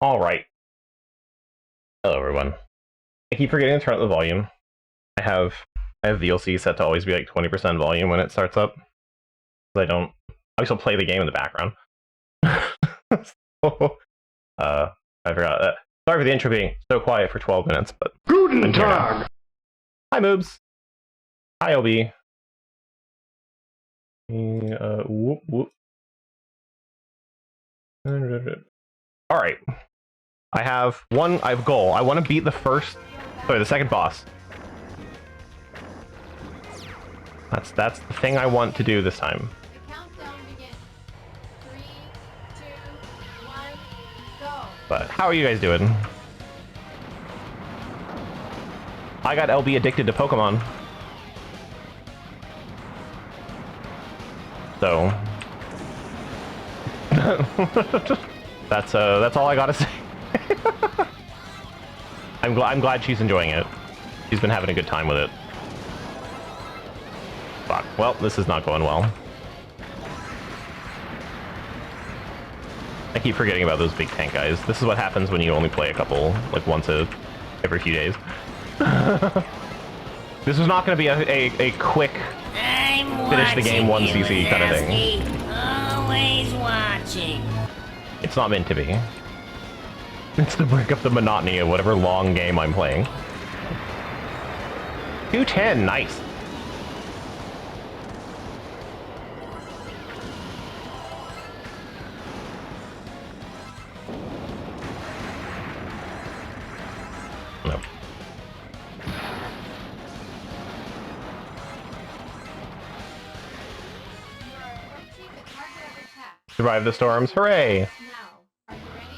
Alright. Hello everyone. I keep forgetting to turn up the volume. I have VLC set to always be like 20% volume when it starts up. I still play the game in the background. So, I forgot that. Sorry for the intro being so quiet for 12 minutes, but Guten Tag! Hi Moobs. Hi LB. Whoop whoop. Alright. I have a goal. I want to beat the second boss. That's the thing I want to do this time. The countdown begins. 3, 2, 1, go. But how are you guys doing? I got LB addicted to Pokemon. So that's all I gotta say. I'm glad she's enjoying it. She's been having a good time with it. Fuck. Well, this is not going well. I keep forgetting about those big tank guys. This is what happens when you only play a couple, like once every few days. This was not going to be a quick finish the game 1 CC kind of thing. Always watching. It's not meant to be. It's to break up the monotony of whatever long game I'm playing. 210, nice. No. You are approaching the target of attack. Survive the storms, hooray! Now, are you ready?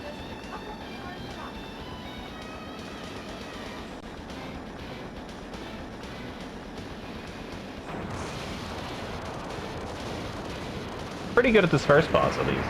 Just a couple more shots. Pretty good at this first boss, at least.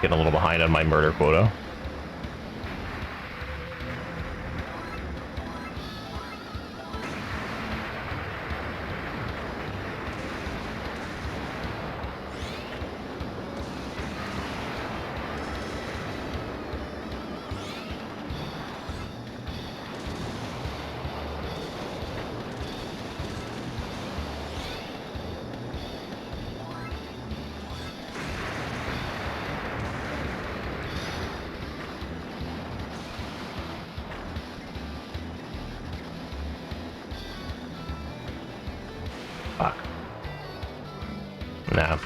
Getting a little behind on my murder quota. Fuck. Nah.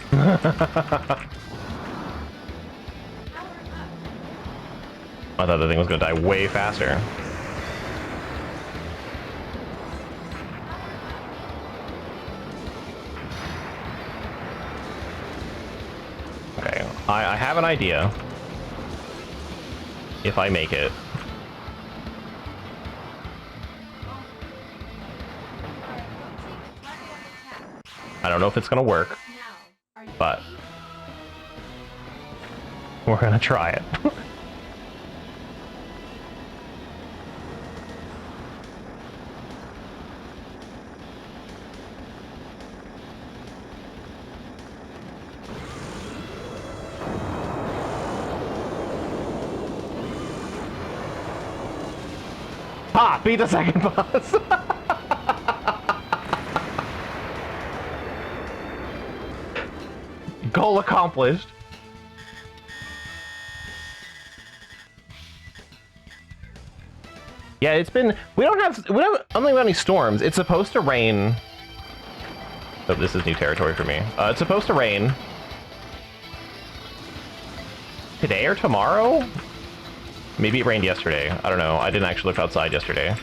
I thought the thing was gonna die way faster. Okay, I have an idea. If I make it. I don't know if it's gonna work, Now, are you but ready? we're gonna try it. Ha! Beat the second boss! Goal accomplished. Yeah, it's been. We don't have. I don't think we have any storms. It's supposed to rain. Oh, this is new territory for me. It's supposed to rain today or tomorrow. Maybe it rained yesterday. I don't know. I didn't actually look outside yesterday.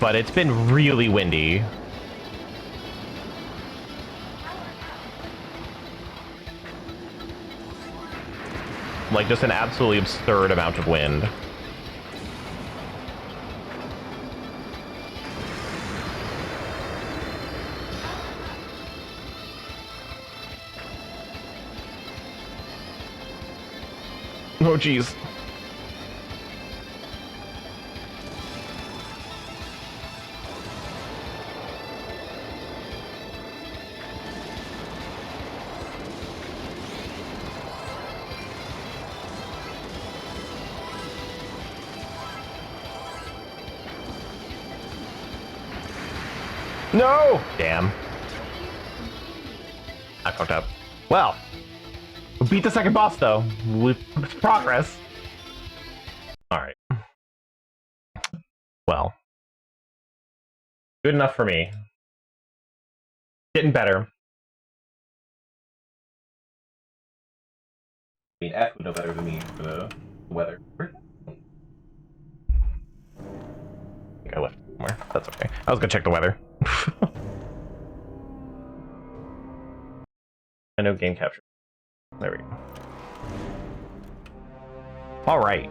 But it's been really windy. Like, just an absolutely absurd amount of wind. Oh, jeez. No! Damn. I fucked up. Well, we beat the second boss, though. With progress. Alright. Well. Good enough for me. Getting better. I mean, F would know better than me for the weather. I think I left it somewhere. That's okay. I was gonna check the weather. I know game capture. There we go. All right.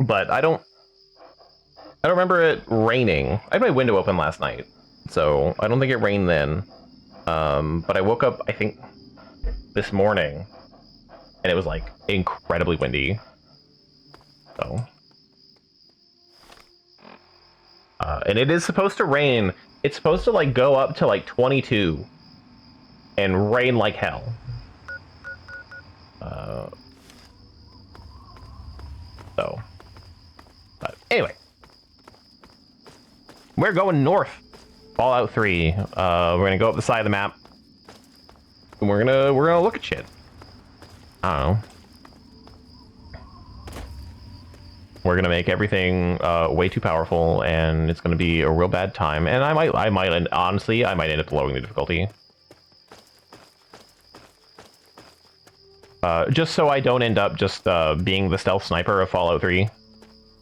But I don't remember it raining. I had my window open last night, so I don't think it rained then. But I woke up, I think, this morning, and it was like incredibly windy. So, and it is supposed to rain. It's supposed to like go up to like 22 and rain like hell. So, but anyway, we're going north. Fallout 3. We're gonna go up the side of the map, and we're gonna look at shit. I don't know. We're gonna make everything way too powerful, and it's gonna be a real bad time. And I might honestly, I might end up lowering the difficulty, just so I don't end up just being the stealth sniper of Fallout 3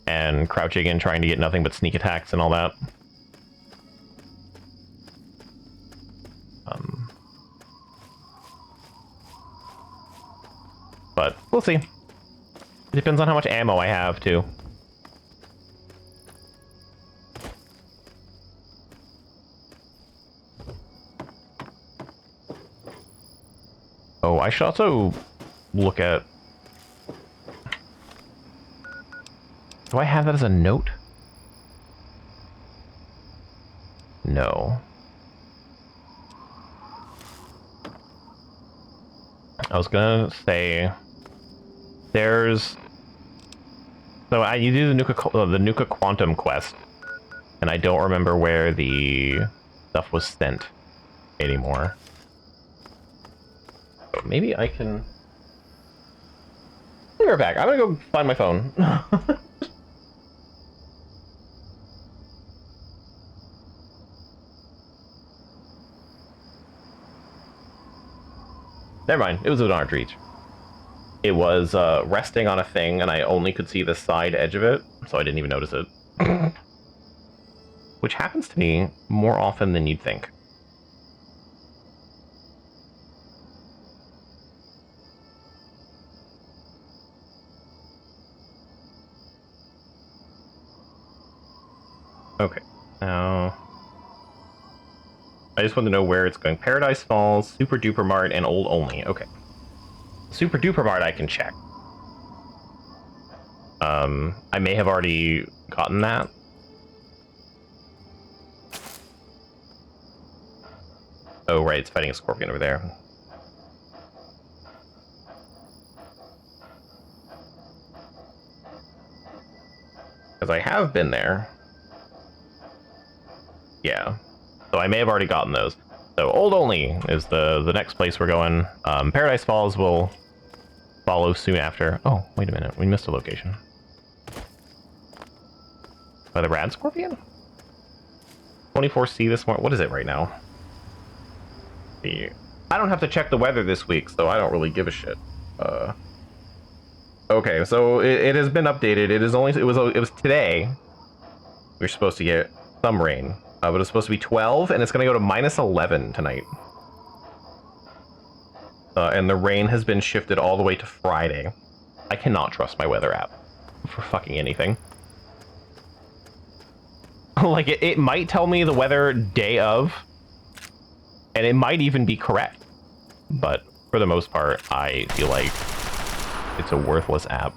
and crouching and trying to get nothing but sneak attacks and all that. But we'll see. It depends on how much ammo I have, too. Oh, I should also look at... Do I have that as a note? No. I was gonna say... There's... So you do the Nuka Quantum quest, and I don't remember where the stuff was sent anymore. But maybe I can... Be right back. I'm gonna go find my phone. Never mind. It was an arch reach. It was resting on a thing, and I only could see the side edge of it, so I didn't even notice it. Which happens to me more often than you'd think. Okay, now... I just want to know where it's going. Paradise Falls, Super Duper Mart, and Old Only. Okay. Super Duper Mart I can check. I may have already gotten that. Oh, right, it's fighting a scorpion over there. Because I have been there. Yeah. So I may have already gotten those. So Old Only is the next place we're going. Paradise Falls will follow soon after. Oh, wait a minute. We missed a location. By the Rad Scorpion? 24C this morning. What is it right now? See. I don't have to check the weather this week, so I don't really give a shit. Okay, so it has been updated. It was today. We're supposed to get some rain, but it's supposed to be 12, and it's going to go to -11 tonight. And the rain has been shifted all the way to Friday. I cannot trust my weather app for fucking anything. Like, it might tell me the weather day of, and it might even be correct. But for the most part, I feel like it's a worthless app.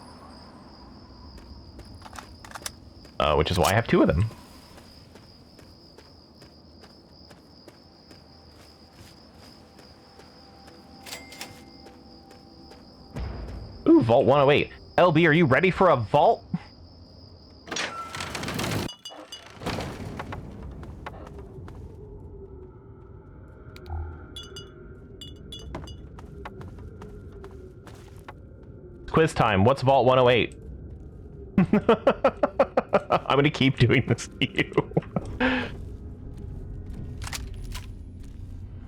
Which is why I have 2 of them. Ooh, Vault 108. LB, are you ready for a vault? Quiz time. What's Vault 108? I'm gonna keep doing this to you.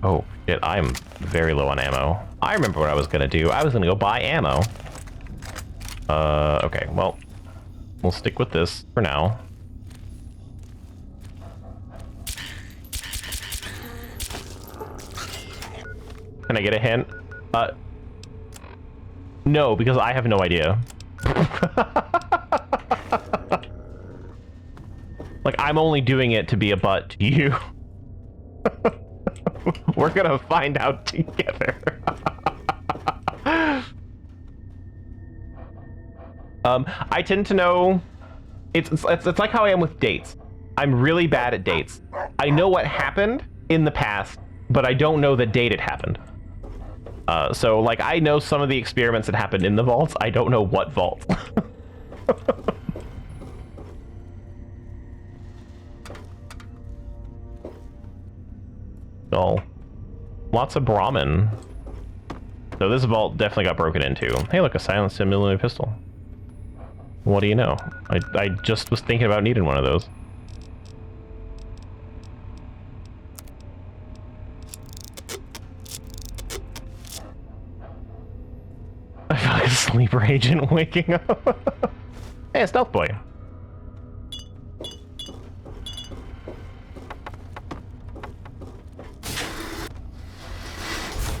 Oh, shit. I'm very low on ammo. I remember what I was gonna do. I was gonna go buy ammo. Okay. Well, we'll stick with this for now. Can I get a hint? No, because I have no idea. Like, I'm only doing it to be a butt to you. We're gonna find out together. I tend to know... It's like how I am with dates. I'm really bad at dates. I know what happened in the past, but I don't know the date it happened. So, like, I know some of the experiments that happened in the vaults. I don't know what vault. Oh, lots of Brahmin. So this vault definitely got broken into. Hey, look, a silenced millimeter pistol. What do you know? I just was thinking about needing one of those. I feel like a sleeper agent waking up. Hey, a stealth boy.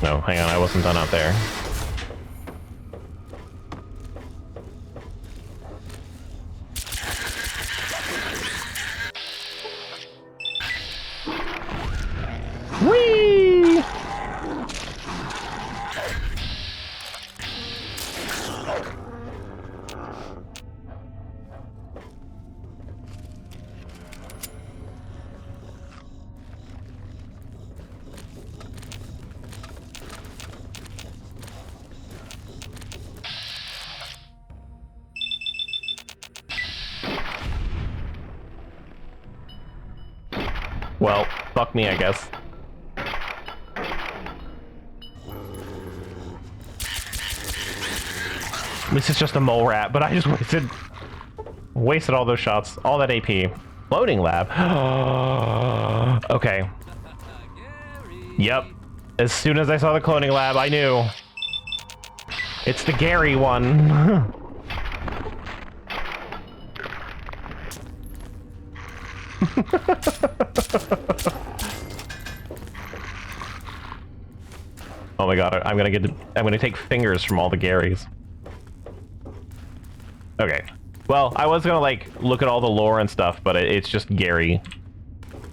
No, hang on, I wasn't done out there. Whee! Well, fuck me, I guess. This is just a mole rat, but I just wasted all those shots, all that AP. Loading lab. Okay. Yep. As soon as I saw the cloning lab, I knew. It's the Gary one. Oh my god, I'm gonna take fingers from all the Garys. Okay. Well, I was gonna like look at all the lore and stuff, but it's just Gary.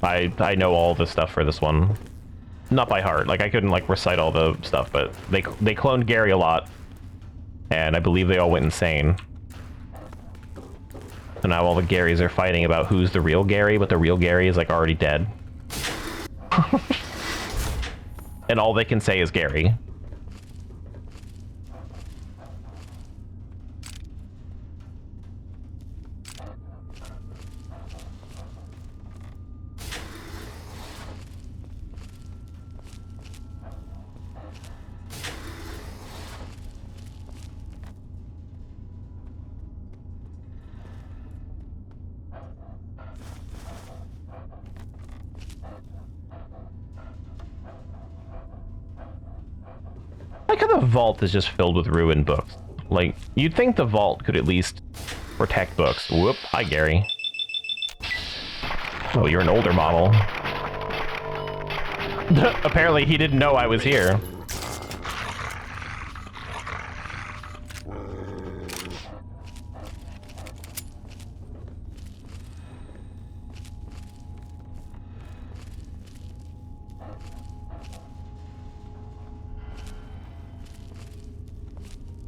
I know all the stuff for this one. Not by heart. Like I couldn't like recite all the stuff, but they cloned Gary a lot. And I believe they all went insane. So now all the Garys are fighting about who's the real Gary, but the real Gary is like already dead. And all they can say is Gary. the vault is just filled with ruined books? Like, you'd think the vault could at least protect books. Whoop. Hi, Gary. Oh, you're an older model. Apparently, he didn't know I was here.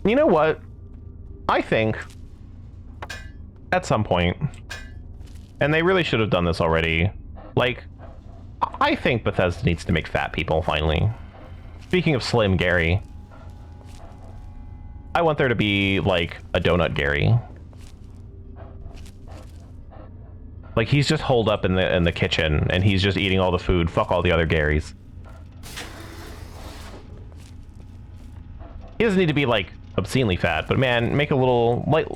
You know what? I think at some point, and they really should have done this already, like, I think Bethesda needs to make fat people, finally. Speaking of Slim Gary, I want there to be, like, a Donut Gary. Like, he's just holed up in the kitchen, and he's just eating all the food. Fuck all the other Garys. He doesn't need to be, like, obscenely fat, but man, make a little, like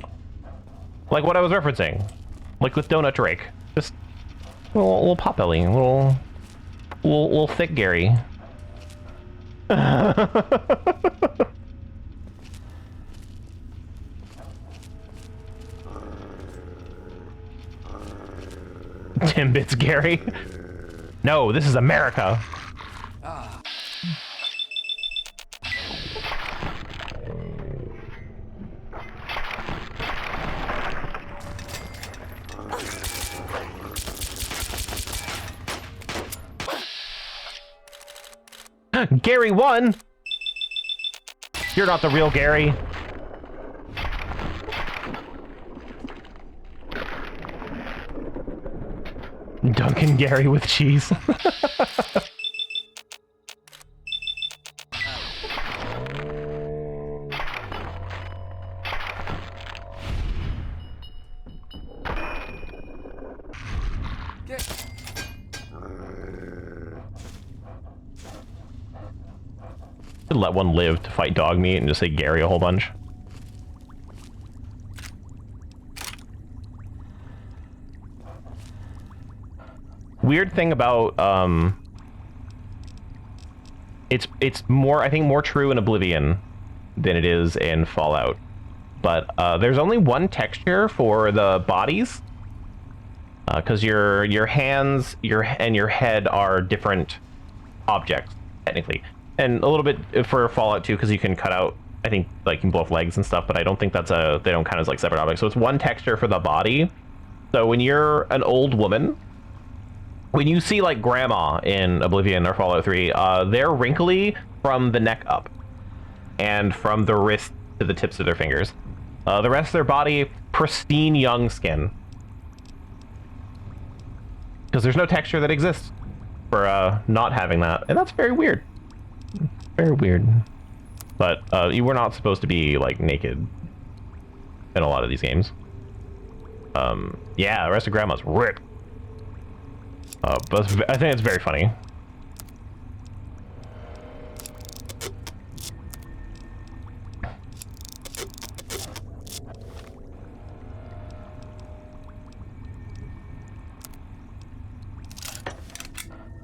what I was referencing. Like with Donut Drake. Just a little pot-belly, a little thick Gary. Timbits Gary. No, this is America. Gary won! You're not the real Gary. Duncan Gary with cheese. Let one live to fight dog meat and just say Gary a whole bunch. Weird thing about it's more, I think, more true in Oblivion than it is in Fallout. But there's only one texture for the bodies, because your hands, and your head are different objects technically. And a little bit for Fallout 2, because you can cut out, I think, like, you can blow off legs and stuff, but I don't think that's they don't count as, like, separate objects. So it's one texture for the body. So when you're an old woman, when you see, like, Grandma in Oblivion or Fallout 3, they're wrinkly from the neck up. And from the wrist to the tips of their fingers. The rest of their body, pristine young skin. Because there's no texture that exists for not having that. And that's very weird. Very weird. But you were not supposed to be, like, naked in a lot of these games. Yeah, the rest of Grandma's ripped. But I think it's very funny.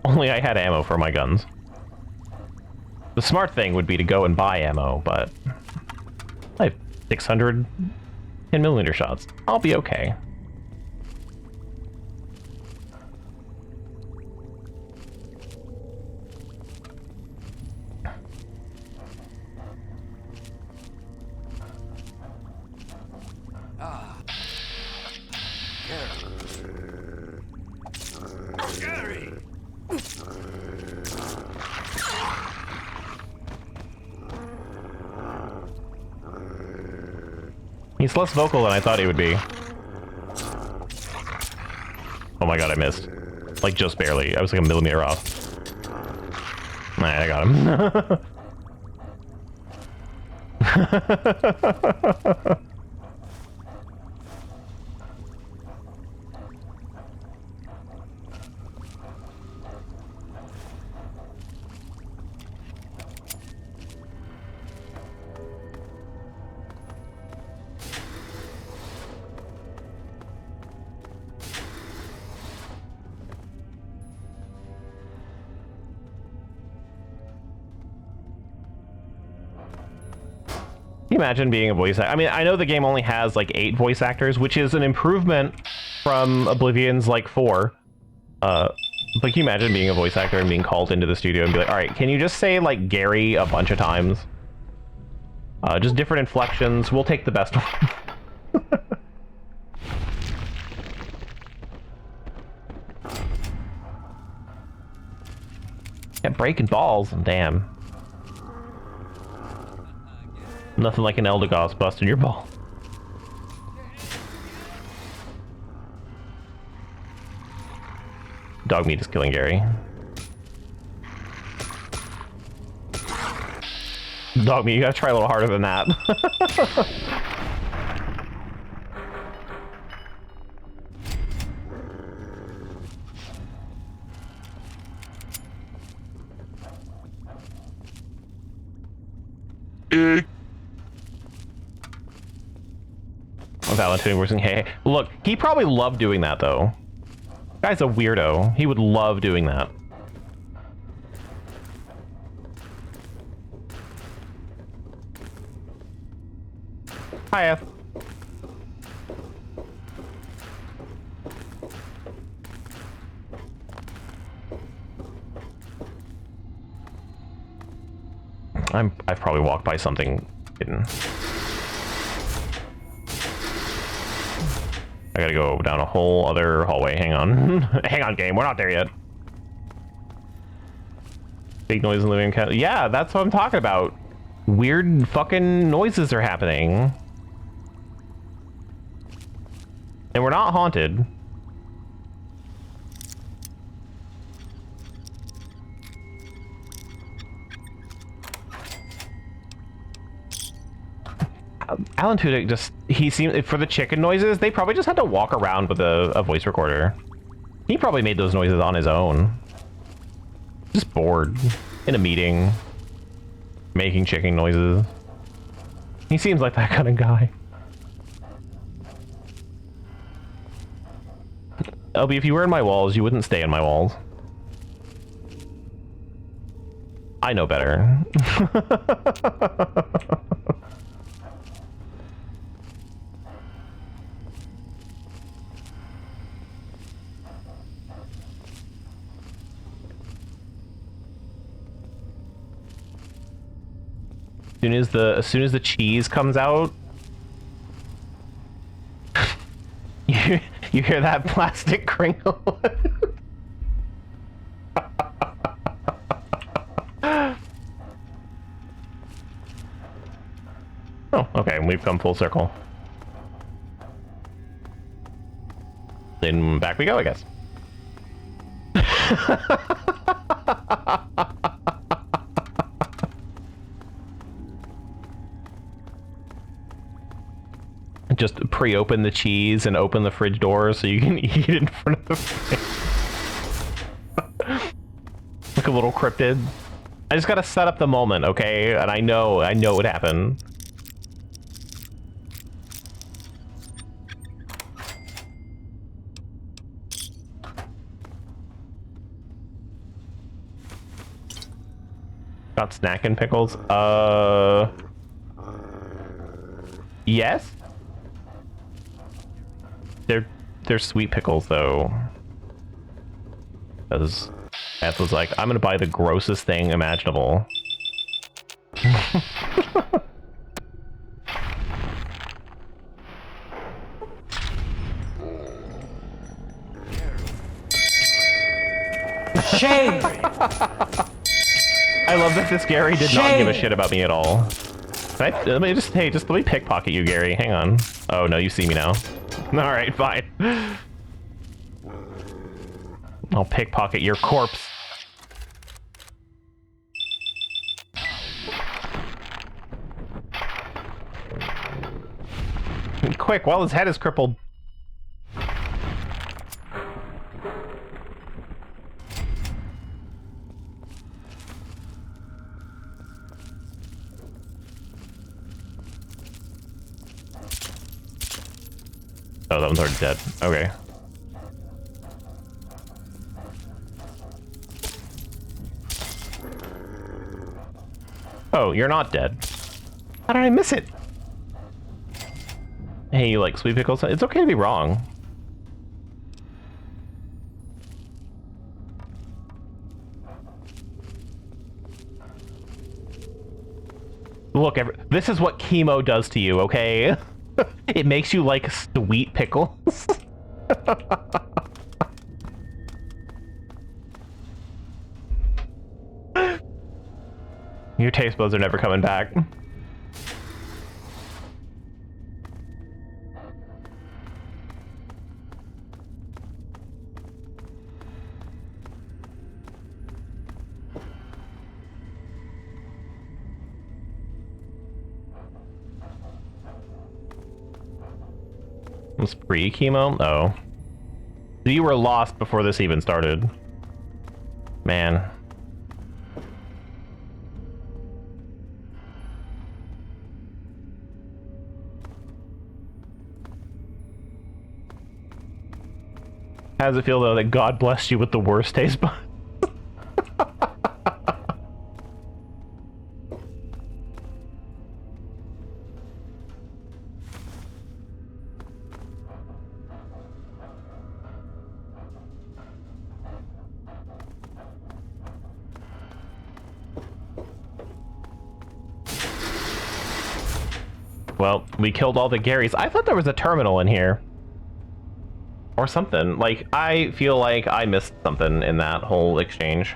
Only I had ammo for my guns. The smart thing would be to go and buy ammo, but I have 600 10mm shots. I'll be okay. Gary! He's less vocal than I thought he would be. Oh my god, I missed. Like, just barely. I was like a millimeter off. Alright, I got him. you imagine being a voice actor? I mean, I know the game only has like 8 voice actors, which is an improvement from Oblivion's like 4. But can you imagine being a voice actor and being called into the studio and be like, all right, can you just say like Gary a bunch of times? Just different inflections. We'll take the best one. Yeah, breaking balls, damn. Nothing like an Eldegoss busting your ball. Dog meat is killing Gary. Dog meat, you gotta try a little harder than that. Valentine versus Hey. Look, he probably loved doing that though. Guy's a weirdo. He would love doing that. Hiya. I've probably walked by something hidden. I gotta go down a whole other hallway. Hang on. Hang on, game. We're not there yet. Big noise in the living cat. Yeah, that's what I'm talking about. Weird fucking noises are happening. And we're not haunted. Alan Tudyk just, he seemed, for the chicken noises, they probably just had to walk around with a voice recorder. He probably made those noises on his own. Just bored. In a meeting. Making chicken noises. He seems like that kind of guy. LB, if you were in my walls, you wouldn't stay in my walls. I know better. As soon as the cheese comes out, you hear that plastic crinkle. Oh, okay, we've come full circle. Then back we go, I guess. Just pre-open the cheese and open the fridge door so you can eat it in front of the fridge. Like a little cryptid. I just gotta set up the moment, okay? And I know what happened. Got snack and pickles? Yes? They're sweet pickles, though. Because Beth was like, I'm gonna buy the grossest thing imaginable. Shame! I love that this Gary did not give a shit about me at all. Let me pickpocket you, Gary. Hang on. Oh, no, you see me now. Alright, fine. I'll pickpocket your corpse. Quick, while his head is crippled. Oh, that one's already dead. Okay. Oh, you're not dead. How did I miss it? hey, you like sweet pickles? It's okay to be wrong. Look, this is what chemo does to you, okay? It makes you like sweet pickles. Your taste buds are never coming back. It was pre-chemo? Oh. You were lost before this even started. Man. How does it feel, though, that God blessed you with the worst taste buds? Well, we killed all the Garys. I thought there was a terminal in here. Or something. Like, I feel like I missed something in that whole exchange.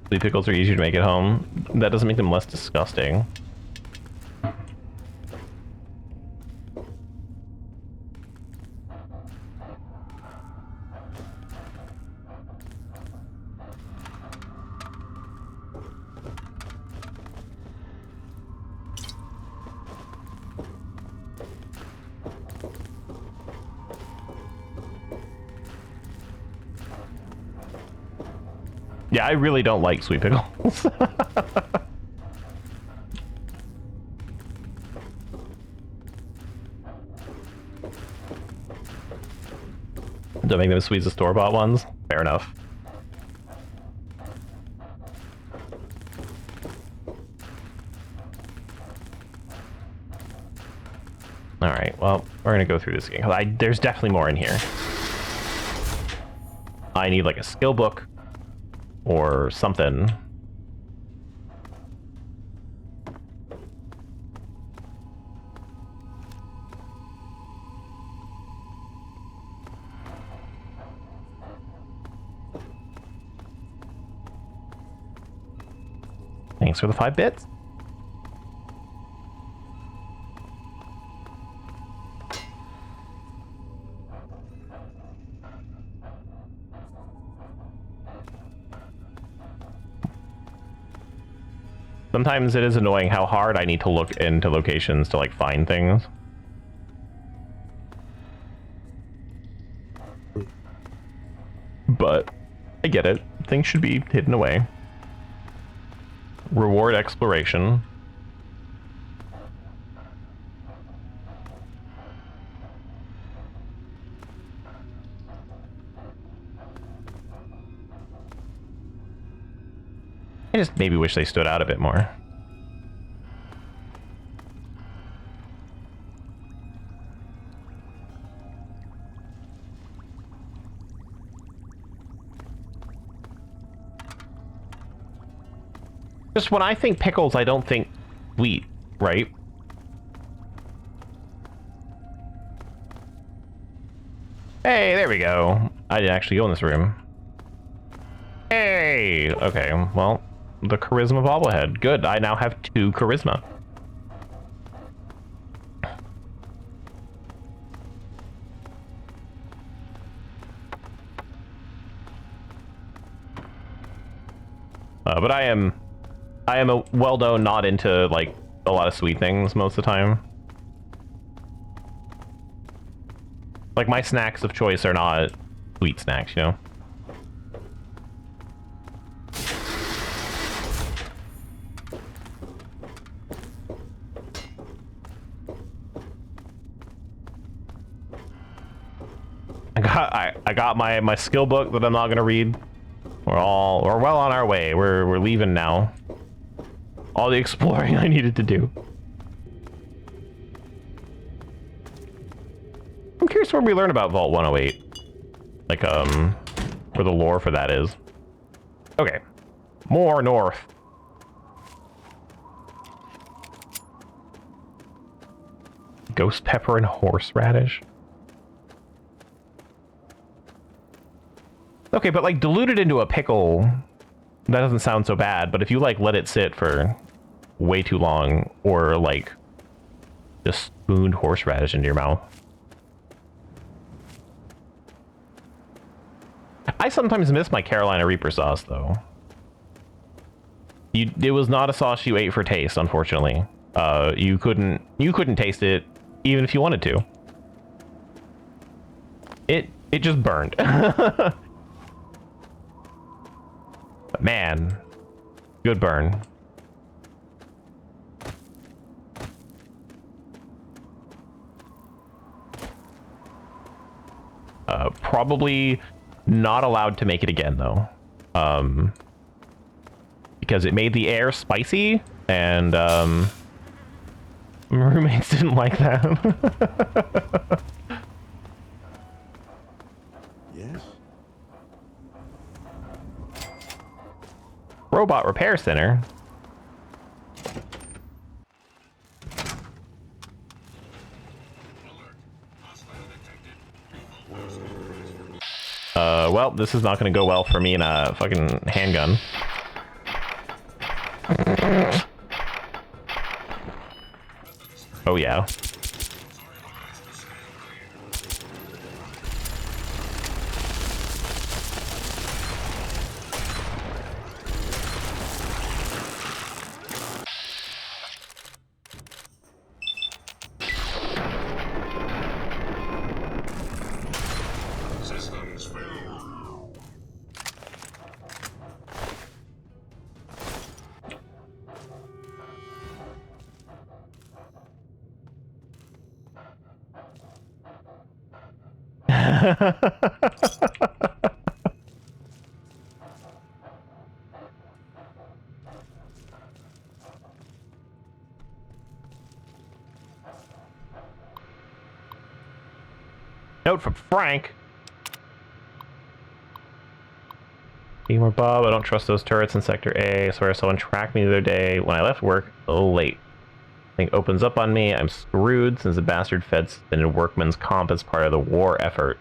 Sweet pickles are easier to make at home. That doesn't make them less disgusting. Yeah, I really don't like sweet pickles. Don't make them as sweet as the store-bought ones? Fair enough. Alright, well, we're gonna go through this again. There's definitely more in here. I need, like, a skill book. Or something. Thanks for the 5 bits. Sometimes it is annoying how hard I need to look into locations to, like, find things. But I get it. Things should be hidden away. Reward exploration. I just maybe wish they stood out a bit more. Just when I think pickles, I don't think wheat, right? Hey, there we go. I didn't actually go in this room. Hey! Okay, well, the charisma bobblehead. Good, I now have 2 charisma. But I am a well-known not into, like, a lot of sweet things most of the time. Like, my snacks of choice are not sweet snacks, you know? I got my skill book that I'm not gonna read. We're well on our way. We're leaving now. All the exploring I needed to do. I'm curious where we learn about Vault 108. Like, where the lore for that is. Okay. More north. Ghost pepper and horseradish. Okay, but like diluted into a pickle, that doesn't sound so bad. But if you like let it sit for way too long, or like just spooned horseradish into your mouth. I sometimes miss my Carolina Reaper sauce, though. It was not a sauce you ate for taste, unfortunately. You couldn't taste it even if you wanted to. It just burned. But man, good burn. Probably not allowed to make it again, though. Because it made the air spicy, and my roommates didn't like that. Yes? Robot repair center. Well, this is not going to go well for me in a fucking handgun. Oh, yeah. Note from Frank. Gamer Bob, I don't trust those turrets in Sector A. I swear someone tracked me the other day when I left work a little late. Thing opens up on me. I'm screwed since the bastard fed suspended workman's comp as part of the war effort.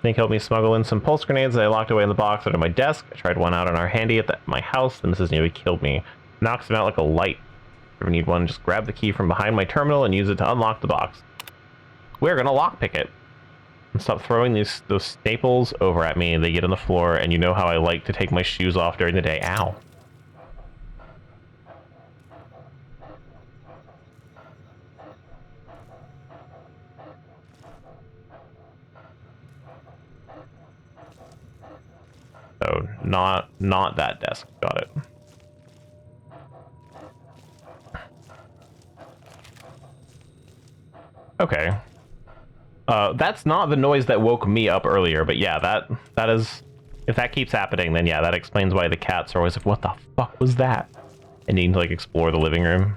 Think helped me smuggle in some pulse grenades that I locked away in the box under my desk. I tried one out on our handy at my house. The missus nearly killed me. Knocks them out like a light. If you ever need one, just grab the key from behind my terminal and use it to unlock the box. We're gonna lockpick it. And stop throwing those staples over at me. They get on the floor, and you know how I like to take my shoes off during the day. Ow. So, not that desk. Got it. Okay. That's not the noise that woke me up earlier, but yeah, that is... If that keeps happening, then yeah, that explains why the cats are always like, what the fuck was that? And needing to, like, explore the living room.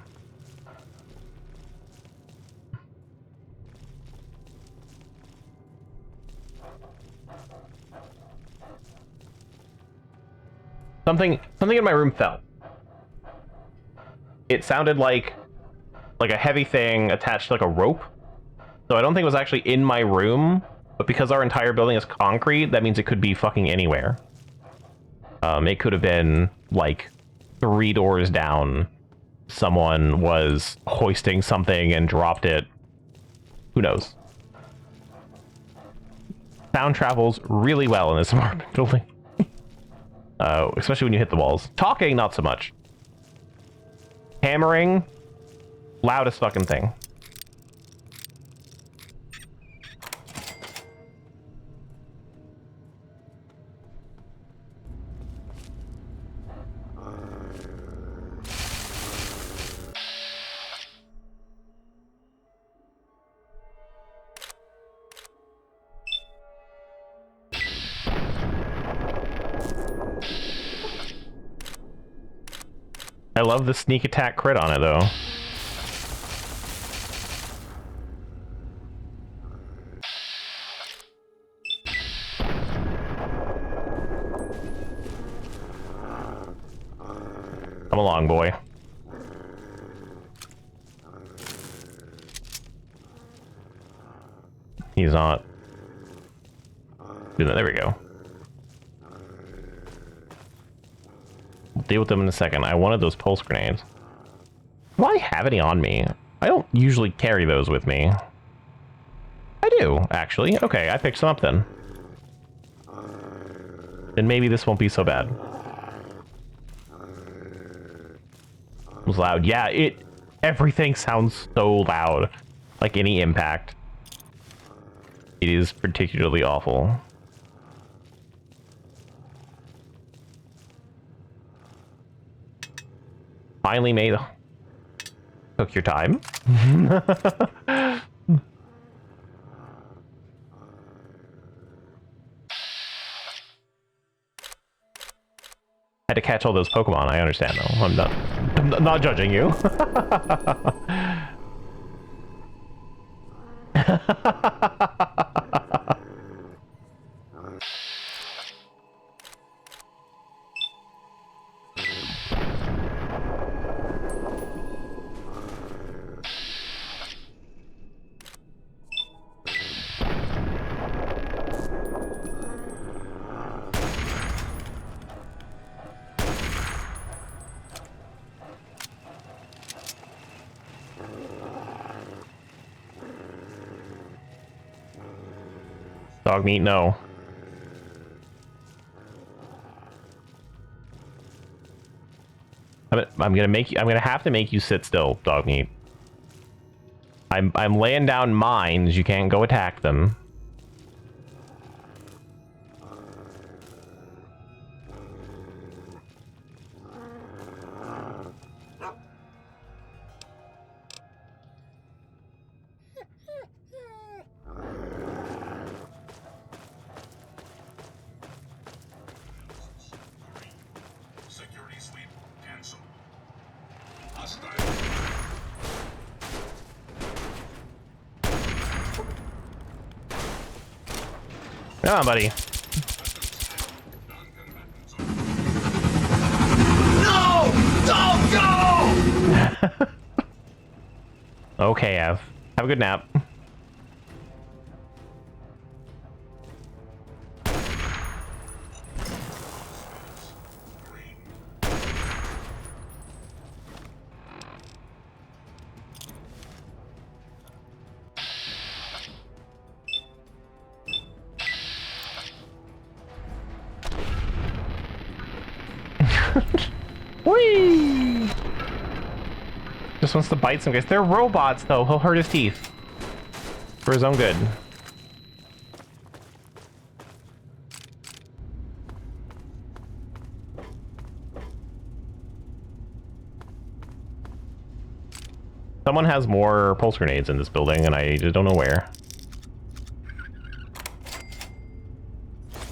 Something in my room fell. It sounded like a heavy thing attached to like a rope. So I don't think it was actually in my room, but because our entire building is concrete, that means it could be fucking anywhere. It could have been like 3 doors down. Someone was hoisting something and dropped it. Who knows? Sound travels really well in this apartment building. Especially when you hit the walls. Talking, not so much. Hammering, loudest fucking thing. I love the sneak attack crit on it, though. Come along, boy. He's not. There we go. We'll deal with them in a second. I wanted those pulse grenades. Do I have any on me? I don't usually carry those with me. I do, actually. Okay, I picked some up then. Then maybe this won't be so bad. It was loud. Yeah, everything sounds so loud. Like any impact. It is particularly awful. Finally made. Took your time. Had to catch all those Pokemon. I understand though. I'm not judging you. Dog meat, no. I'm gonna have to make you sit still, dog meat. I'm laying down mines. You can't go attack them. Come on, buddy. No! Don't go! Okay, Av. Have a good nap. Whee! Just wants to bite some guys. They're robots, though. He'll hurt his teeth. For his own good. Someone has more pulse grenades in this building, and I just don't know where.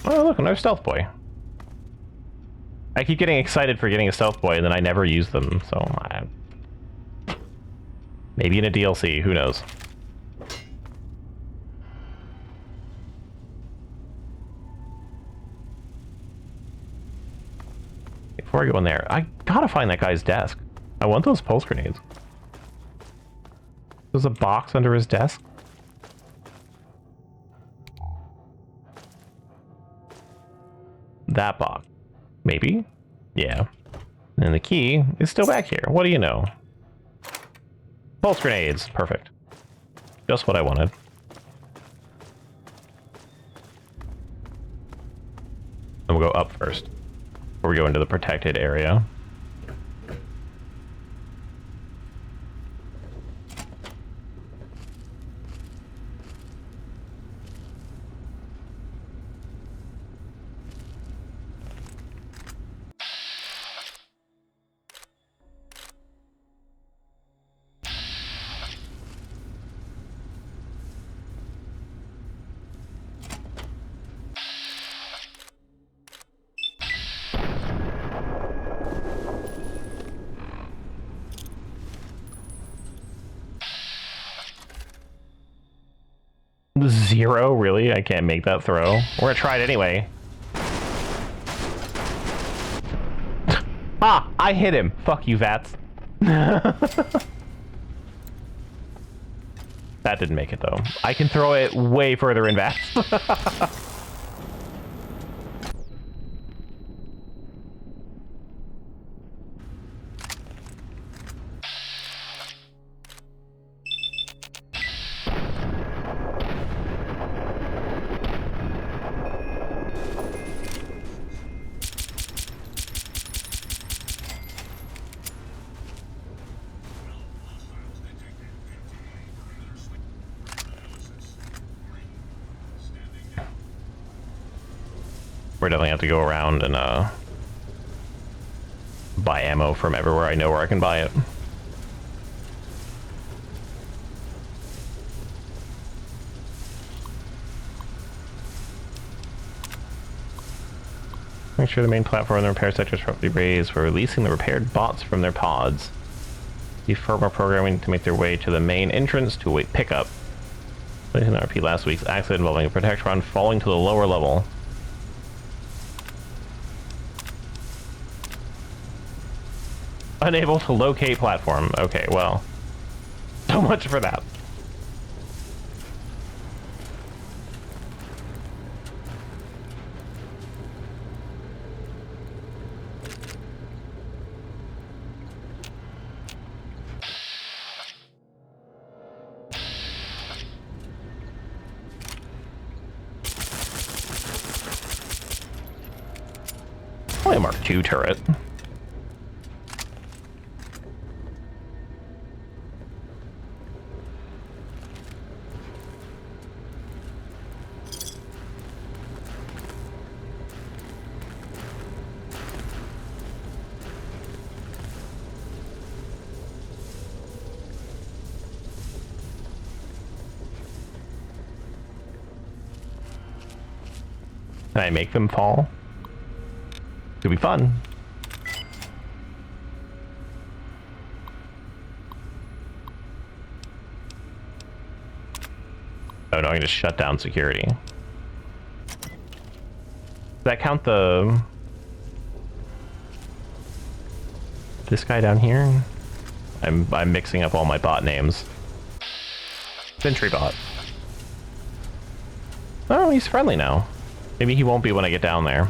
Oh, look, another stealth boy. I keep getting excited for getting a stealth boy, and then I never use them, so maybe in a DLC, who knows. Before I go in there, I gotta find that guy's desk. I want those pulse grenades. There's a box under his desk. That box. Maybe? Yeah. And the key is still back here. What do you know? Pulse grenades. Perfect. Just what I wanted. And we'll go up first before we go into the protected area. 0? Really? I can't make that throw. We're gonna try it anyway. Ah! I hit him! Fuck you, Vats. That didn't make it, though. I can throw it way further in Vats. We're definitely have to go around and buy ammo from everywhere I know where I can buy it. Make sure the main platform and the repair sector is properly raised for releasing the repaired bots from their pods. The firmware programming to make their way to the main entrance to await pickup. Placing the RP last week's accident involving a Protectron falling to the lower level. Unable to locate platform. Okay, well. So much for that. Only a Mark II turret. Can I make them fall? It'll be fun. Oh no, I can just shut down security. Does that count the... this guy down here? I'm mixing up all my bot names. Sentry bot. Oh, he's friendly now. Maybe he won't be when I get down there.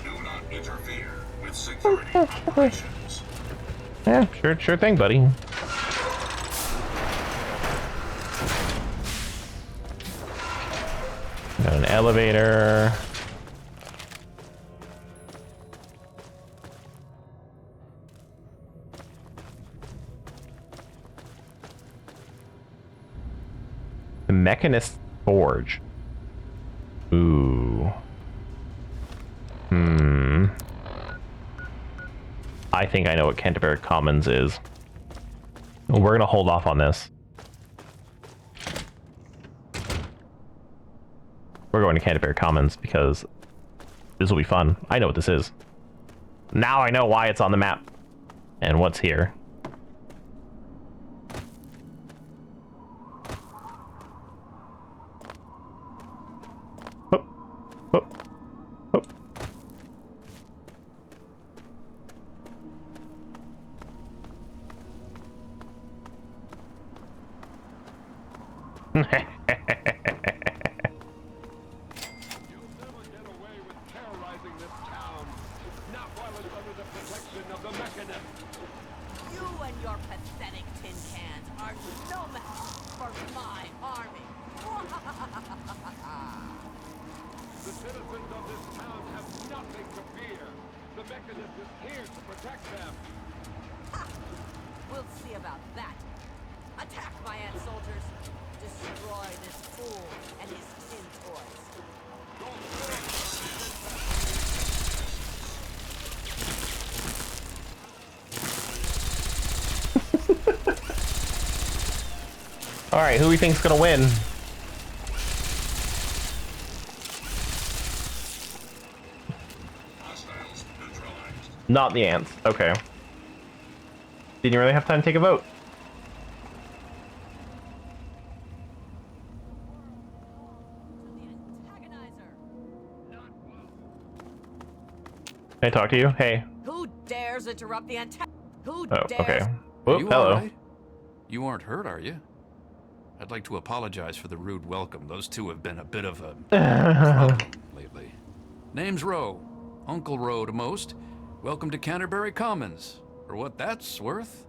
Do not interfere with security operations. Yeah, sure thing, buddy. Got an elevator. The Mechanist Forge. Ooh. I think I know what Canterbury Commons is. We're gonna hold off on this. We're going to Canterbury Commons because this will be fun. I know what this is. Now I know why it's on the map. And what's here. You and your pathetic tin cans are no match for my army. The citizens of this town have nothing to fear. The Mechanist is here to protect them. We'll see about that. Attack, my ant soldiers. Destroy this fool and his tin toys. Alright, who we think's gonna win? Hostile Not the ants. Okay. Didn't really have time to take a vote. To the antagonizer. Can I talk to you? Hey. Who dares interrupt the Who Oh, dares? okay. Are Whoop, you hello. all right? You aren't hurt, are you? I'd like to apologize for the rude welcome. Those two have been a bit of a problem lately. Name's Rowe. Uncle Rowe to most. Welcome to Canterbury Commons. For what that's worth.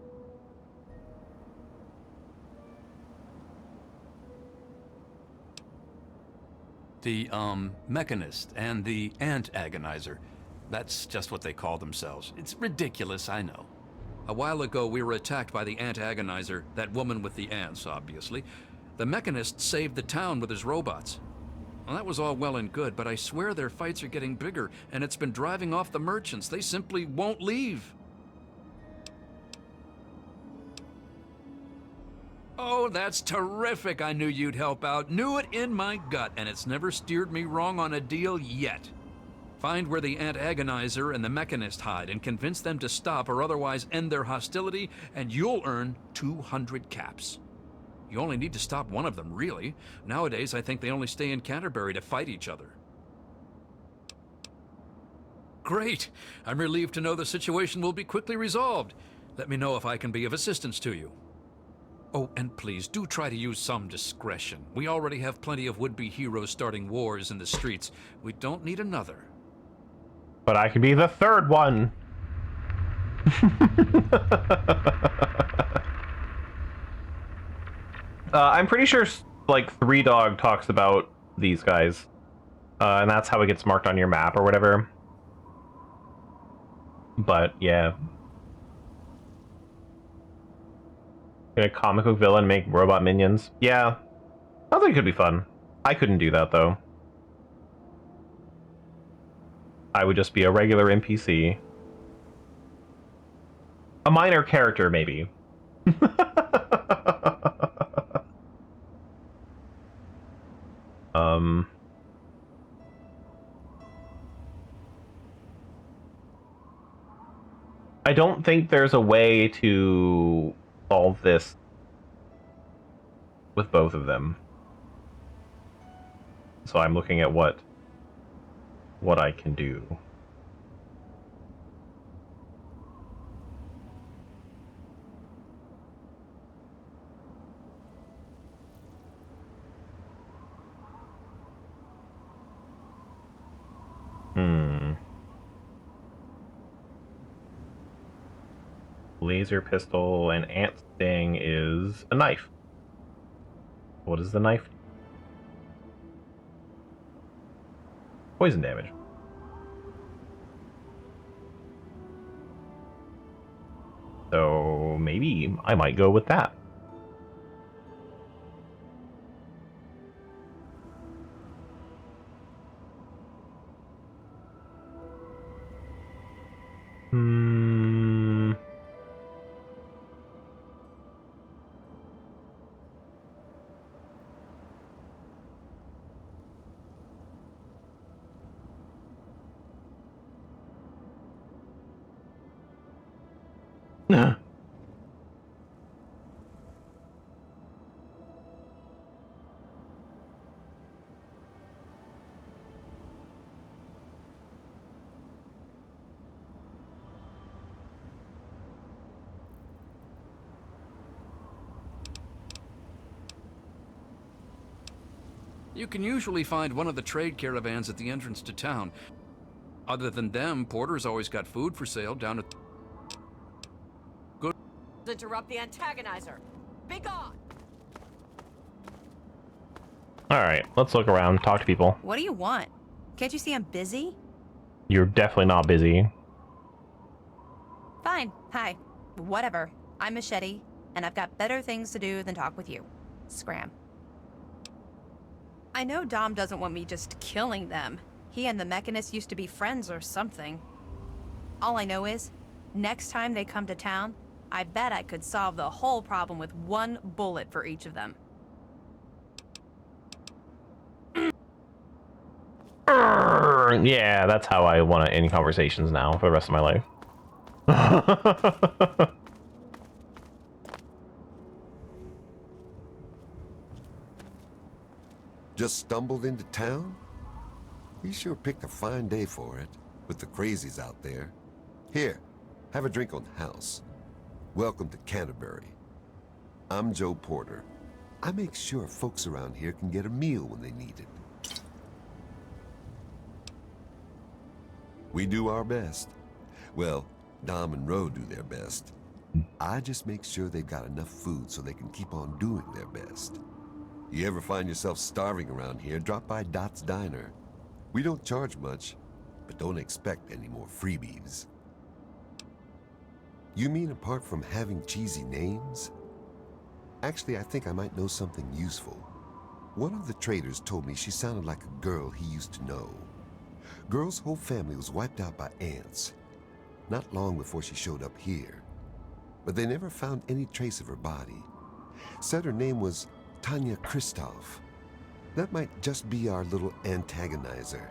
The, Mechanist and the Ant Agonizer. That's just what they call themselves. It's ridiculous, I know. A while ago, we were attacked by the Ant Agonizer, that woman with the ants, obviously. The Mechanist saved the town with his robots. Well, that was all well and good, but I swear their fights are getting bigger, and it's been driving off the merchants. They simply won't leave. Oh, that's terrific. I knew you'd help out. Knew it in my gut, and it's never steered me wrong on a deal yet. Find where the Ant Agonizer and the Mechanist hide and convince them to stop or otherwise end their hostility, and you'll earn 200 caps. You only need to stop one of them, really. Nowadays, I think they only stay in Canterbury to fight each other. Great! I'm relieved to know the situation will be quickly resolved. Let me know if I can be of assistance to you. Oh, and please, do try to use some discretion. We already have plenty of would-be heroes starting wars in the streets. We don't need another. But I could be the third one. I'm pretty sure like 3Dog talks about these guys, and that's how it gets marked on your map or whatever. But yeah, get a comic book villain, make robot minions. Yeah, I think it could be fun. I couldn't do that though. I would just be a regular NPC. A minor character, maybe. I don't think there's a way to solve this with both of them. So I'm looking at what I can do. Laser pistol and ant sting is a knife. What is the knife? Poison damage. So maybe I might go with that. You can usually find one of the trade caravans at the entrance to town. Other than them, Porter's always got food for sale down at... Good. Interrupt the antagonizer. Be gone. Alright, let's look around, talk to people. What do you want? Can't you see I'm busy? You're definitely not busy. Fine. Hi. Whatever. I'm Machete, and I've got better things to do than talk with you. Scram. I know Dom doesn't want me just killing them. He and the Mechanist used to be friends or something. All I know is, next time they come to town, I bet I could solve the whole problem with one bullet for each of them. Yeah, that's how I want to end conversations now for the rest of my life. Just stumbled into town? You sure picked a fine day for it, with the crazies out there. Here, have a drink on the house. Welcome to Canterbury. I'm Joe Porter. I make sure folks around here can get a meal when they need it. We do our best. Well, Dom and Ro do their best. I just make sure they've got enough food so they can keep on doing their best. You ever find yourself starving around here, drop by Dot's Diner. We don't charge much, but don't expect any more freebies. You mean apart from having cheesy names? Actually, I think I might know something useful. One of the traders told me she sounded like a girl he used to know. Girl's whole family was wiped out by ants. Not long before she showed up here. But they never found any trace of her body. Said her name was Tanya Kristoff. That might just be our little antagonizer.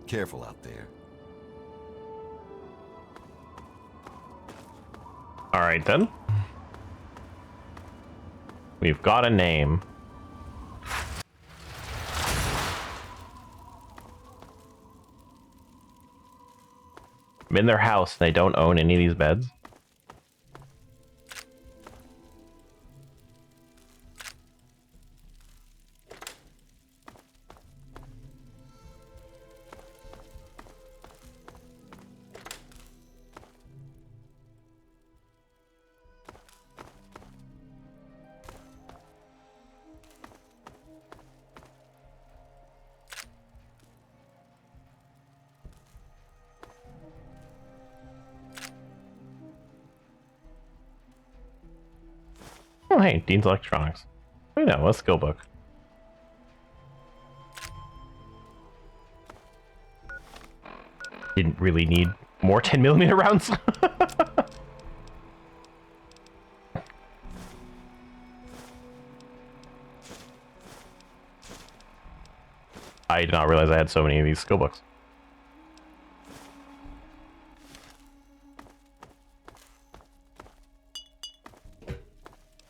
Careful out there. Alright then. We've got a name. I'm in their house and they don't own any of these beds. Oh, hey, Dean's Electronics. I know, a skill book. Didn't really need more 10mm rounds. I did not realize I had so many of these skill books.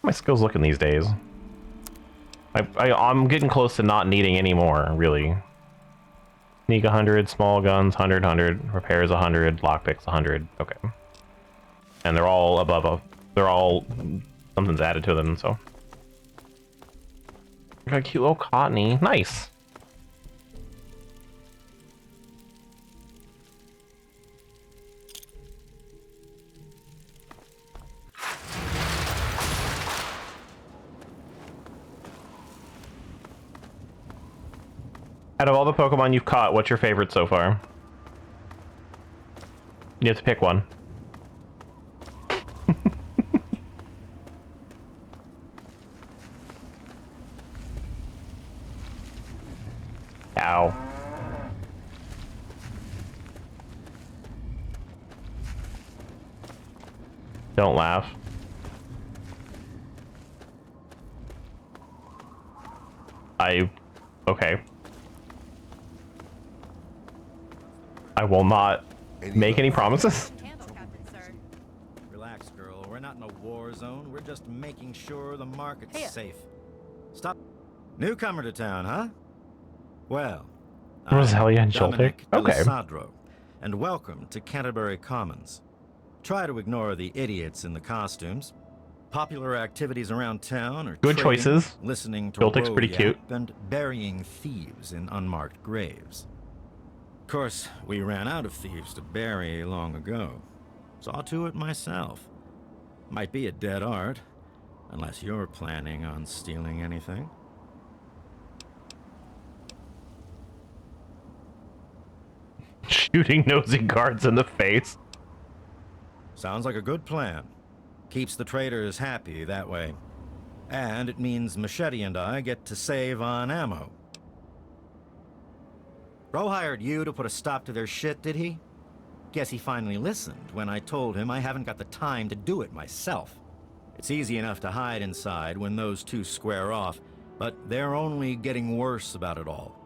My skills looking these days. I'm getting close to not needing any more, really. Sneak 100, small guns 100, repairs 100, lockpicks 100. Okay. And they're all above they're all something's added to them, so. Got a cute little Cottony. Nice. Out of all the Pokemon you've caught, what's your favorite so far? You have to pick one. Ow. Don't laugh. Okay. I will not make any promises. Candle, Captain, sir. Relax, girl. We're not in a war zone. We're just making sure the market's Hey. safe. Stop. Newcomer to town, huh? Well, Roselia and Dominic Joltik. Okay. D'Alessandro, and welcome to Canterbury Commons. Try to ignore the idiots in the costumes. Popular activities around town are Good trading, choices. listening to Joltik's road pretty yap, cute. and burying thieves in unmarked graves. Of course, we ran out of thieves to bury long ago. Saw to it myself. Might be a dead art, unless you're planning on stealing anything. Shooting nosy guards in the face. Sounds like a good plan. Keeps the traders happy that way. And it means Machete and I get to save on ammo. Bro hired you to put a stop to their shit, did he? Guess he finally listened when I told him I haven't got the time to do it myself. It's easy enough to hide inside when those two square off, but they're only getting worse about it all.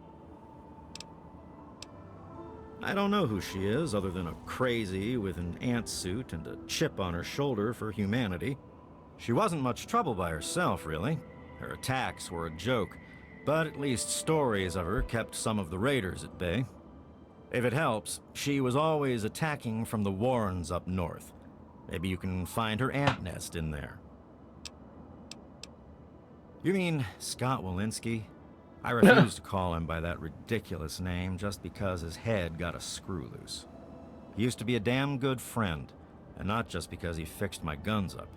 I don't know who she is other than a crazy with an ant suit and a chip on her shoulder for humanity. She wasn't much trouble by herself, really. Her attacks were a joke, but at least stories of her kept some of the raiders at bay. If it helps, she was always attacking from the warrens up north. Maybe you can find her ant nest in there. You mean Scott Walensky? I refuse to call him by that ridiculous name just because his head got a screw loose. He used to be a damn good friend, and not just because he fixed my guns up.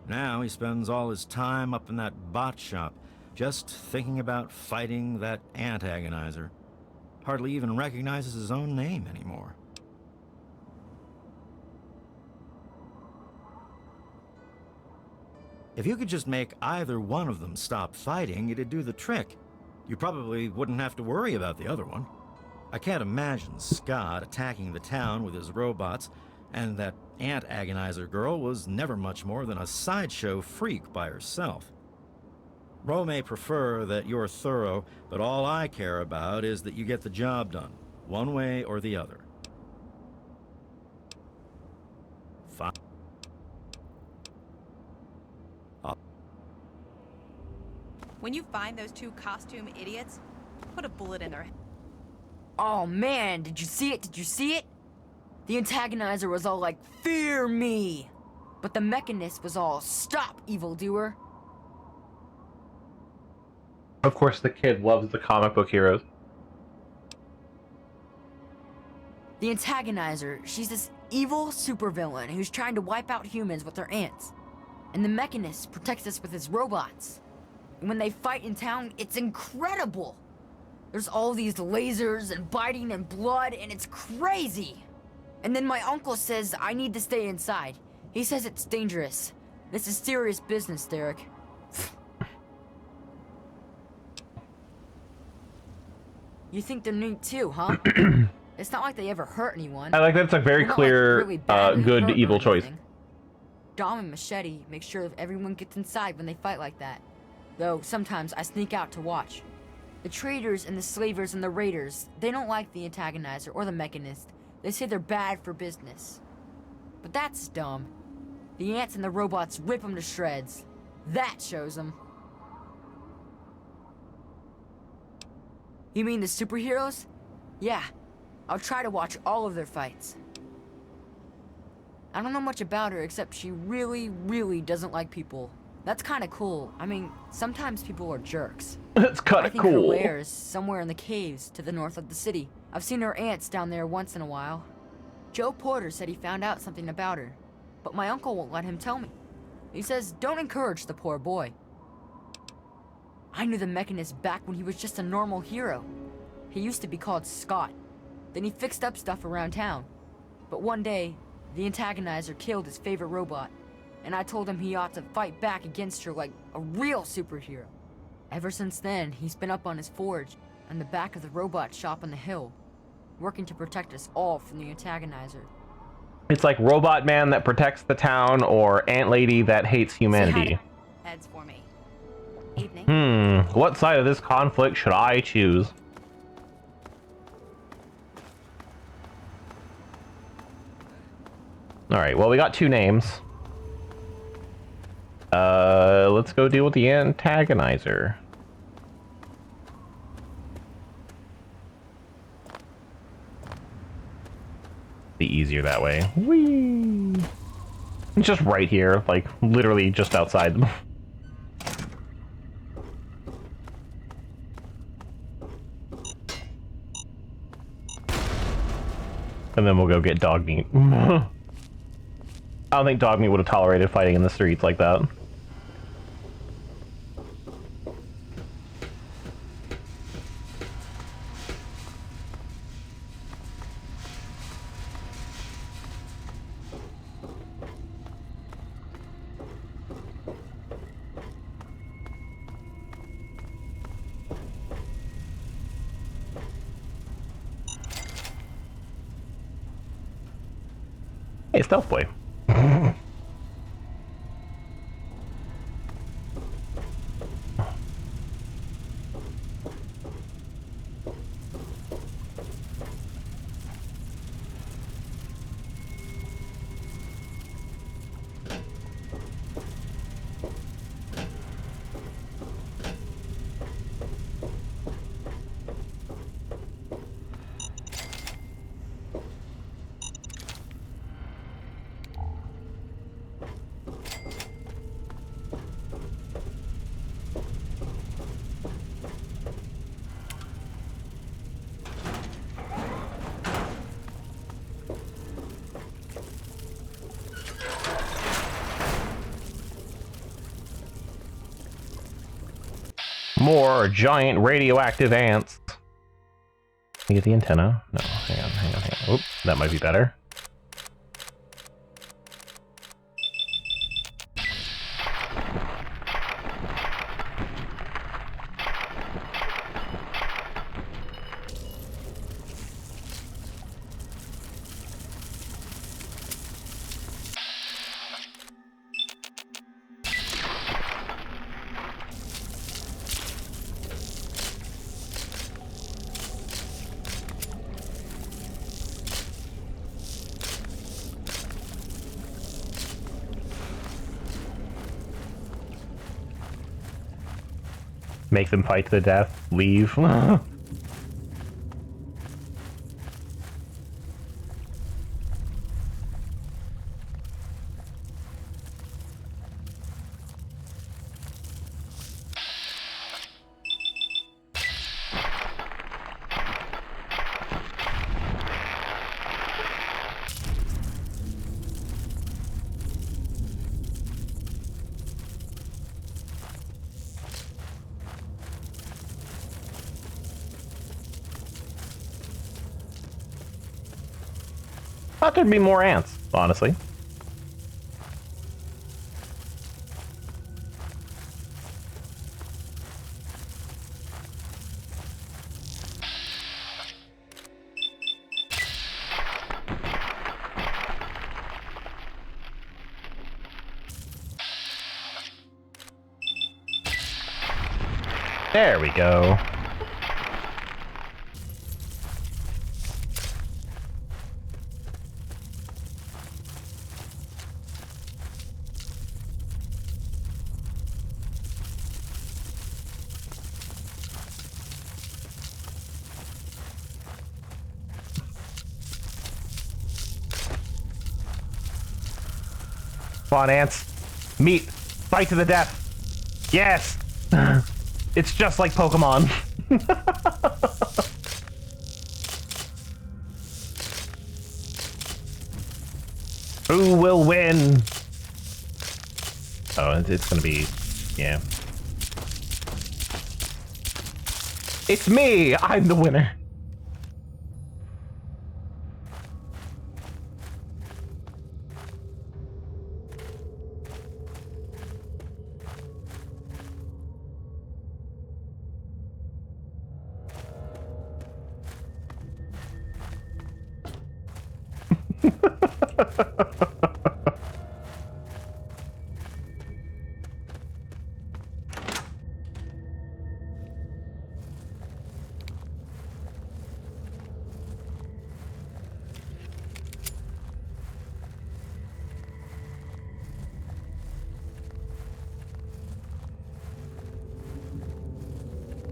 Now he spends all his time up in that bot shop, just thinking about fighting that ant agonizer. Hardly even recognizes his own name anymore. If you could just make either one of them stop fighting, it'd do the trick. You probably wouldn't have to worry about the other one. I can't imagine Scott attacking the town with his robots, and that ant agonizer girl was never much more than a sideshow freak by herself. Ro may prefer that you're thorough, but all I care about is that you get the job done, one way or the other. Fine. When you find those two costume idiots, put a bullet in their head. Oh man, did you see it? Did you see it? The antagonizer was all like, "Fear me!" But the Mechanist was all, "Stop, evildoer!" Of course, the kid loves the comic book heroes. The antagonizer, she's this evil supervillain who's trying to wipe out humans with her ants. And the Mechanist protects us with his robots. And when they fight in town, it's incredible! There's all these lasers and biting and blood, and it's crazy! And then my uncle says I need to stay inside. He says it's dangerous. This is serious business, Derek. You think they're neat too, huh? It's not like they ever hurt anyone. I like that it's a very They're not, clear, like, really badly good hurt or evil choice. anything. Dom and Machete make sure that everyone gets inside when they fight like that. Though sometimes I sneak out to watch. The traders and the slavers and the raiders, they don't like the antagonizer or the Mechanist. They say they're bad for business. But that's dumb. The ants and the robots rip them to shreds. That shows them. You mean the superheroes? Yeah. I'll try to watch all of their fights. I don't know much about her except she really, really doesn't like people. That's kind of cool. I mean, sometimes people are jerks. It's kind I of think her cool. lair is somewhere in the caves to the north of the city. I've seen her ants down there once in a while. Joe Porter said he found out something about her, but my uncle won't let him tell me. He says, don't encourage the poor boy. I knew the Mechanist back when he was just a normal hero. He used to be called Scott. Then he fixed up stuff around town. But one day, the antagonizer killed his favorite robot, and I told him he ought to fight back against her like a real superhero. Ever since then, he's been up on his forge and the back of the robot shop on the hill, working to protect us all from the antagonizer. It's like Robot Man that protects the town, or Ant Lady that hates humanity. Heads for me. Evening. What side of this conflict should I choose? Alright, well, we got two names. Let's go deal with the antagonizer. Be easier that way. Whee! It's just right here, like, literally just outside them. And then we'll go get dog meat. I don't think dog meat would have tolerated fighting in the streets like that. Hey, Stealth Boy. More giant radioactive ants. Can you get the antenna? No, hang on. Oop, that might be better. Make them fight to the death. Leave. Thought there'd be more ants, honestly. There we go. Come on, ants. Meet. Fight to the death. Yes! It's just like Pokemon. Who will win? Oh, it's gonna be... yeah. It's me! I'm the winner!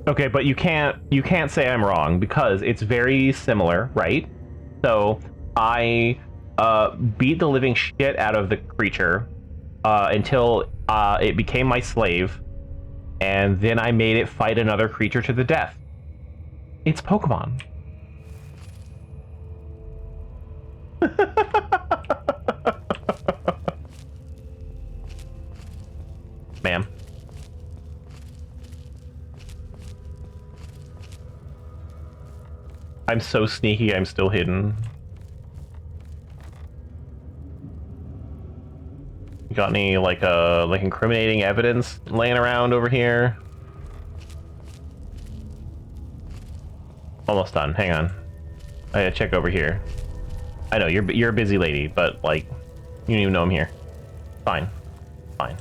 Okay, but you can't say I'm wrong because it's very similar, right? So I beat the living shit out of the creature until it became my slave, and then I made it fight another creature to the death. It's Pokemon. Ma'am. I'm so sneaky, I'm still hidden. You got any, like incriminating evidence laying around over here? Almost done, hang on. I gotta check over here. I know, you're a busy lady, but, like, you don't even know I'm here. Fine. Fine.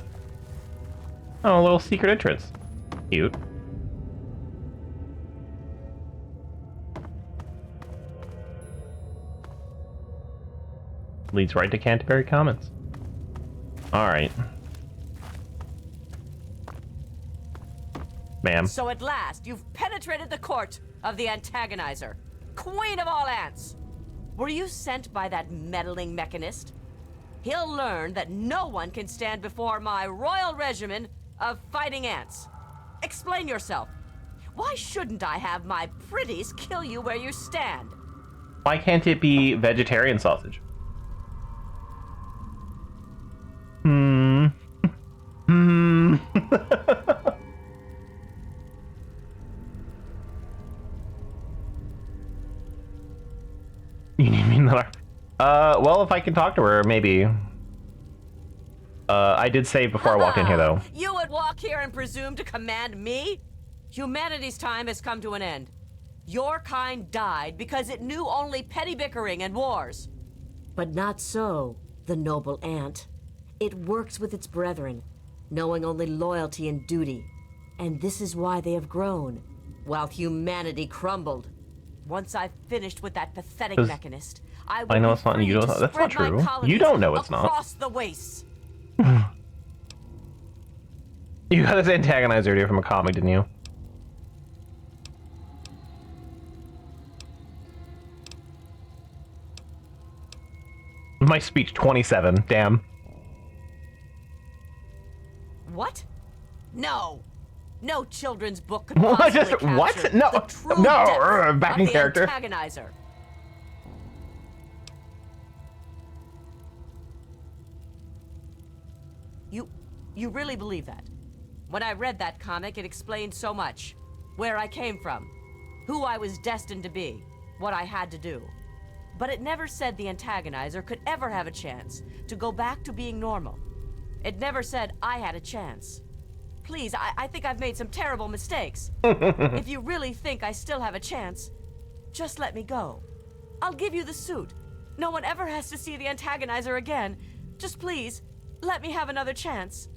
Oh, a little secret entrance. Cute. Leads right to Canterbury Commons. Alright. Ma'am. So at last, you've penetrated the court of the Antagonizer, Queen of all ants. Were you sent by that meddling mechanist? He'll learn that no one can stand before my royal regimen of fighting ants. Explain yourself. Why shouldn't I have my pretties kill you where you stand? Why can't it be vegetarian sausage? You need me in the well, if I can talk to her, maybe. I did save before I walked in here, though. You would walk here and presume to command me? Humanity's time has come to an end. Your kind died because it knew only petty bickering and wars. But not so, the noble ant. It works with its brethren, knowing only loyalty and duty. And this is why they have grown, while humanity crumbled. Once I've finished with that pathetic mechanist, I will I know be it's not. free You to don't. That's not spread my true. colonies You don't know it's not. across the wastes. You got this antagonizer idea from a comic, didn't you? My speech 27. Damn. What? No. No children's book could What? possibly Just capture what? No. the true No. depth Back of in the character. Antagonizer. You really believe that? When I read that comic, it explained so much. Where I came from, who I was destined to be, what I had to do. But it never said the Antagonizer could ever have a chance to go back to being normal. It never said I had a chance. Please, I think I've made some terrible mistakes. If you really think I still have a chance, just let me go. I'll give you the suit. No one ever has to see the Antagonizer again. Just please, let me have another chance.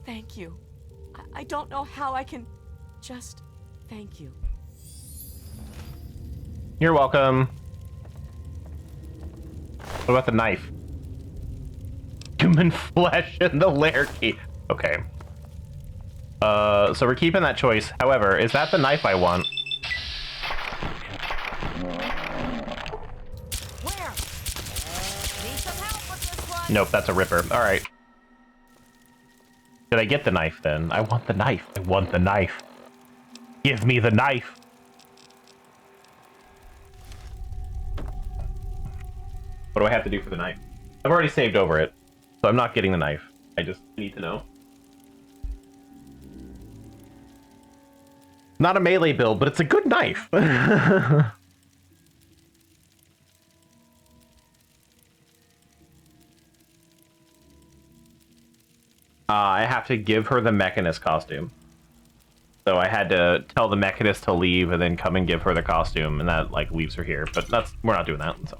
Thank you. I don't know how I can just thank you. You're welcome. What about the knife? Human flesh and the lair key. Okay. So we're keeping that choice. However, is that the knife I want? Where? Need some help with this one? Nope, that's a ripper. All right. Did I get the knife then? I want the knife. I want the knife. Give me the knife. What do I have to do for the knife? I've already saved over it, so I'm not getting the knife. I just need to know. Not a melee build, but it's a good knife. I have to give her the Mechanist costume. So I had to tell the Mechanist to leave and then come and give her the costume, and that like leaves her here. But we're not doing that. So.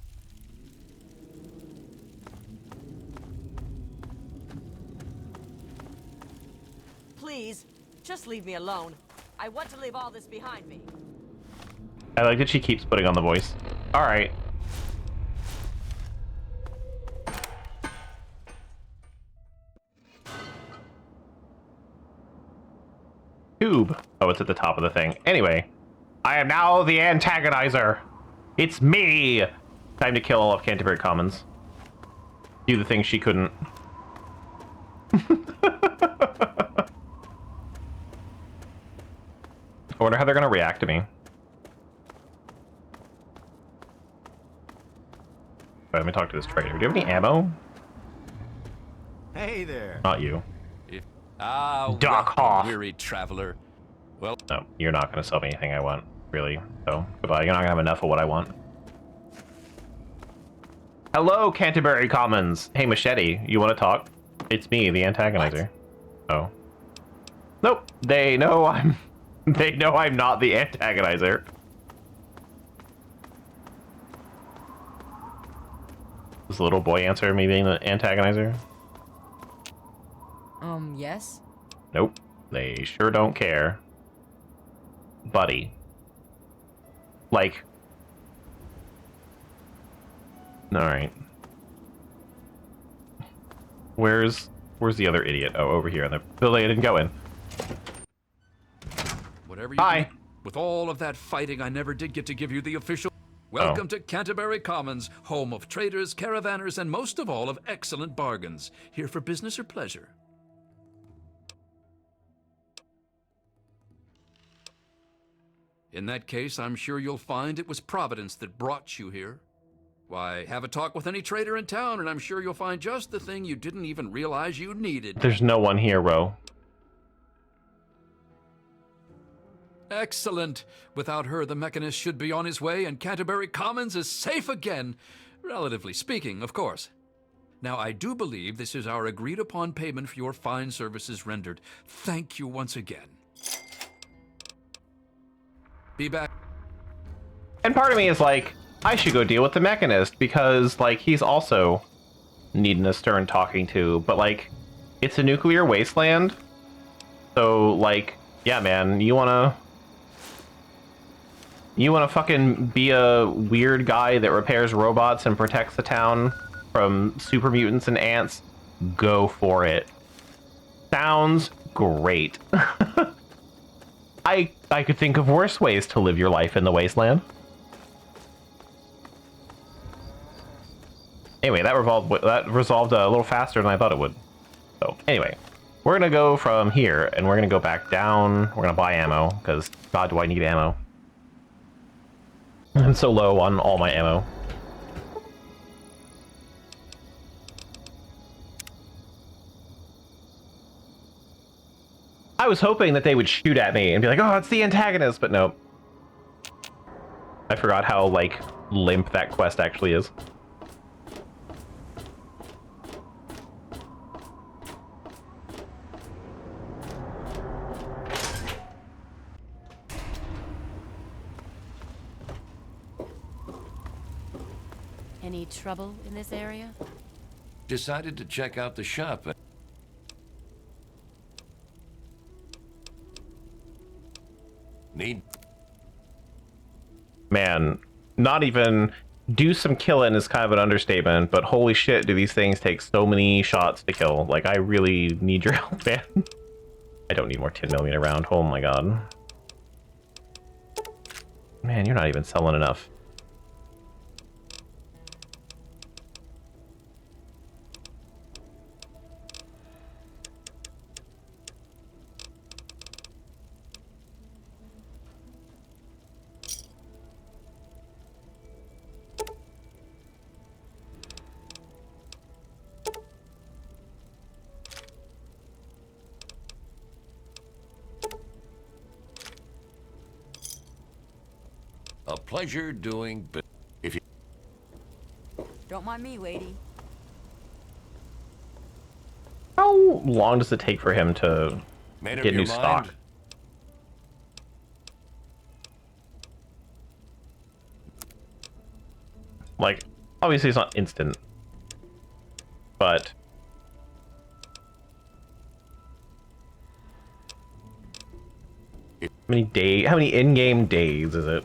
Please, just leave me alone. I want to leave all this behind me. I like that she keeps putting on the voice. All right. Tube. Oh, it's at the top of the thing. Anyway, I am now the Antagonizer. It's me. Time to kill all of Canterbury Commons. Do the thing she couldn't. I wonder how they're gonna react to me. Let me talk to this trader. Do you have any ammo? Hey there. Not you. Doc Hoff. Weary traveler. Well, No, you're not gonna sell me anything I want, really. So, goodbye. You're not gonna have enough of what I want. Hello, Canterbury Commons. Hey, Machete, you want to talk? It's me, the Antagonizer. What? Oh. Nope. They know I'm... They know I'm not the Antagonizer. Does the little boy answer me being the Antagonizer? Yes? Nope. They sure don't care. Buddy. Like... Alright. Where's the other idiot? Oh, over here in the building I didn't go in. whatever you Hi. do, with all of that fighting, I never did get to give you the official... Welcome to Canterbury Commons, home of traders, caravanners, and most of all of excellent bargains. Here for business or pleasure? In that case, I'm sure you'll find it was Providence that brought you here. Why, have a talk with any trader in town, and I'm sure you'll find just the thing you didn't even realize you needed. There's no one here, Ro. Excellent. Without her, the Mechanist should be on his way, and Canterbury Commons is safe again. Relatively speaking, of course. Now, I do believe this is our agreed-upon payment for your fine services rendered. Thank you once again. Be back. And part of me is like, I should go deal with the Mechanist, because, like, he's also needing a stern talking to, but, like, it's a nuclear wasteland, so, like, yeah, man, you wanna fucking be a weird guy that repairs robots and protects the town from super mutants and ants? Go for it. Sounds great. I could think of worse ways to live your life in the wasteland. Anyway, that resolved a little faster than I thought it would. So, anyway, we're gonna go from here, and we're gonna go back down. We're gonna buy ammo, because God, do I need ammo. I'm so low on all my ammo. I was hoping that they would shoot at me and be like, oh, it's the antagonist, but nope. I forgot how, like, limp that quest actually is. Any trouble in this area? Decided to check out the shop. Need. Man, not even do some killing is kind of an understatement, but holy shit, do these things take so many shots to kill. Like, I really need your help, man. I don't need more 10mm around. Oh my god. Man, you're not even selling enough. A pleasure doing business. If you Don't mind me, lady. How long does it take for him to get new stock? Like, obviously it's not instant, but how many in-game days is it?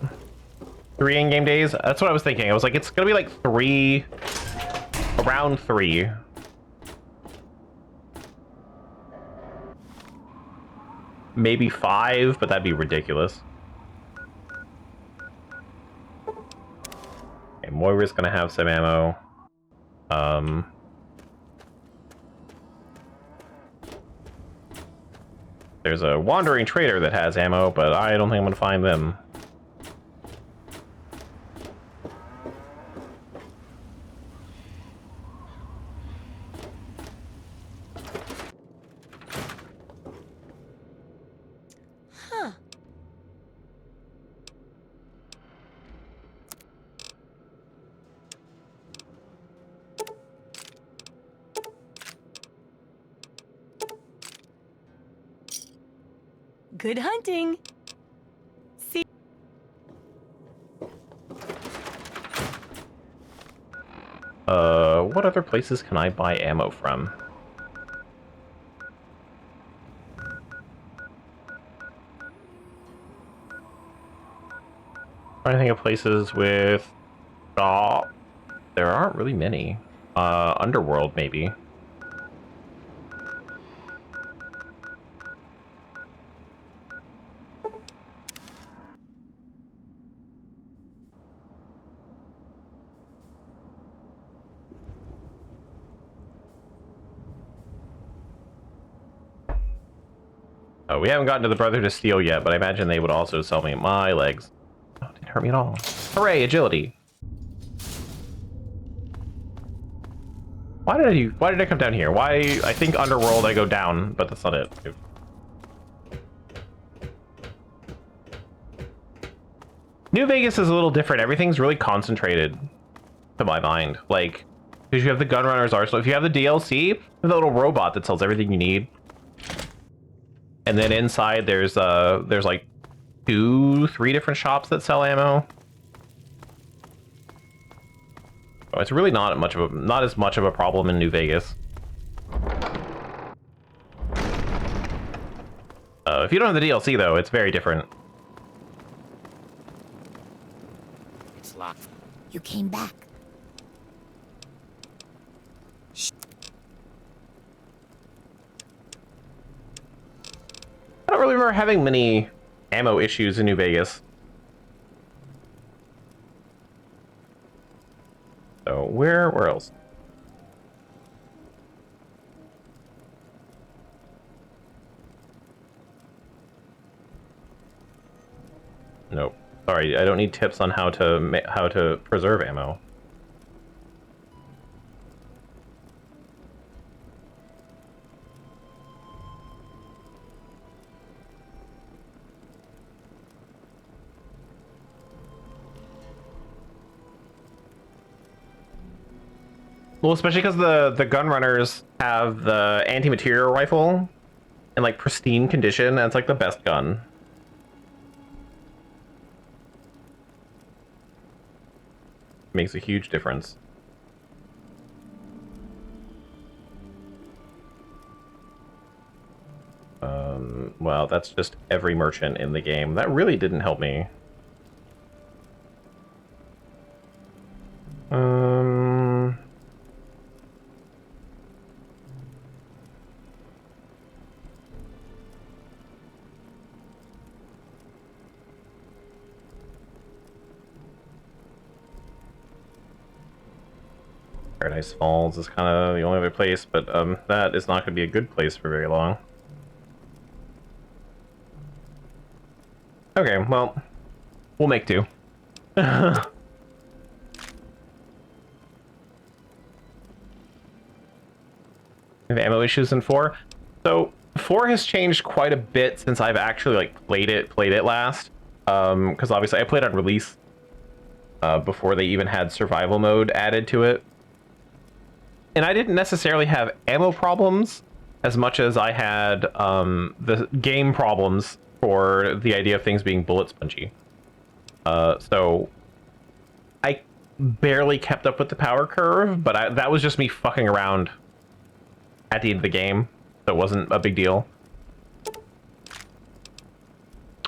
3 in-game days? That's what I was thinking. I was like, it's gonna be like 3, around 3. Maybe 5, but that'd be ridiculous. Okay, Moira's gonna have some ammo. There's a wandering trader that has ammo, but I don't think I'm gonna find them. Good hunting. See. What other places can I buy ammo from? Trying to think of places with... Oh, there aren't really many. Underworld, maybe. Oh, we haven't gotten to the Brotherhood of Steel yet, but I imagine they would also sell me my legs. Oh, it didn't hurt me at all. Hooray, agility! Why did I come down here? Why? I think Underworld I go down, but that's not it. New Vegas is a little different. Everything's really concentrated, to my mind. Like, because you have the Gunrunner's Arsenal. If you have the DLC, you have the little robot that sells everything you need. And then inside there's like 2-3 different shops that sell ammo. Oh, it's really not as much of a problem in New Vegas. If you don't have the DLC though, it's very different. It's locked. You came back. I don't really remember having many ammo issues in New Vegas. So where else? Nope. Sorry, I don't need tips on how to preserve ammo. Well, especially because the gun runners have the anti-material rifle in like pristine condition, and it's like the best gun. Makes a huge difference. Well, that's just every merchant in the game. That really didn't help me. Paradise Falls is kind of the only other place, but that is not going to be a good place for very long. Okay, well, we'll make do. Have ammo issues in 4? So 4 has changed quite a bit since I've actually like played it last. Because obviously I played on release before they even had survival mode added to it. And I didn't necessarily have ammo problems as much as I had the game problems for the idea of things being bullet spongy. So I barely kept up with the power curve, but that was just me fucking around at the end of the game, so it wasn't a big deal.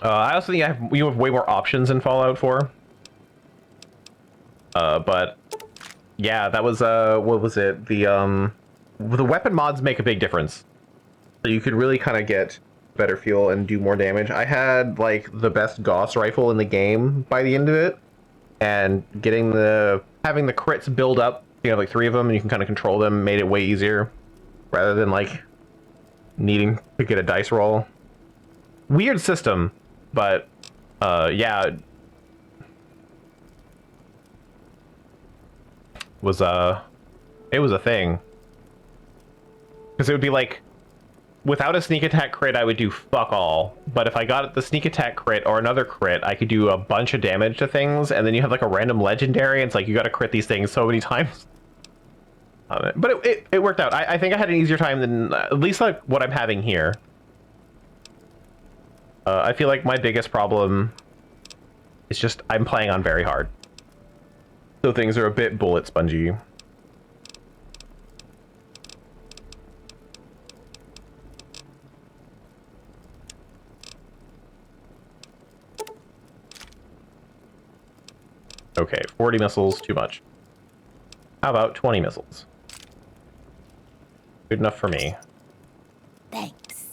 I also think you have way more options in Fallout 4. But yeah, that was what was it? The weapon mods make a big difference. So you could really kind of get better fuel and do more damage. I had like the best Gauss rifle in the game by the end of it, and having the crits build up. You have like 3 of them, and you can kind of control them. Made it way easier, rather than like needing to get a dice roll. Weird system, but yeah, it was a thing, because it would be like, without a sneak attack crit I would do fuck all, but if I got the sneak attack crit or another crit I could do a bunch of damage to things, and then you have like a random legendary, and it's like you got to crit these things so many times. But it worked out. I think I had an easier time than at least like what I'm having here. I feel like my biggest problem is just I'm playing on very hard, so things are a bit bullet spongy. Okay, 40 missiles, too much. How about 20 missiles? Good enough for me. Thanks.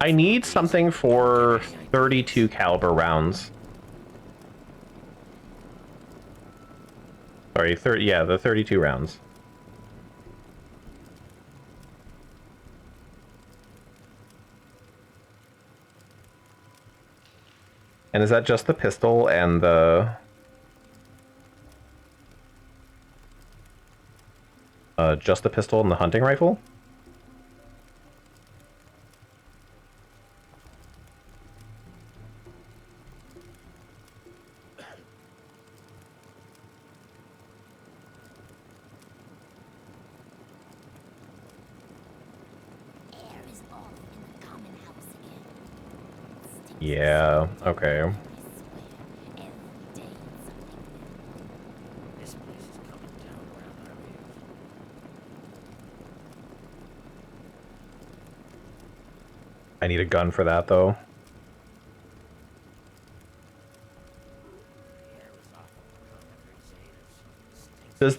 I need something for 32 caliber rounds. Sorry, yeah, the 32 rounds. And is that just the pistol and the... just the pistol and the hunting rifle? Yeah, okay. This place is coming down rather heavy. I need a gun for that, though. Does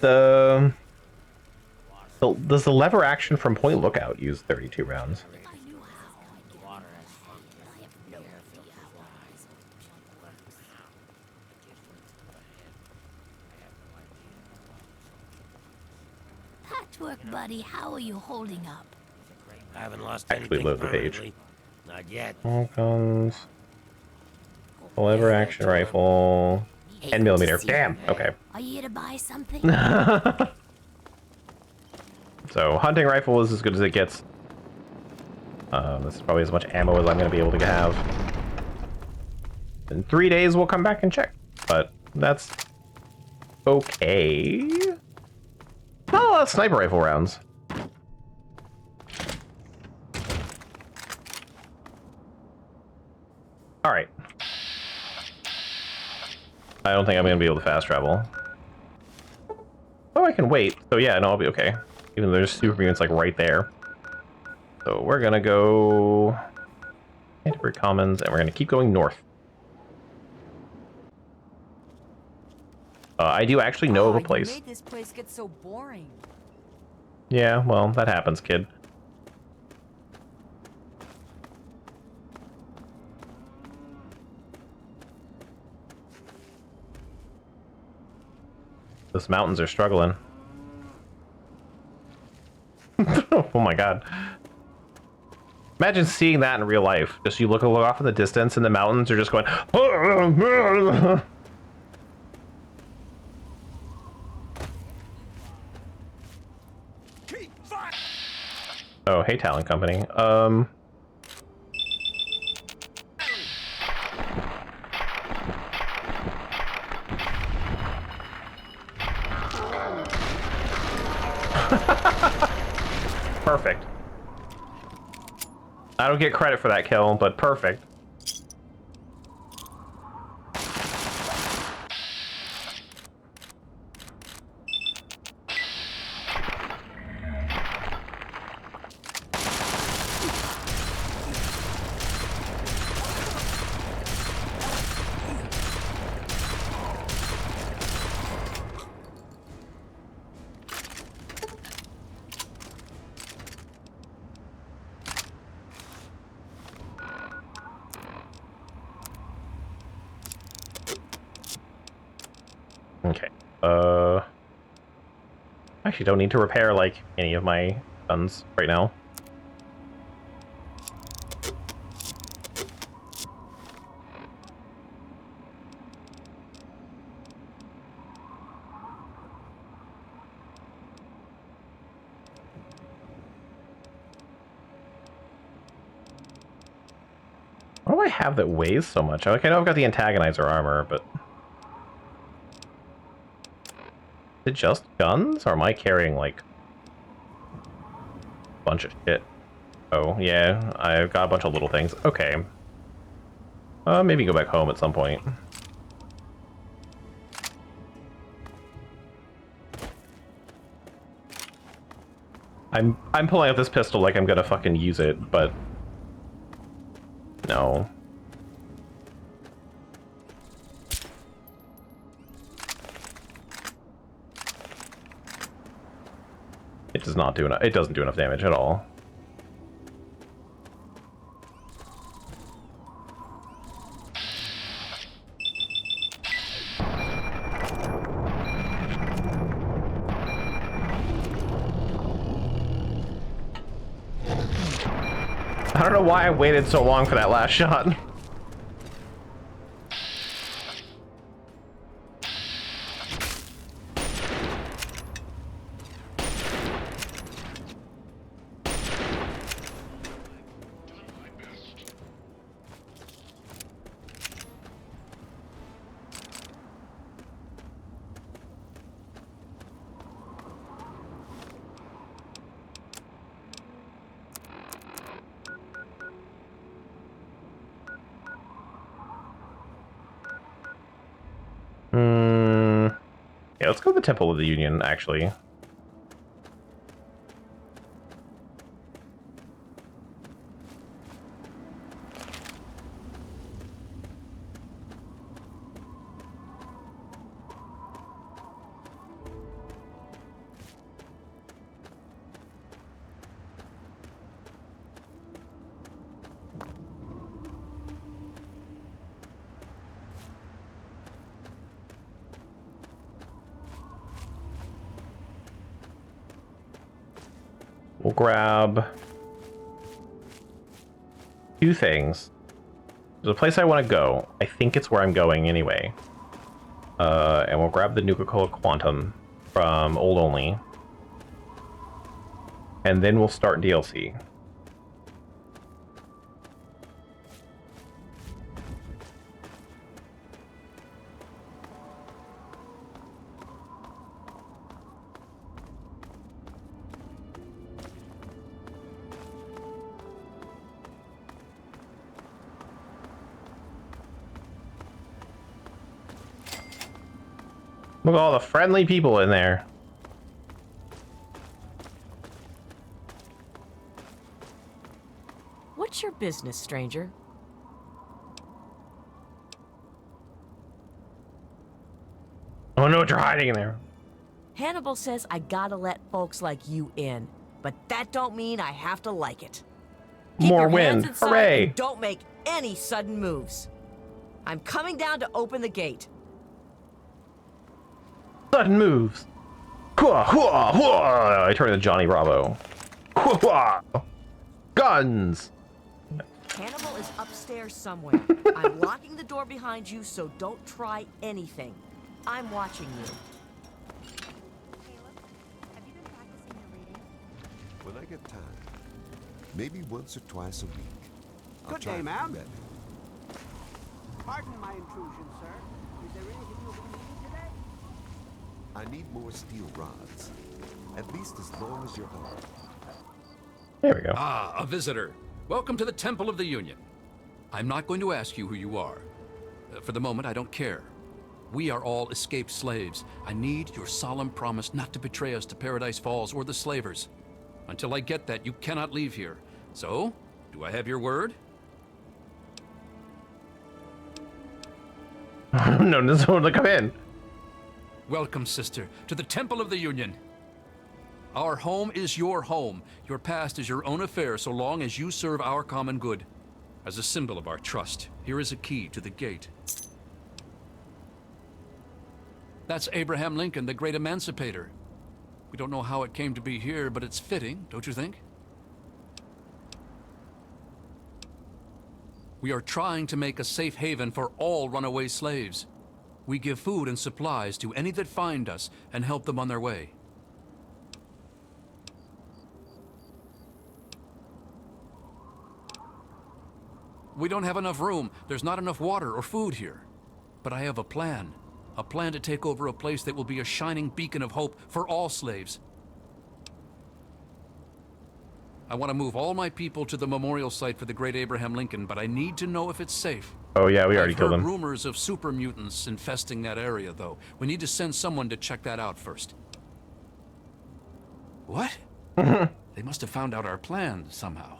does the lever action from Point Lookout use 32 rounds? Patchwork, buddy, how are you holding up? I haven't lost Actually anything load the page. permanently. Not yet. All guns. Lever action rifle. 10mm. Damn. Okay. Are you here to buy something? So hunting rifle is as good as it gets. This is probably as much ammo as I'm going to be able to have. In 3 days, we'll come back and check. But that's okay. Not a lot of sniper rifle rounds. All right. I don't think I'm going to be able to fast travel. Oh, I can wait. So yeah, no, I'll be okay. Even though there's super mutants like right there. So we're going to go Canterbury Commons, and we're going to keep going north. I do actually know of a place. You made this place get so boring. Yeah, well, that happens, kid. Those mountains are struggling. Oh my god. Imagine seeing that in real life. Just you look off in the distance and the mountains are just going... Oh, hey, Talon Company. Perfect. I don't get credit for that kill, but perfect. Okay. Actually don't need to repair, like, any of my guns right now. What do I have that weighs so much? Like, I know I've got the Antagonizer armor, but... Is it just guns, or am I carrying, like, a bunch of shit? Oh, yeah, I've got a bunch of little things. Okay. Maybe go back home at some point. I'm pulling out this pistol like I'm gonna fucking use it, but... No. It does not do enough. It doesn't do enough damage at all. I don't know why I waited so long for that last shot. let's go to the Temple of the Union, actually. We'll grab 2 things. There's a place I want to go. I think it's where I'm going anyway. And we'll grab the Nuka-Cola Quantum from Old Only. And then we'll start DLC. Look at all the friendly people in there. What's your business, stranger? I don't know what you're hiding in there. Hannibal says I gotta let folks like you in, but that don't mean I have to like it. Keep More your hands wind. inside Hooray. and don't make any sudden moves. I'm coming down to open the gate. Sudden moves. Hua, hua, hua. I turn to Johnny Bravo. Hua, hua. Guns. Hannibal is upstairs somewhere. I'm locking the door behind you, so don't try anything. I'm watching you. When I get time, maybe once or twice a week, I'll Good try day, to do ma'am. better. Pardon my intrusion, sir. Is there anything you'll be needing today? I need more steel rods. At least as long as your arm. There we go. Ah, a visitor. Welcome to the Temple of the Union. I'm not going to ask you who you are. For the moment, I don't care. We are all escaped slaves. I need your solemn promise not to betray us to Paradise Falls or the slavers. Until I get that, you cannot leave here. So, do I have your word? No, there's no one to come in. Welcome, sister, to the Temple of the Union. Our home is your home. Your past is your own affair so long as you serve our common good. As a symbol of our trust, here is a key to the gate. That's Abraham Lincoln, the great emancipator. We don't know how it came to be here, but it's fitting, don't you think? We are trying to make a safe haven for all runaway slaves. We give food and supplies to any that find us and help them on their way. We don't have enough room. There's not enough water or food here. But I have a plan. A plan to take over a place that will be a shining beacon of hope for all slaves. I want to move all my people to the memorial site for the great Abraham Lincoln, but I need to know if it's safe. Oh yeah, we already I've killed heard him. rumors of super mutants infesting that area, though. We need to send someone to check that out first. What? They must have found out our plan somehow.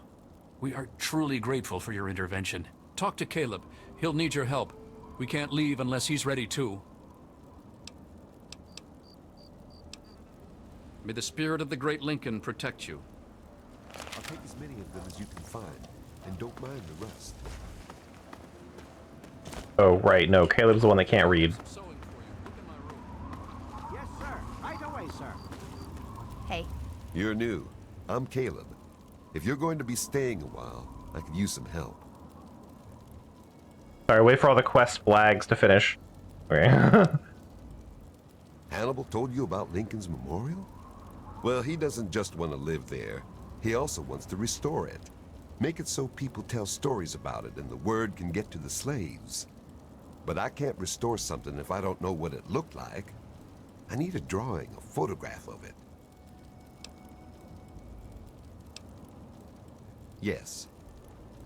We are truly grateful for your intervention. Talk to Caleb. He'll need your help. We can't leave unless he's ready too. May the spirit of the great Lincoln protect you. I'll take as many of them as you can find, and don't mind the rest. Oh, right. No, Caleb's the one that can't read. Yes, sir. Right away, sir. Hey, You're new. I'm Caleb. If you're going to be staying a while, I could use some help. Sorry, wait for all the quest flags to finish. Okay. Hannibal told you about Lincoln's memorial? Well, he doesn't just want to live there. He also wants to restore it. Make it so people tell stories about it and the word can get to the slaves. But I can't restore something if I don't know what it looked like. I need a drawing, a photograph of it. Yes.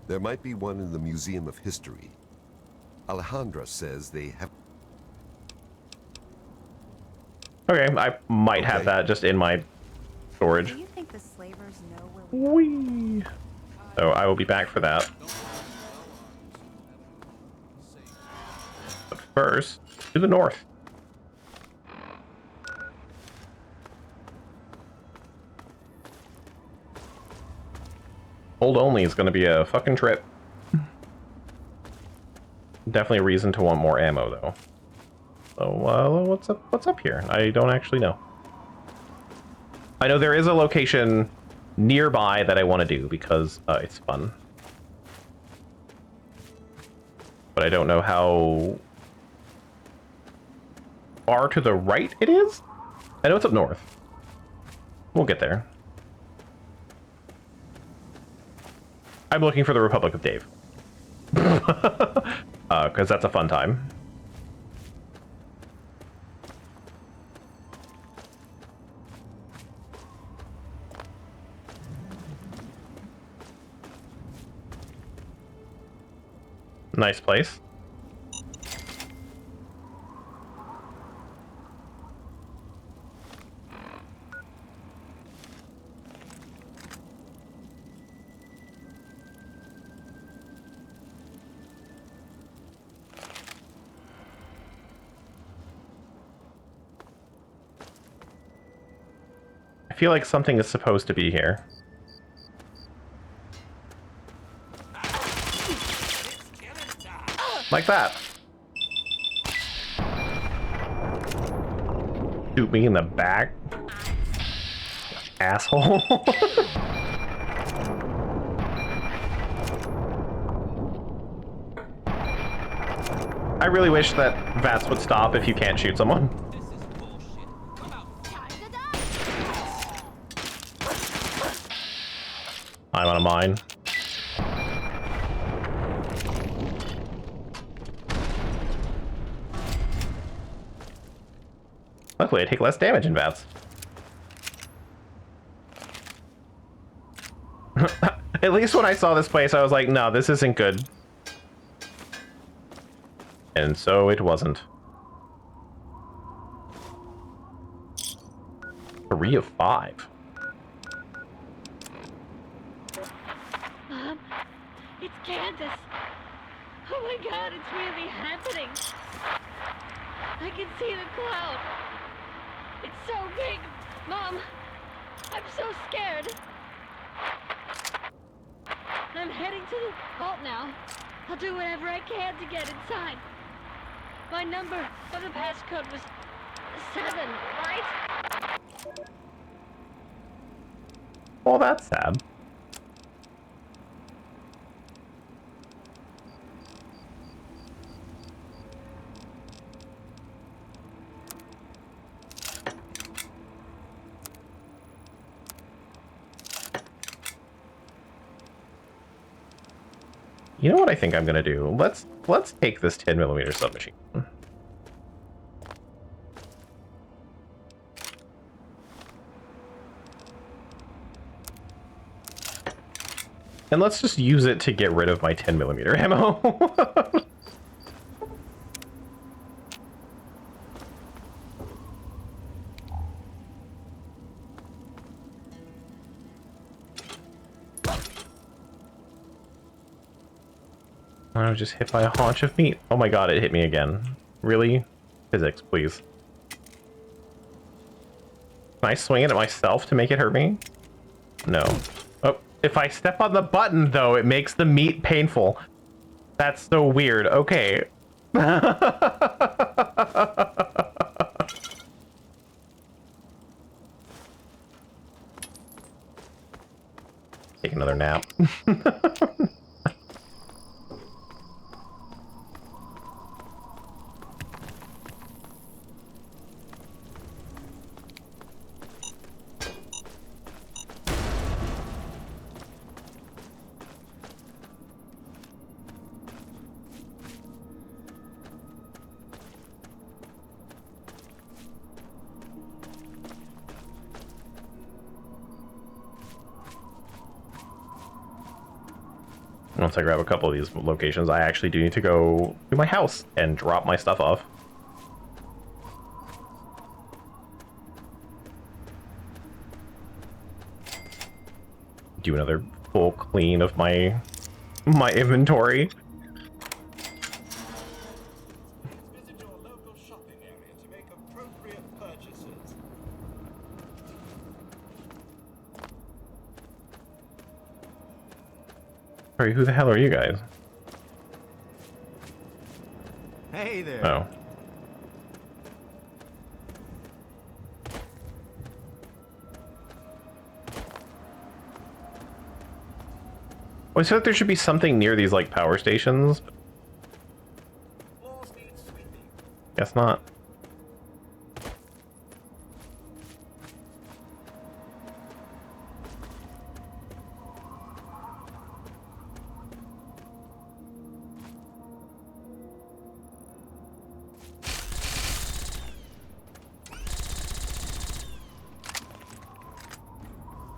There might be one in the Museum of History. Alejandra says they have... Okay, I might have that just in my storage. Do you think the slavers know where Whee! So I will be back for that. But first, to the north. Hold only is going to be a fucking trip. Definitely a reason to want more ammo, though. So, what's up? What's up here? I don't actually know. I know there is a location nearby that I want to do because it's fun. But I don't know how far to the right it is? I know it's up north. We'll get there. I'm looking for the Republic of Dave. Because that's a fun time. Nice place. I feel like something is supposed to be here. Like that. Shoot me in the back. Asshole. I really wish that VATS would stop if you can't shoot someone. I'm on a mine. Luckily, I take less damage in VATS. At least when I saw this place, I was like, no, this isn't good. And so it wasn't. 3 of 5. Mom, it's Candace. Oh my god, it's really happening. I can see the cloud. It's so big. Mom, I'm so scared. I'm heading to the vault now. I'll do whatever I can to get inside. My number of the passcode was 7, right? Well, that's sad. You know what I think I'm gonna do? Let's take this 10mm submachine. And let's just use it to get rid of my 10mm ammo. I was just hit by a haunch of meat. Oh my god, it hit me again. Really? Physics, please. Can I swing it at myself to make it hurt me? No. Oh, if I step on the button, though, it makes the meat painful. That's so weird. Okay. Take another nap. Once I grab a couple of these locations, I actually do need to go to my house and drop my stuff off. do another full clean of my inventory. Visit your local shopping area to make appropriate purchases. Sorry, who the hell are you guys? Hey there. Oh. I feel like there should be something near these, like, power stations. Guess not.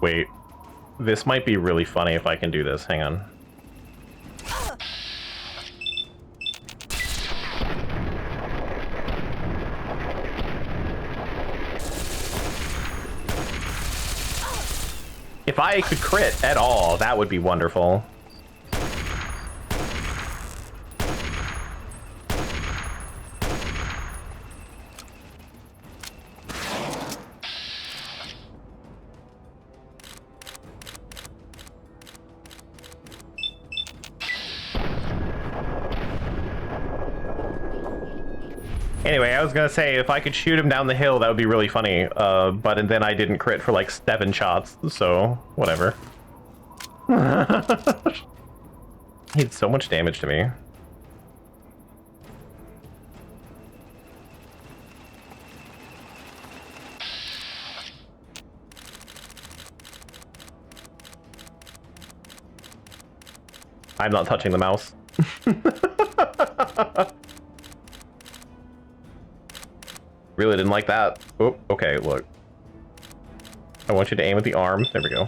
Wait. This might be really funny if I can do this. Hang on. If I could crit at all, that would be wonderful. Anyway, I was gonna say, if I could shoot him down the hill, that would be really funny. But then I didn't crit for like 7 shots, so whatever. He did so much damage to me. I'm not touching the mouse. Really didn't like that. Oh, okay, look. I want you to aim at the arm. There we go.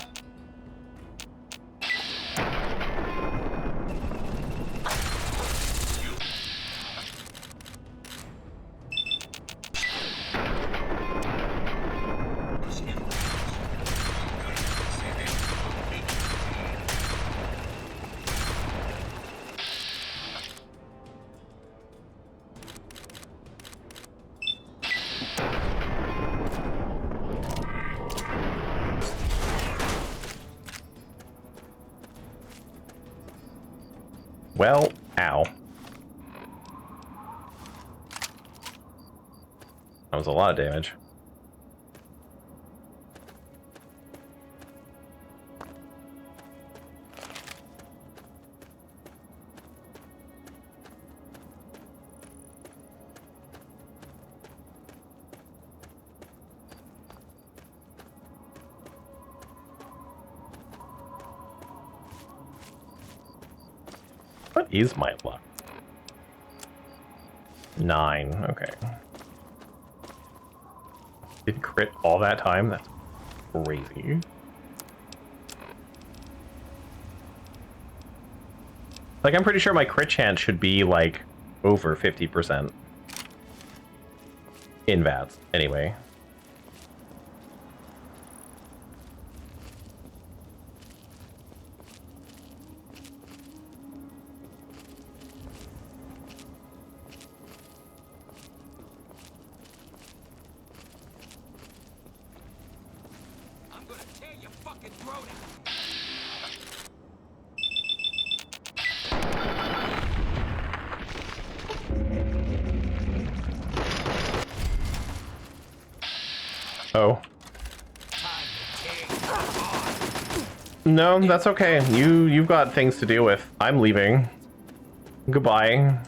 Well, ow. That was a lot of damage. What is my luck? 9, okay. Did crit all that time? That's crazy. Like, I'm pretty sure my crit chance should be, like, over 50%. In VATS, anyway. Oh. No, that's okay. You've got things to deal with. I'm leaving. Goodbye.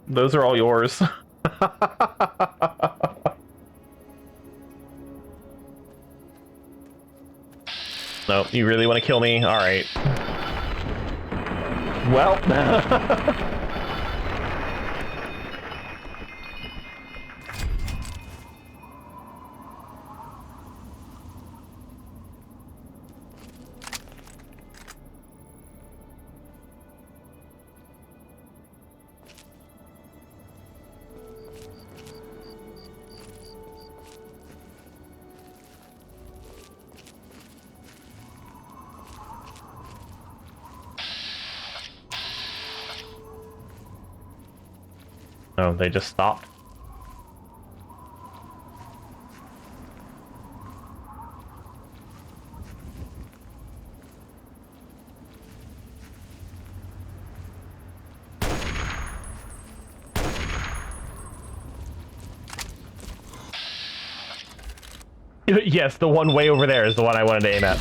Those are all yours. No, you really want to kill me? Alright. Well. No, they just stopped. Yes, the one way over there is the one I wanted to aim at.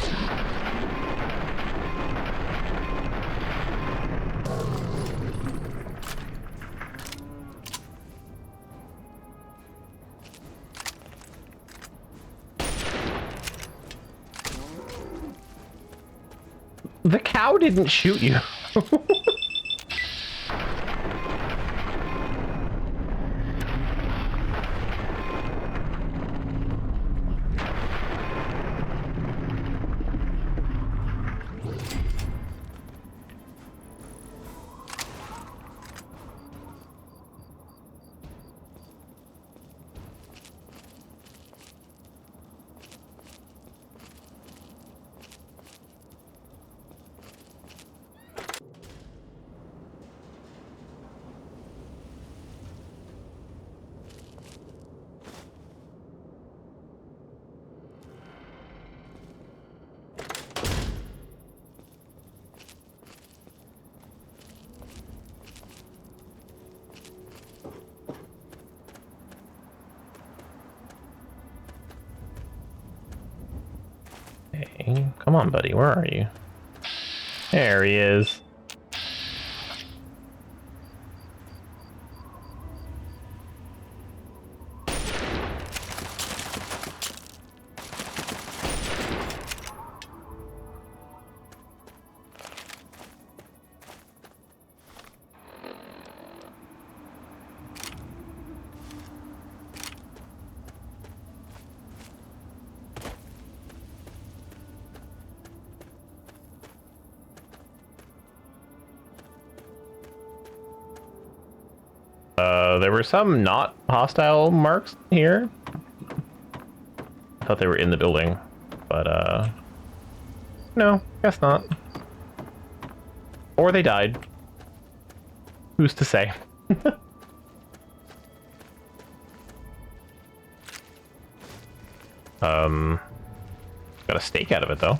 The cow didn't shoot you. Hey, come on, buddy. Where are you? There he is. There were some not hostile marks here. I thought they were in the building, but no, guess not. Or they died. Who's to say? Got a steak out of it though.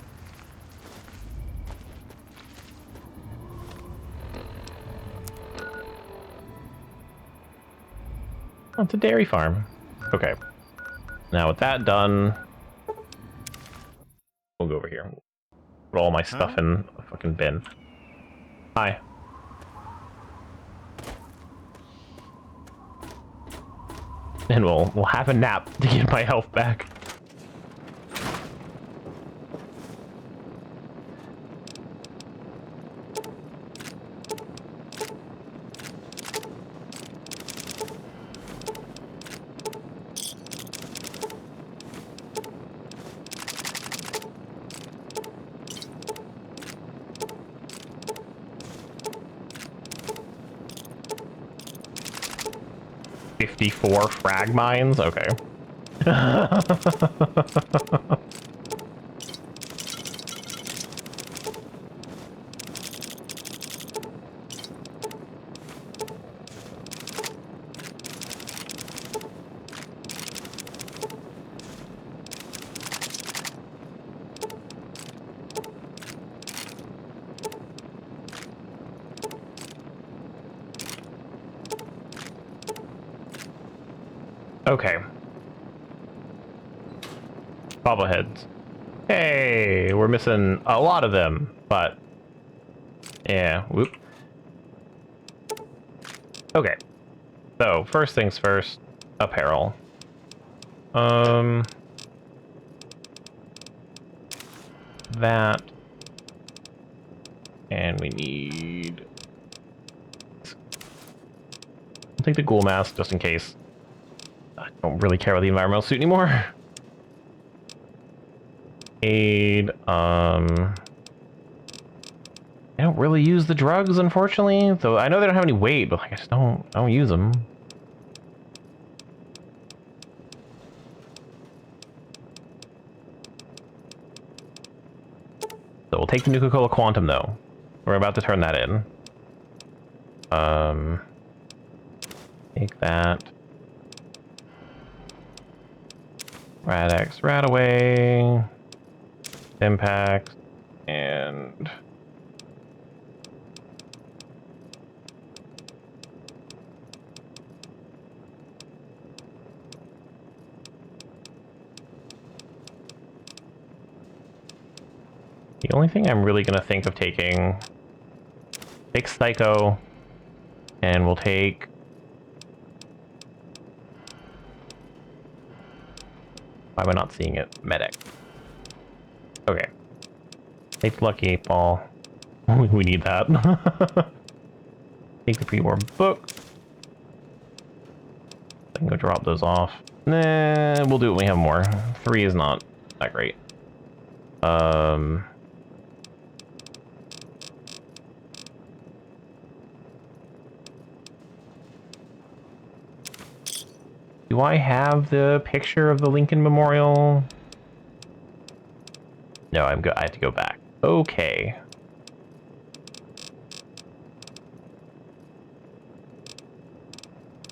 Oh, it's a dairy farm. Okay. Now with that done, we'll go over here. Put all my stuff in a fucking bin. Hi. And we'll have a nap to get my health back. .54 frag mines? Okay. Okay. Bobbleheads. Hey, we're missing a lot of them, but yeah, whoop. Okay. So, first things first, apparel. That. And we need... I'll take the ghoul mask just in case. I don't really care about the environmental suit anymore. Aid, I don't really use the drugs, unfortunately. So I know they don't have any weight, but like, I just don't use them. So we'll take the Nuka-Cola Quantum though. We're about to turn that in. Take that. Rad-X, Rad-Away. Impact. And... the only thing I'm really going to think of taking... Take Psycho. And we'll take... Why am I not seeing it? Medic. Okay. Take the Lucky 8 Ball. We need that. Take the pre-war book. I can go drop those off. Nah, we'll do it when we have more. 3 is not that great. Do I have the picture of the Lincoln Memorial? No, I have to go back. Okay.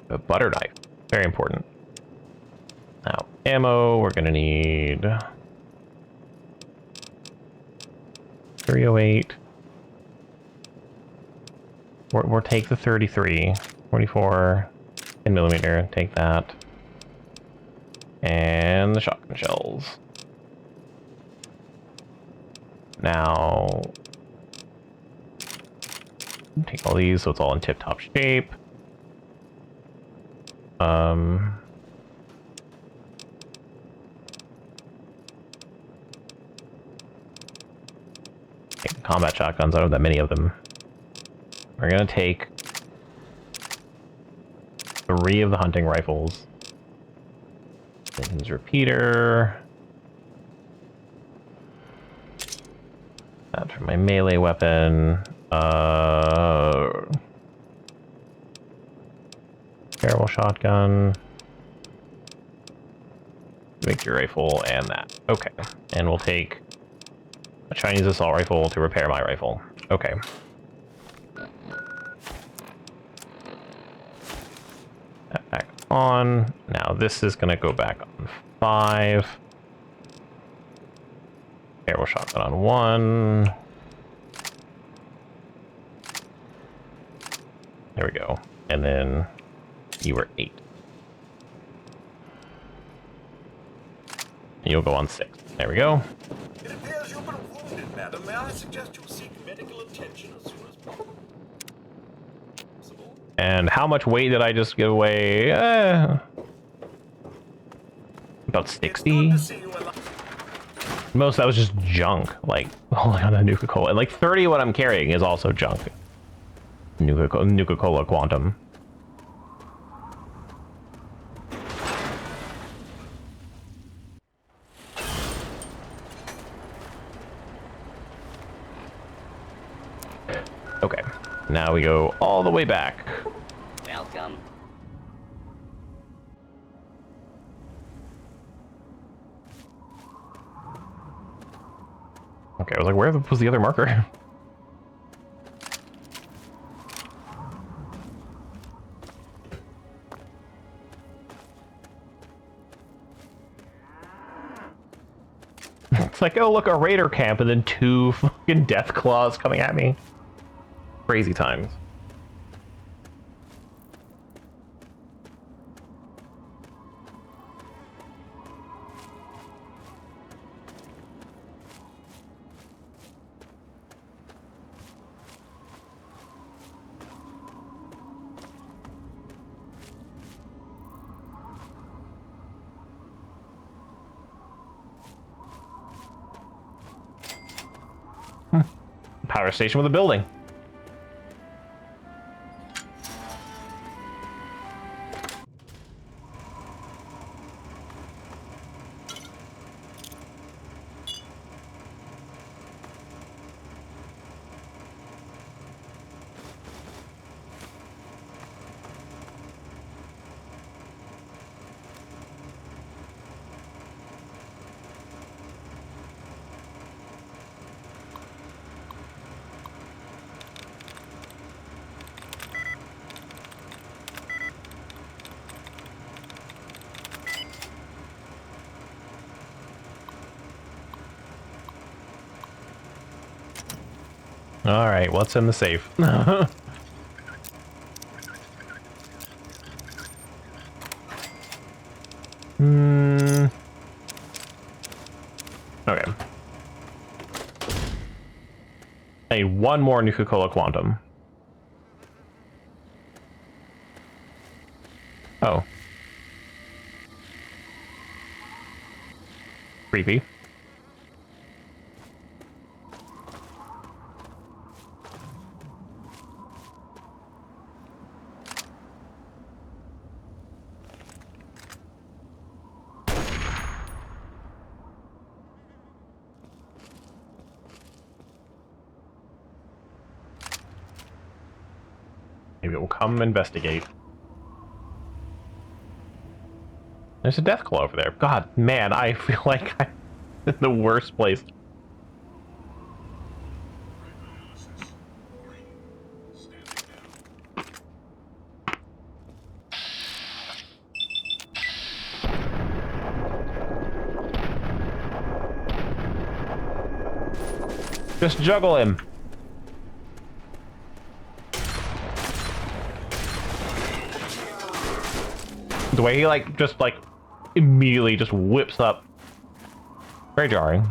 A butter knife. Very important. Now, ammo, we're gonna need 308. We'll take the 33, 44, 10mm, take that. And the shotgun shells. Now, take all these so it's all in tip-top shape. Take the combat shotguns, I don't have that many of them. We're gonna take 3 of the hunting rifles. Lincoln's repeater. That for my melee weapon. Terrible shotgun. Victory rifle and that. Okay. And we'll take a Chinese assault rifle to repair my rifle. Okay. That back on. Now this is gonna go back on 5. Terrible shotgun on 1. There we go. And then you were 8. You'll go on 6. There we go. It appears you've been wounded, madam. May I suggest you seek medical attention as soon as possible? And how much weight did I just give away? About 60? Most of that was just junk. Like, holding on to Nuka-Cola. And like 30 of what I'm carrying is also junk. Nuka-Cola Quantum. Okay, now we go all the way back. Welcome. Okay, I was like, where was the other marker? It's like, oh look, a raider camp, and then 2 fucking death claws coming at me. Crazy times. Power station with a building. Alright, what's in the safe? Okay. Hey, one more Nuka-Cola Quantum. Oh. Creepy. Maybe we'll come investigate. There's a death claw over there. God, man, I feel like I'm in the worst place. Just juggle him. The way he just immediately just whips up. Very jarring.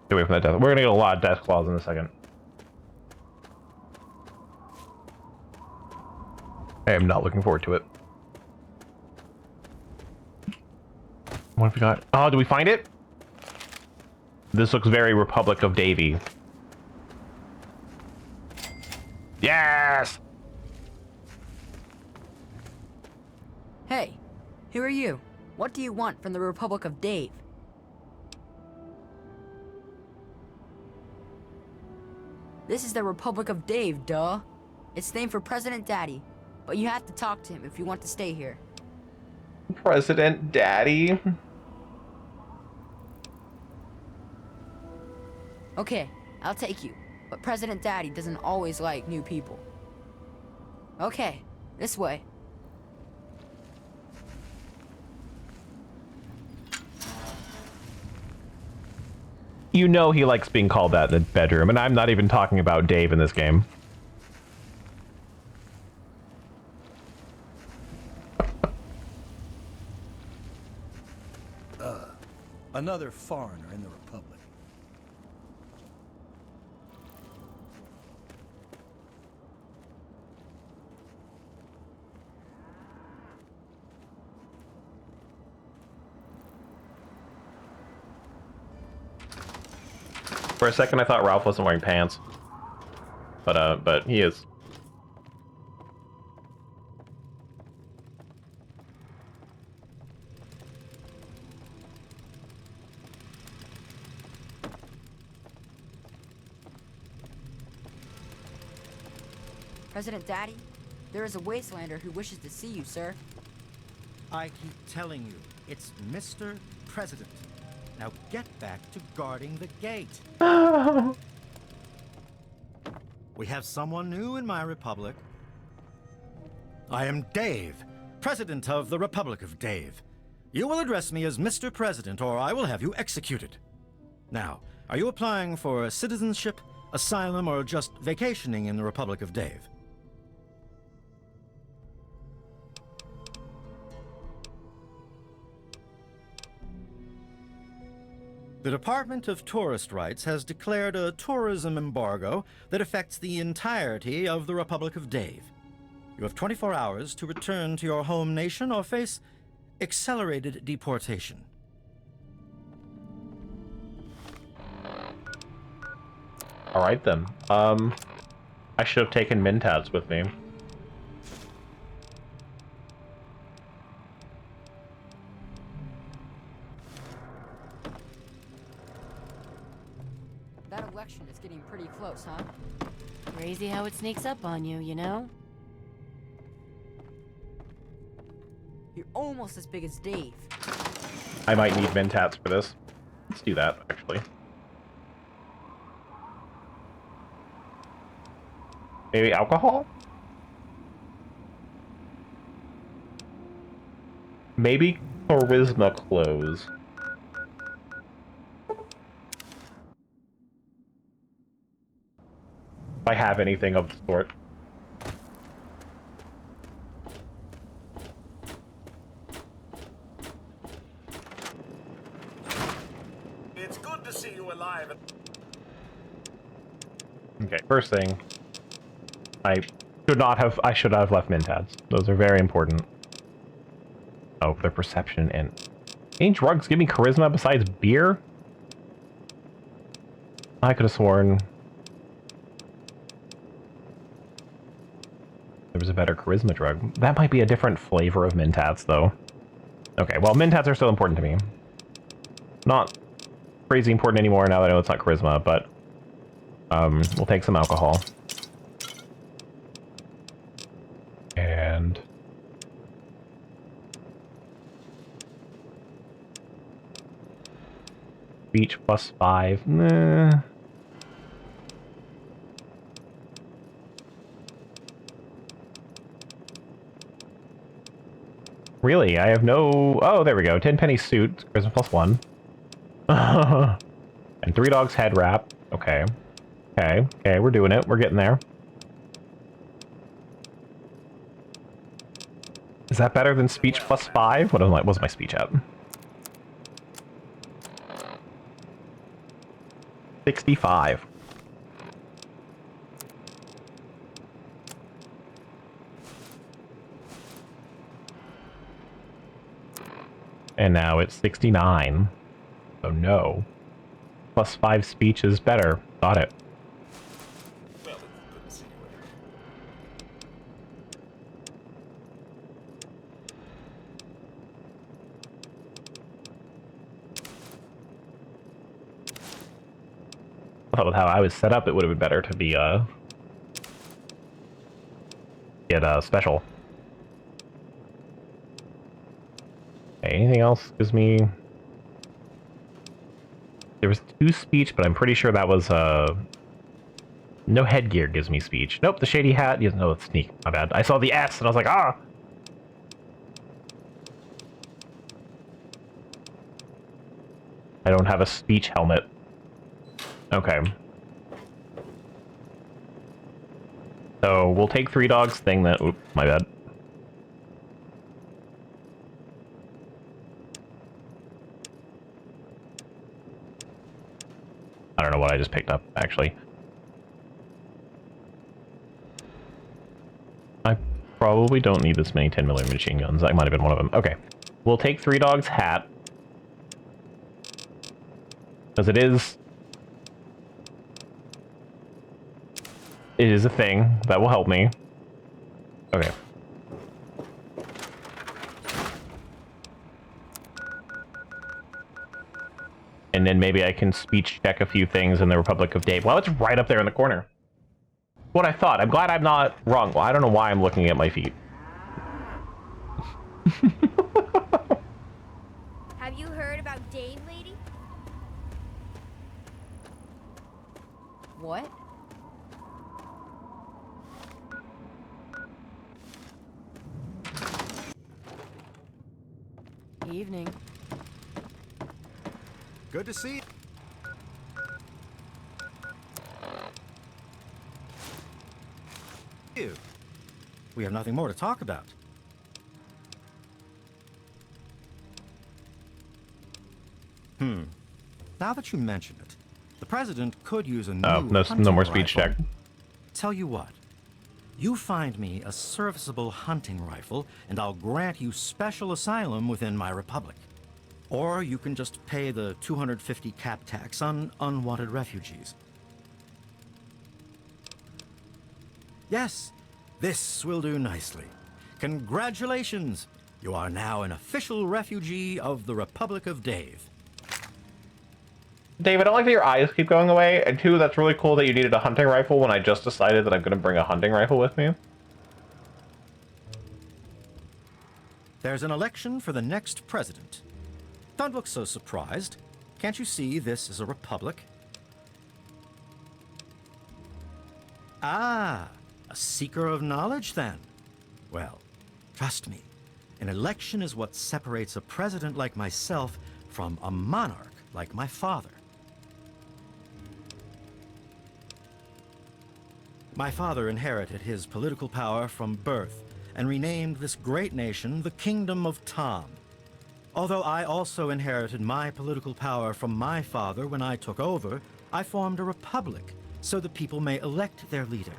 Get away from that death. We're gonna get a lot of death claws in a second. I am not looking forward to it. What have we got? Oh, did we find it? This looks very Republic of Davey. Yes! Hey, who are you? What do you want from the Republic of Dave? This is the Republic of Dave, duh. It's named for President Daddy, but you have to talk to him if you want to stay here. President Daddy? Okay, I'll take you, but President Daddy doesn't always like new people. Okay, this way. You know he likes being called that in the bedroom, and I'm not even talking about Dave in this game. Another foreigner in the Republic. For a second, I thought Ralph wasn't wearing pants, but he is. President Daddy, there is a wastelander who wishes to see you, sir. I keep telling you, it's Mr. President. Now get back to guarding the gate. We have someone new in my republic. I am Dave, President of the Republic of Dave. You will address me as Mr. President, or I will have you executed. Now, are you applying for citizenship, asylum, or just vacationing in the Republic of Dave? The Department of Tourist Rights has declared a tourism embargo that affects the entirety of the Republic of Dave. You have 24 hours to return to your home nation or face accelerated deportation. Alright then. I should have taken Mentats with me. That election is getting pretty close, huh? Crazy how it sneaks up on you, you know? You're almost as big as Dave. I might need Mentats for this. Let's do that, actually. Maybe alcohol? Maybe charisma clothes. If I have anything of the sort. It's good to see you alive. Okay, first thing. I should have left Mentats. Those are very important. Oh, their perception and... Any drugs give me charisma besides beer? I could have sworn... there was a better charisma drug. That might be a different flavor of Mentats, though. Okay, well, Mentats are still important to me. Not crazy important anymore now that I know it's not charisma, but... we'll take some alcohol. And... Speech +5. Nah. Really? I have no... Oh, there we go. 10 penny suit. Charisma +1. And 3 dogs head wrap. Okay. Okay. Okay, we're doing it. We're getting there. Is that better than speech +5? What was my speech at? 65. And now it's 69. So no. +5 speech is better. Got it. Well, good to see you again. I thought with how I was set up, it would have been better to be, get, special. Okay, anything else gives me... There was 2 speech, but I'm pretty sure that was, no headgear gives me speech. Nope, the shady hat, no, it's sneak, my bad. I saw the S, and I was like, ah! I don't have a speech helmet. Okay. So, we'll take 3 dogs thing that... Oop, my bad. I don't know what I just picked up, actually. I probably don't need this many 10mm machine guns. That might have been one of them. Okay. We'll take 3 dogs hat. Because it is a thing that will help me. Okay. And then maybe I can speech check a few things in the Republic of Dave. Well, it's right up there in the corner. What I thought. I'm glad I'm not wrong. Well, I don't know why I'm looking at my feet. Have you heard about Dave, lady? What? Evening. Good to see you. We have nothing more to talk about. Now that you mention it, the president could use a new no more speech check. Tell you what, you find me a serviceable hunting rifle, and I'll grant you special asylum within my republic. Or you can just pay the 250 cap tax on unwanted refugees. Yes, this will do nicely. Congratulations! You are now an official refugee of the Republic of Dave. Dave, I don't like that your eyes keep going away, and 2, that's really cool that you needed a hunting rifle when I just decided that I'm going to bring a hunting rifle with me. There's an election for the next president. Don't look so surprised. Can't you see this is a republic? Ah, a seeker of knowledge then. Well, trust me, an election is what separates a president like myself from a monarch like my father. My father inherited his political power from birth and renamed this great nation the Kingdom of Tom. Although I also inherited my political power from my father when I took over, I formed a republic so the people may elect their leader.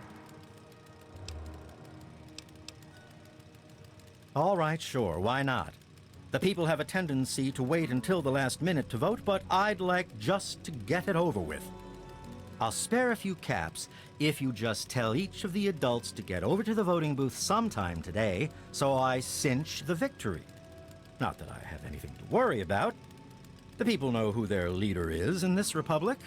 All right, sure, why not? The people have a tendency to wait until the last minute to vote, but I'd like just to get it over with. I'll spare a few caps if you just tell each of the adults to get over to the voting booth sometime today, so I cinch the victory. Not that I have anything to worry about. The people know who their leader is in this republic.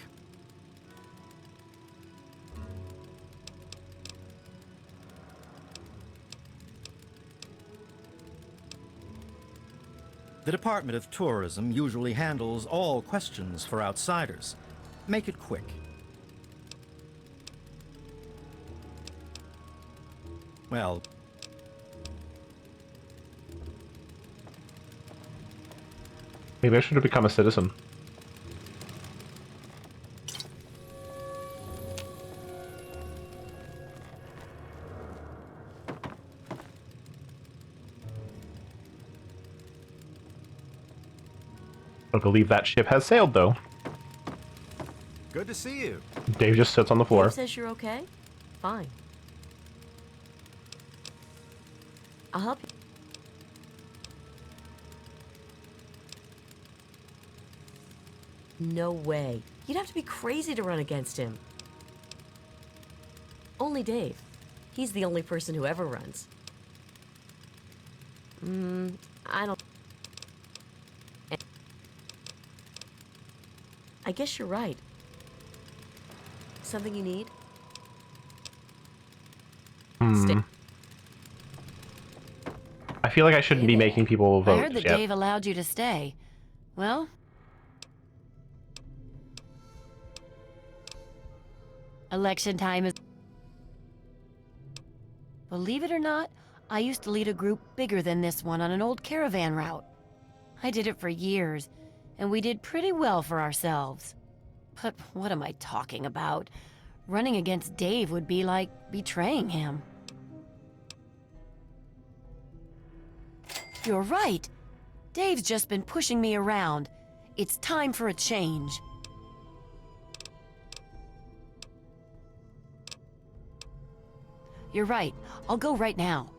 The Department of Tourism usually handles all questions for outsiders. Make it quick. Well, maybe I should have become a citizen. I believe that ship has sailed, though. good to see you. Dave just sits on the floor. Dave says you're okay? Fine. I'll help you. No way. You'd have to be crazy to run against him. Only Dave. He's the only person who ever runs. I don't... I guess you're right. Something you need? I feel like I shouldn't be making people vote I heard that yet. Dave allowed you to stay. Well... Election time is... Believe it or not, I used to lead a group bigger than this one on an old caravan route. I did it for years, and we did pretty well for ourselves. But what am I talking about? Running against Dave would be like betraying him. You're right. Dave's just been pushing me around. It's time for a change. You're right. I'll go right now.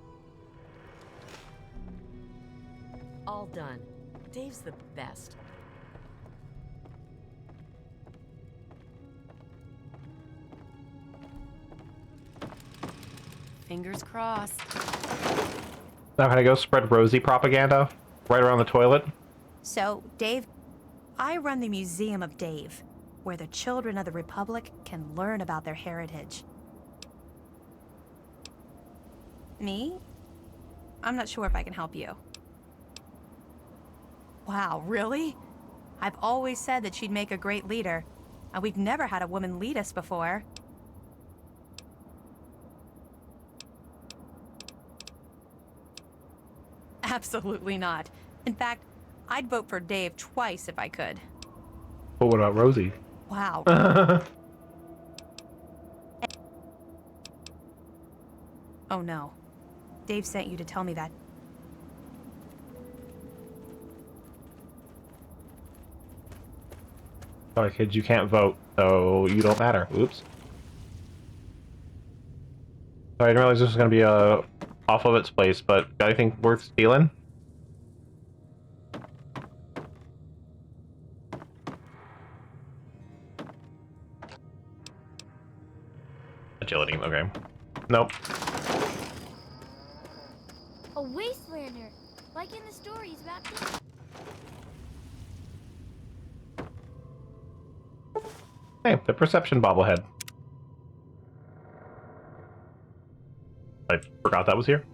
All done. Dave's the best. Fingers crossed. Now can I go spread Rosie propaganda right around the toilet? So, Dave, I run the Museum of Dave, where the children of the Republic can learn about their heritage. Me? I'm not sure if I can help you. Wow, really? I've always said that she'd make a great leader, and we've never had a woman lead us before. Absolutely not. In fact, I'd vote for Dave twice if I could. But what about Rosie? Wow. Oh no. Dave sent you to tell me that. Sorry, kids, you can't vote, so you don't matter. Oops. Sorry, I didn't realize this was going to be off of its place, but got anything worth stealing? Agility, okay. Nope. A wastelander, like in the stories about this. Hey, the perception bobblehead. I forgot that was here.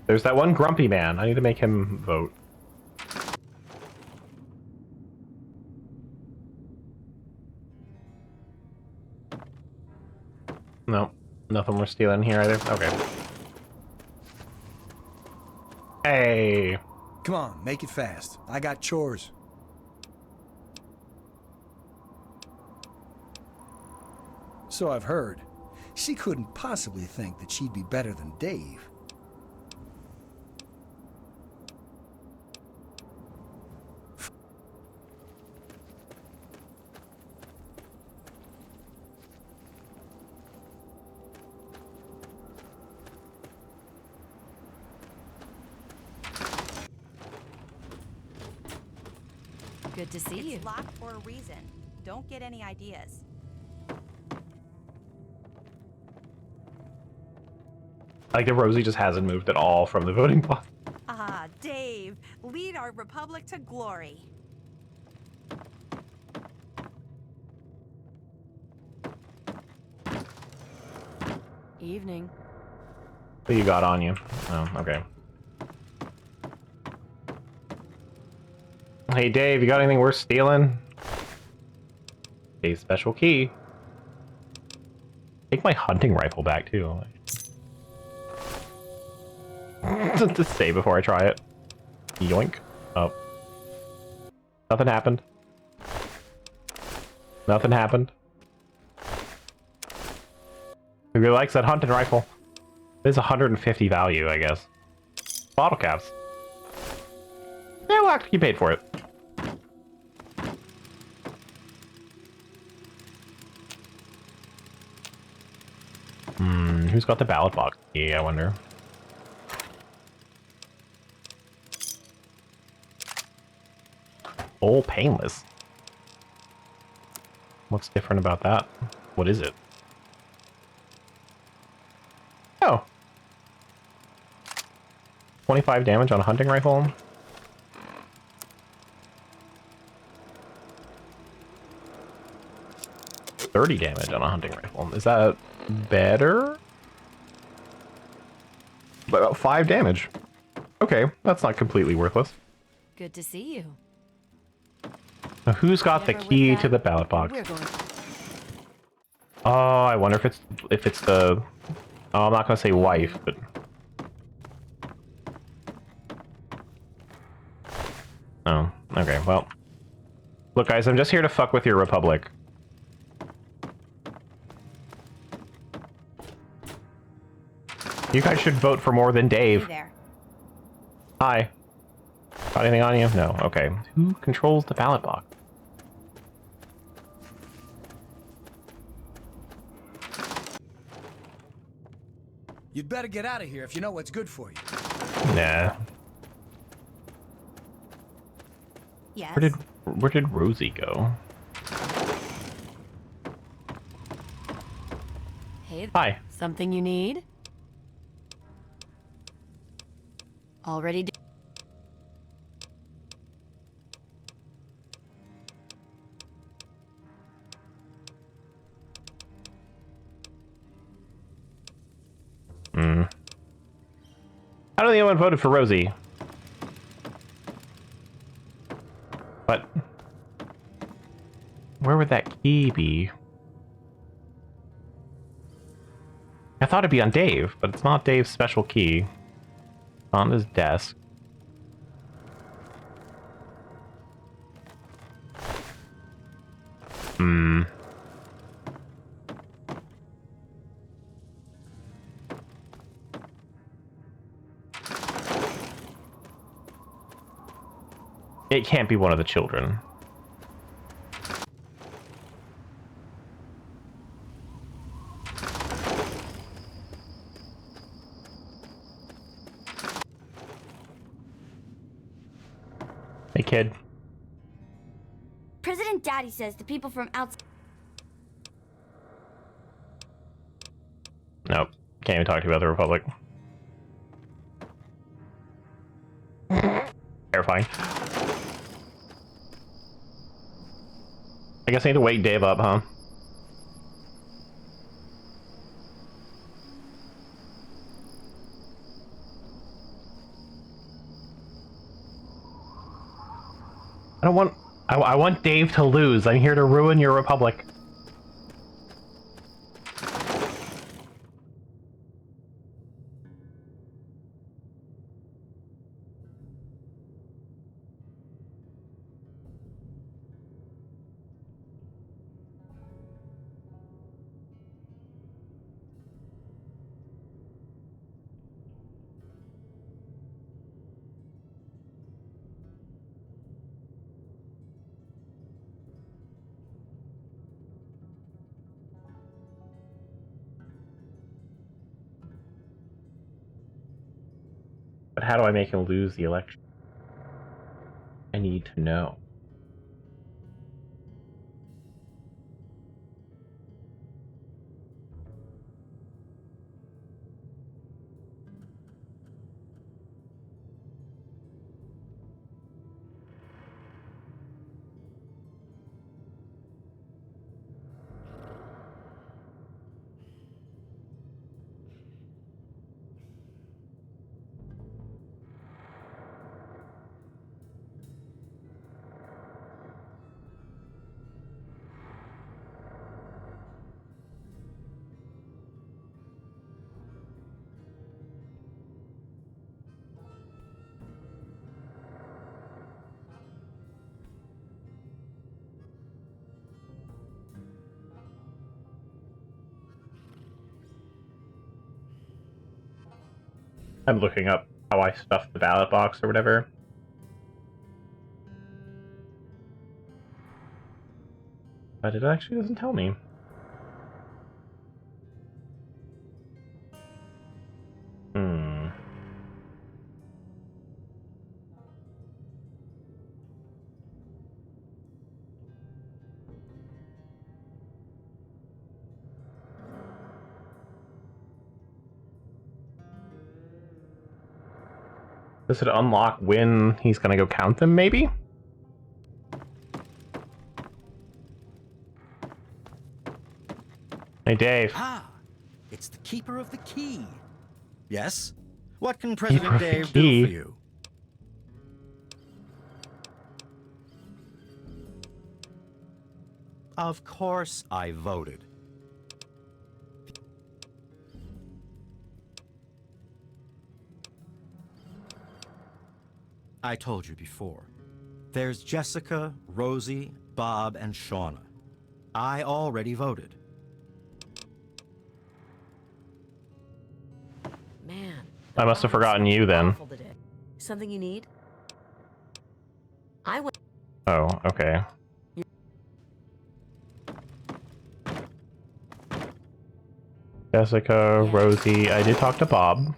There's that one grumpy man. I need to make him vote. No. Nothing we're stealing here either. Okay. Hey. Come on, make it fast. I got chores. So I've heard. She couldn't possibly think that she'd be better than Dave. Good to see you. It's locked for a reason. Don't get any ideas. Like the Rosie just hasn't moved at all from the voting block. Ah, Dave, lead our republic to glory. Evening. What you got on you? Oh, okay. Hey Dave, you got anything worth stealing? A special key. Take my hunting rifle back too. To say before I try it. Yoink. Oh. Nothing happened. Nothing happened. Who really likes that hunting rifle? It is 150 value, I guess. Bottle caps. Yeah, we'll actually paid for it. Who's got the ballot box key, I wonder? Oh, painless. What's different about that? What is it? Oh. 25 damage on a hunting rifle. $30 damage on a hunting rifle. Is that better? About 5 damage. Okay, that's not completely worthless. Good to see you. Now, who's got the key to the ballot box? Oh, I wonder if it's the. Oh, I'm not gonna say wife, but. Oh, okay. Well, look, guys, I'm just here to fuck with your republic. You guys should vote for more than Dave. Hey there. Hi. Got anything on you? No. Okay. Who controls the ballot box? You'd better get out of here if you know what's good for you. Nah. Yes. Where did Rosie go? Hey. Hi. Something you need? Already. I don't think anyone voted for Rosie. But where would that key be? I thought it'd be on Dave, but it's not Dave's special key. It's on his desk. It can't be one of the children. Hey, kid. President Daddy says the people from outside. Nope. Can't even talk to you about the Republic. Terrifying. I guess I need to wake Dave up, huh? I don't want... I want Dave to lose. I'm here to ruin your Republic. But how do I make him lose the election? I need to know. I'm looking up how I stuffed the ballot box or whatever. But it actually doesn't tell me. Does it unlock when he's gonna go count them, maybe? Hey, Dave. Ah, it's the Keeper of the Key. Yes? What can President Keeper of the Dave Key? do for you? Of course I voted. I told you before. There's Jessica, Rosie, Bob, and Shauna. I already voted. Man. I must have forgotten you then. Something you need? I went. Oh, okay. Jessica, Rosie, I did talk to Bob.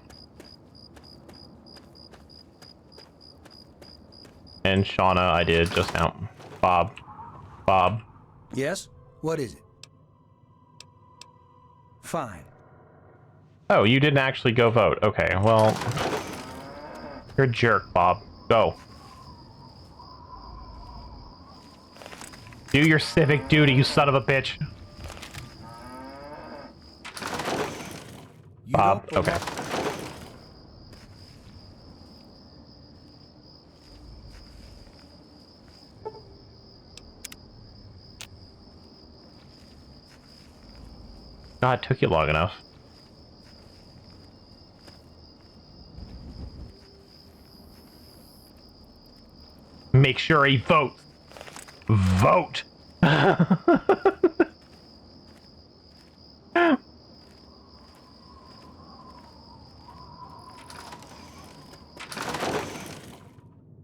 And Shauna, I did just now. Bob. Yes? What is it? Fine. Oh, you didn't actually go vote. Okay, well... You're a jerk, Bob. Go. Do your civic duty, you son of a bitch. Bob, okay. God, it took you long enough. Make sure he votes. Vote!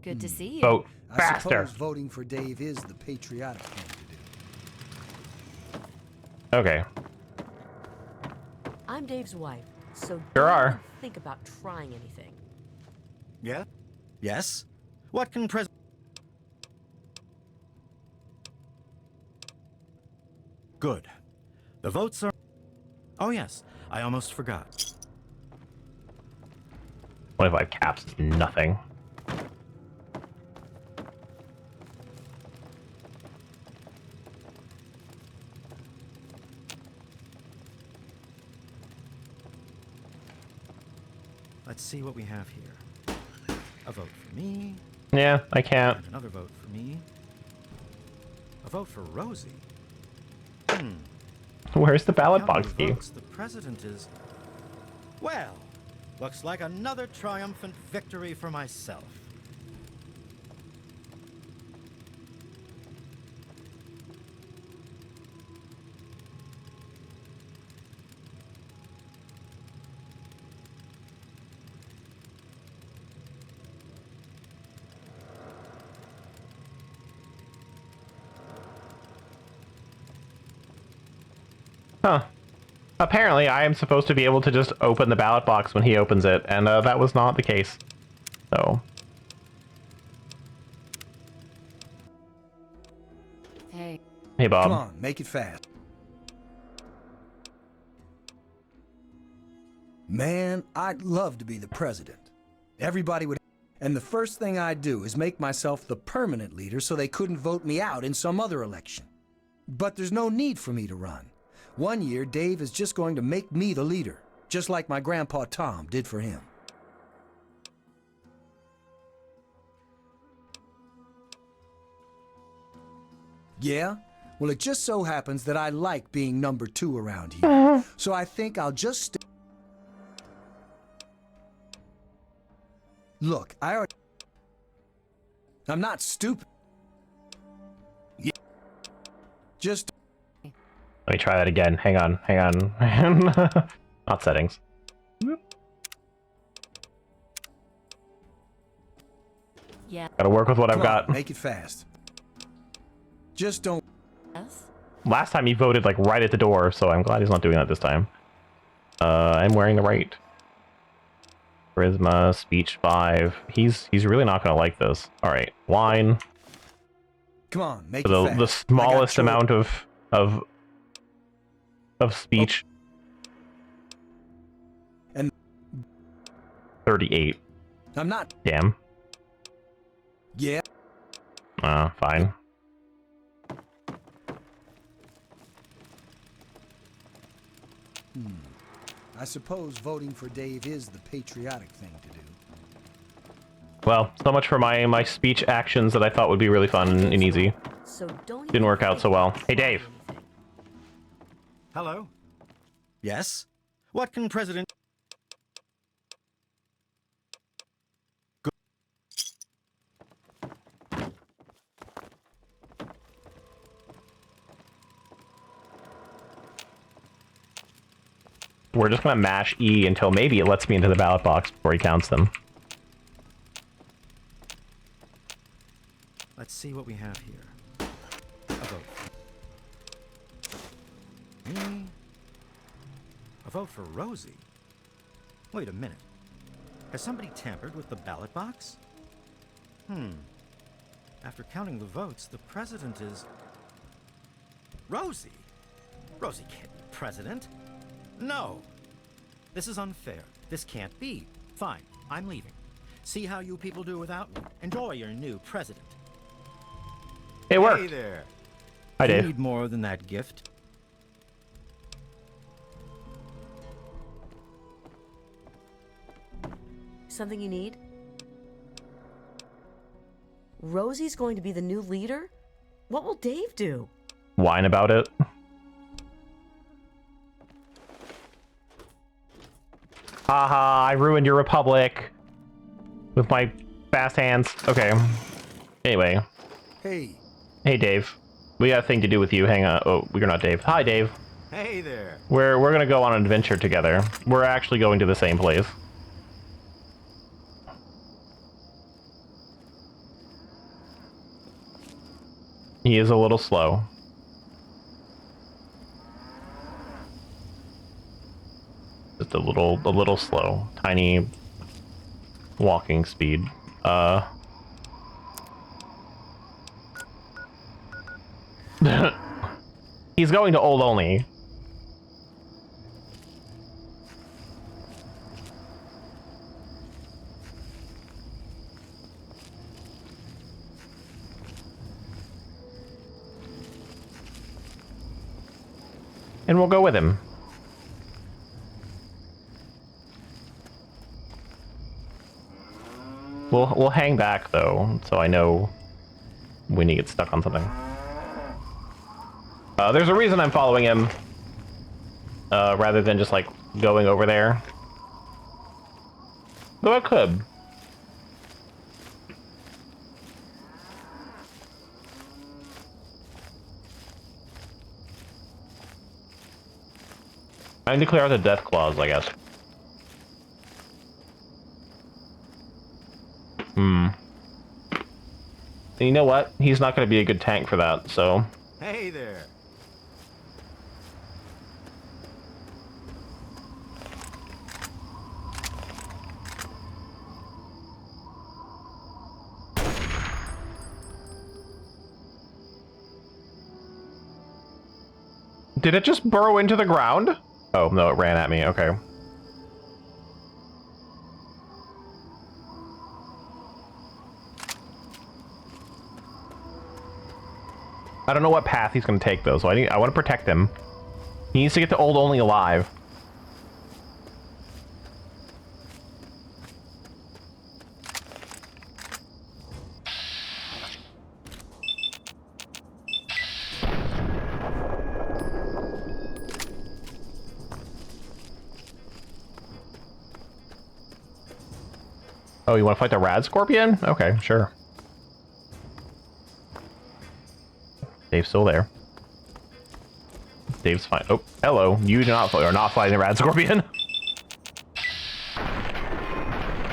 Good to see you. Vote I faster. suppose voting for Dave is the patriotic thing to do. Okay. I'm Dave's wife, so There don't are. even think about trying anything. Yeah? Yes? What can President... Good. The votes are... Oh yes, I almost forgot. 25 caps is nothing. Let's see what we have here. A vote for me. Yeah, I can't. And another vote for me. A vote for Rosie. Where's the ballot Counting box key? votes, the president is... Well, looks like another triumphant victory for myself. Huh. Apparently, I am supposed to be able to just open the ballot box when he opens it, and that was not the case. So Hey. hey, Bob. Come on, make it fast. Man, I'd love to be the president. Everybody would. And the first thing I'd do is make myself the permanent leader so they couldn't vote me out in some other election. But there's no need for me to run. One year, Dave is just going to make me the leader, just like my grandpa Tom did for him. Yeah? Well, it just so happens that I like being number 2 around here. So I think I'll just Look, I'm not stupid. Yeah. Just Let me try that again. Hang on. Not settings. Yeah. Gotta work with what I've Come on, got. make it fast. Just don't. Yes? Last time he voted like right at the door, so I'm glad he's not doing that this time. I'm wearing the right. Charisma, speech 5. He's really not gonna like this. All right, wine. Come on, make it The fast. smallest amount of speech. And 38. I'm not. Damn. Yeah. Fine. I suppose voting for Dave is the patriotic thing to do. Well, so much for my speech actions that I thought would be really fun and easy. So don't Didn't work out so well. Hey, Dave. Hello? Yes? What can President... We're just gonna mash E until maybe it lets me into the ballot box before he counts them. Let's see what we have here. A vote. Me? A vote for Rosie? Wait a minute. Has somebody tampered with the ballot box? After counting the votes, the president is... Rosie? Rosie can't be president. No! This is unfair. This can't be. Fine, I'm leaving. See how you people do without me. Enjoy your new president. It worked. Hey there. Hi, You Dave. need more than that gift. Something you need? Rosie's going to be the new leader? What will Dave do? Whine about it. Haha, I ruined your republic with my fast hands. Okay. Anyway. Hey. Hey, Dave. We got a thing to do with you. Hang on. Oh, you're not Dave. Hi, Dave. Hey there. We're gonna go on an adventure together. We're actually going to the same place. He is a little slow. Just a little slow. Tiny walking speed. He's going to old only. And we'll go with him. We'll hang back though, so I know when he gets stuck on something. There's a reason I'm following him, rather than just like going over there. Though I could. I need to clear out the death clause, I guess. And you know what? He's not going to be a good tank for that, so... Hey there. Did it just burrow into the ground? Oh, no, it ran at me. Okay. I don't know what path he's going to take, though, so I want to protect him. He needs to get to Old Only alive. Oh, you want to fight the Rad Scorpion? Okay, sure. Dave's still there. Dave's fine. Oh, hello. You are not fighting the Rad Scorpion.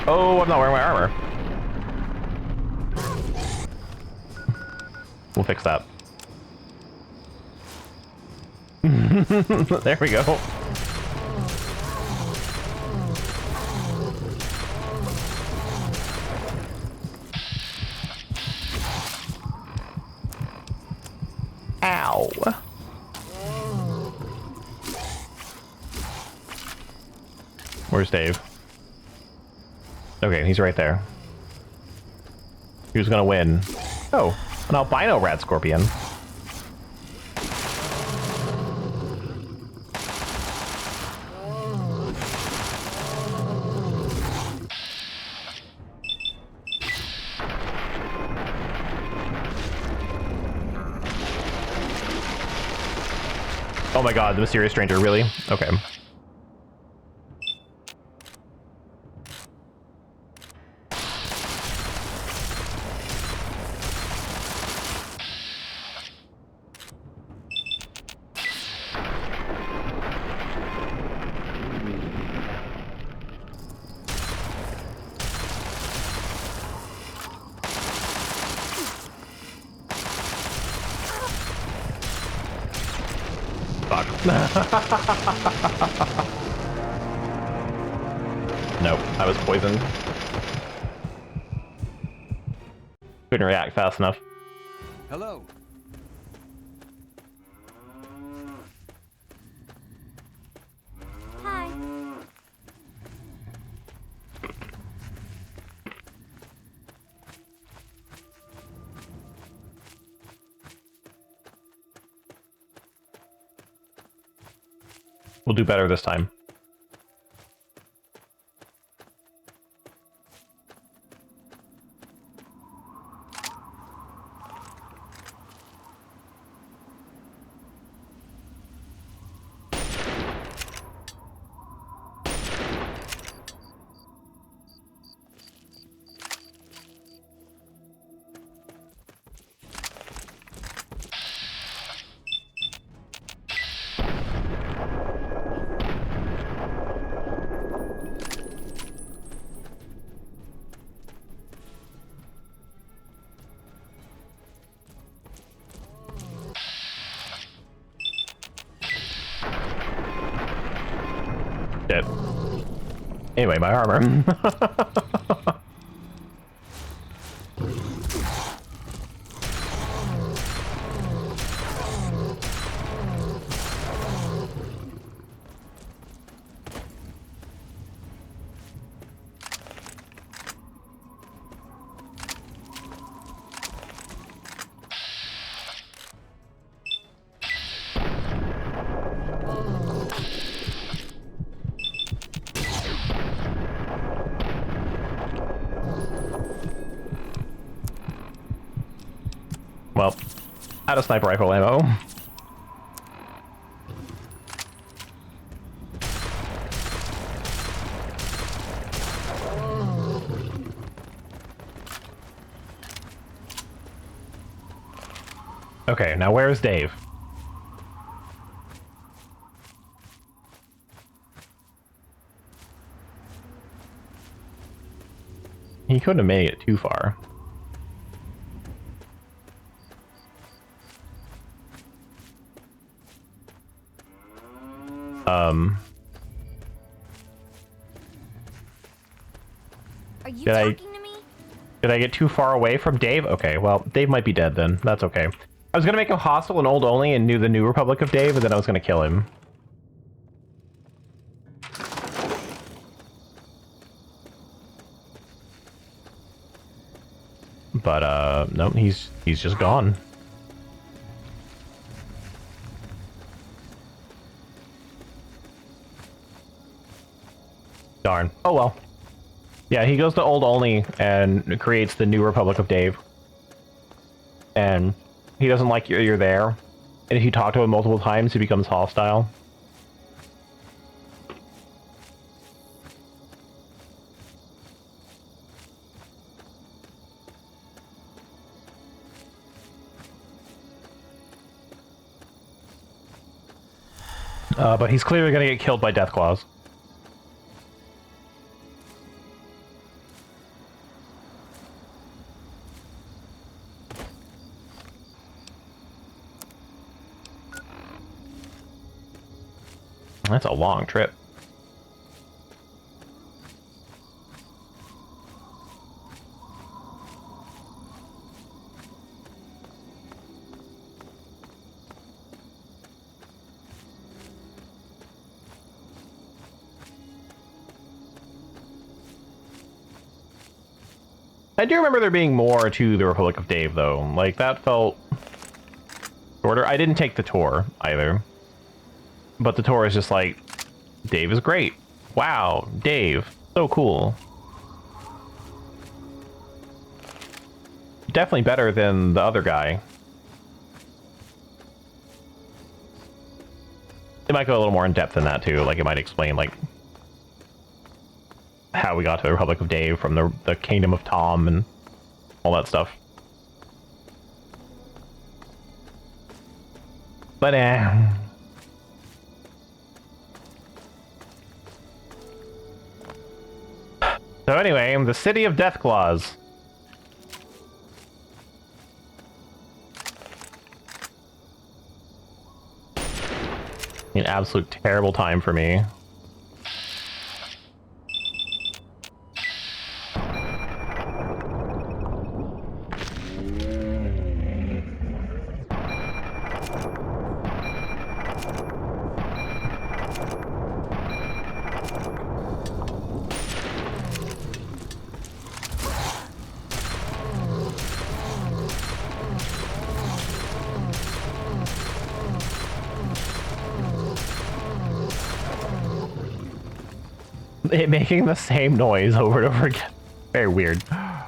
Oh, I'm not wearing my armor. We'll fix that. There we go. Ow. Where's Dave? Okay, he's right there. Who's gonna win? Oh, an albino Rad Scorpion. Oh my god, the mysterious stranger, really? Okay. Nope, I was poisoned. Couldn't react fast enough. Hello. Hi. We'll do better this time. Shit. Anyway, my armor. Well, out of sniper rifle ammo. Okay, now where's Dave? He couldn't have made it too far. Are you Did talking to me? Did I get too far away from Dave? Okay, well, Dave might be dead then. That's okay. I was gonna make him hostile and old only and knew the New Republic of Dave, and then I was gonna kill him. But nope, he's just gone. Darn. Oh well. Yeah, he goes to old only and creates the New Republic of Dave. And he doesn't like you're there. And if you talk to him multiple times, he becomes hostile. But he's clearly going to get killed by Deathclaws. That's a long trip. I do remember there being more to the Republic of Dave, though. Like, that felt shorter. I didn't take the tour, either. But the tour is just like, Dave is great. Wow, Dave. So cool. Definitely better than the other guy. It might go a little more in depth than that, too. Like, it might explain, like, how we got to the Republic of Dave from the Kingdom of Tom and all that stuff. But so anyway, the City of Deathclaws. An absolute terrible time for me. It making the same noise over and over again. Very weird. I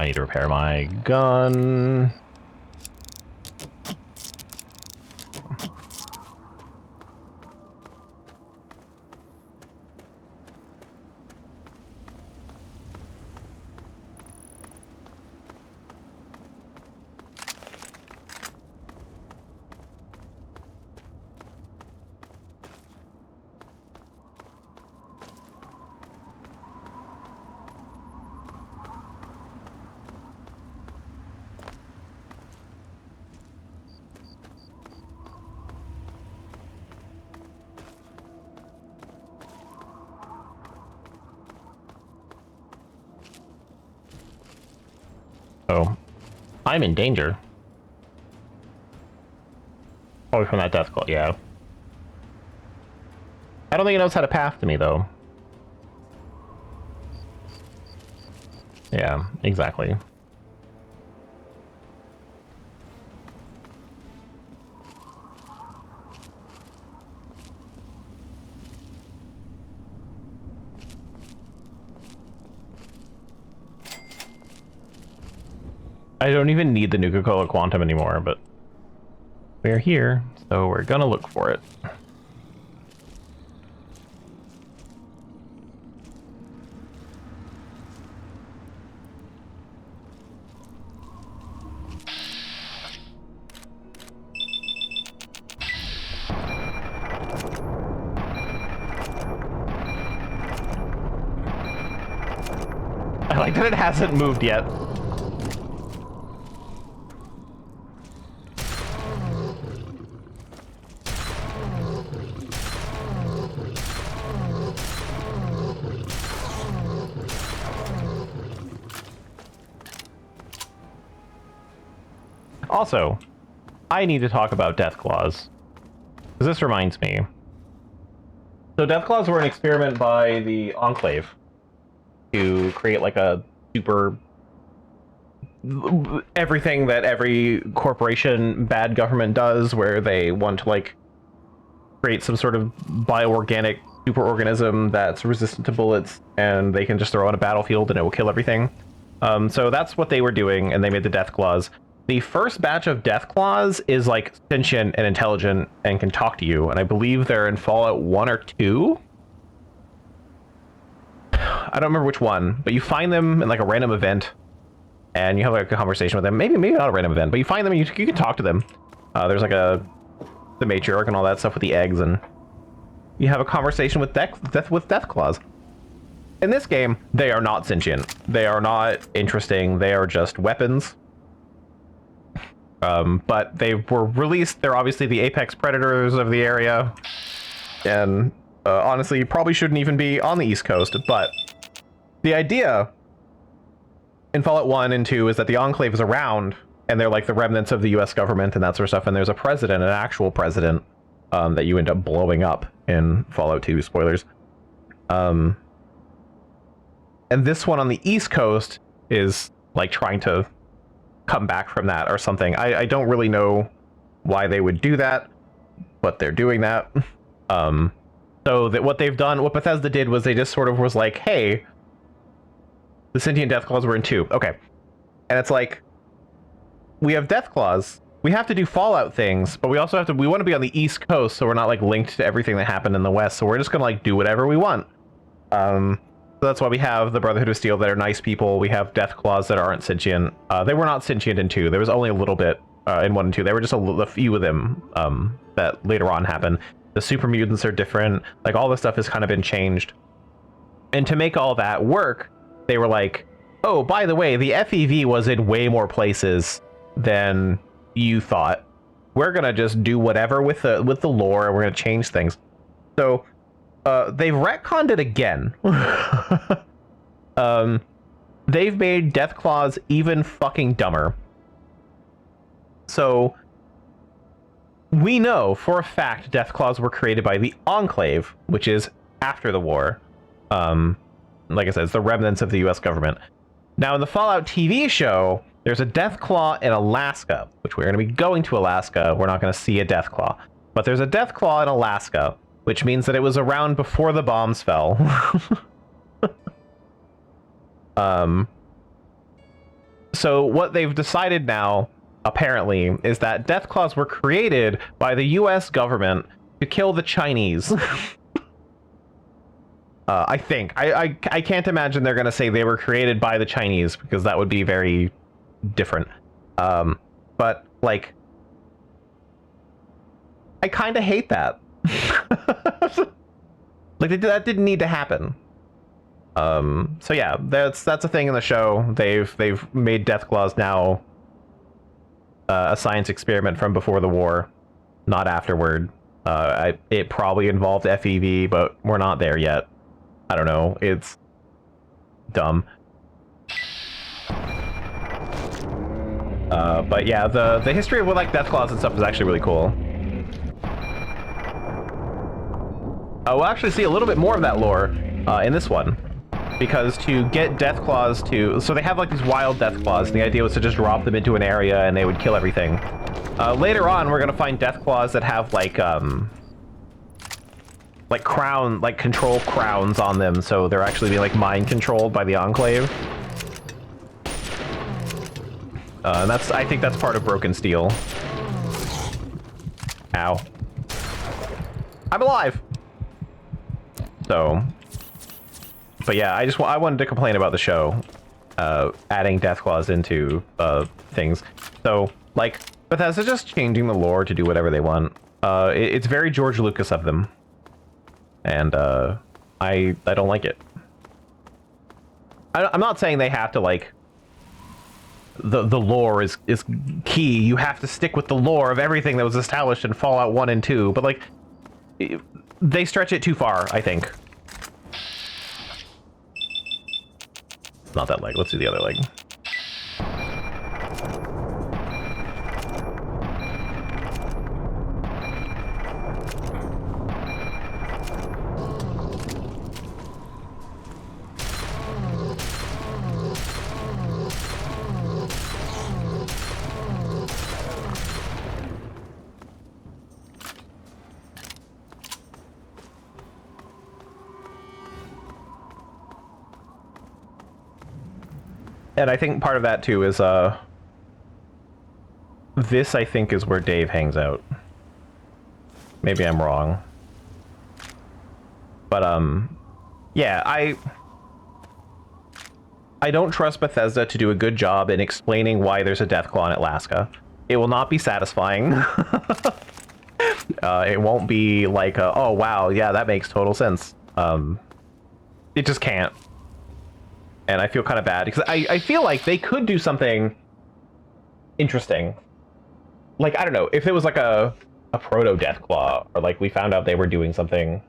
need to repair my gun. Oh, I'm in danger. Probably from that death call, yeah. I don't think he knows how to path to me, though. Yeah, exactly. I don't even need the Nuka-Cola Quantum anymore, but we're here, so we're gonna look for it. I like that it hasn't moved yet. Also, I need to talk about Deathclaws, because this reminds me. So Deathclaws were an experiment by the Enclave to create like a super everything that every corporation bad government does, where they want to like create some sort of bioorganic superorganism that's resistant to bullets, and they can just throw on a battlefield and it will kill everything. So that's what they were doing, and they made the Deathclaws. The first batch of Deathclaws is like sentient and intelligent and can talk to you, and I believe they're in Fallout 1 or 2. I don't remember which one, but you find them in like a random event, and you have like a conversation with them. Maybe not a random event, but you find them and you can talk to them. There's like the matriarch and all that stuff with the eggs, and you have a conversation with Deathclaws. In this game, they are not sentient. They are not interesting. They are just weapons. But they were released. They're obviously the apex predators of the area. And honestly, you probably shouldn't even be on the East Coast. But the idea in Fallout 1 and 2 is that the Enclave is around, and they're like the remnants of the US government and that sort of stuff. And there's a president, an actual president, that you end up blowing up in Fallout 2. Spoilers. And this one on the East Coast is like trying to come back from that or something. I don't really know why they would do that, but they're doing that. So that what they've done, what Bethesda did was they just sort of was like, hey, the sentient Deathclaws were in 2. Okay. And it's like, we have Deathclaws. We have to do Fallout things, but we also have to, we want to be on the East Coast, so we're not like linked to everything that happened in the West. So we're just going to like do whatever we want. So that's why we have the Brotherhood of Steel that are nice people. We have Deathclaws that aren't sentient. They were not sentient in 2. There was only a little bit in 1 and 2. There were just a few of them that later on happened. The super mutants are different. Like, all this stuff has kind of been changed. And to make all that work, they were like, oh, by the way, the FEV was in way more places than you thought. We're going to just do whatever with the lore, and we're going to change things. So they've retconned it again. They've made Deathclaws even fucking dumber. So we know for a fact Deathclaws were created by the Enclave, which is after the war. Like I said, it's the remnants of the US government. Now in the Fallout TV show, there's a Deathclaw in Alaska, which we're going to be going to Alaska. We're not going to see a Deathclaw. But there's a Deathclaw in Alaska, which means that it was around before the bombs fell. So what they've decided now, apparently, is that Deathclaws were created by the US government to kill the Chinese. I think. I can't imagine they're going to say they were created by the Chinese, because that would be very different. But, like, I kind of hate that. Like, that didn't need to happen. So yeah, that's a thing in the show. They've made Deathclaws now a science experiment from before the war, not afterward. It probably involved FEV, but we're not there yet. I don't know. It's dumb. But yeah, the history of what like Deathclaws and stuff is actually really cool. We'll actually see a little bit more of that lore in this one. Because to get Deathclaws to... So they have like these wild Deathclaws, and the idea was to just drop them into an area and they would kill everything. Later on, we're going to find Deathclaws that have like control crowns on them, so they're actually being like mind controlled by the Enclave. And I think that's part of Broken Steel. Ow. I'm alive! So... But yeah, I wanted to complain about the show, adding Deathclaws into things. So, like, Bethesda's just changing the lore to do whatever they want. It's very George Lucas of them. And I don't like it. I'm not saying they have to, like... The lore is key. You have to stick with the lore of everything that was established in Fallout 1 and 2. But, like, they stretch it too far, I think. Not that leg. Let's do the other leg. And I think part of that too is this I think is where Dave hangs out. Maybe I'm wrong. But yeah, I don't trust Bethesda to do a good job in explaining why there's a Deathclaw in Alaska. It will not be satisfying. It won't be like, oh wow, yeah, that makes total sense. It just can't. And I feel kind of bad, because I feel like they could do something interesting. Like, I don't know, if it was like a proto-Deathclaw, or like we found out they were doing something.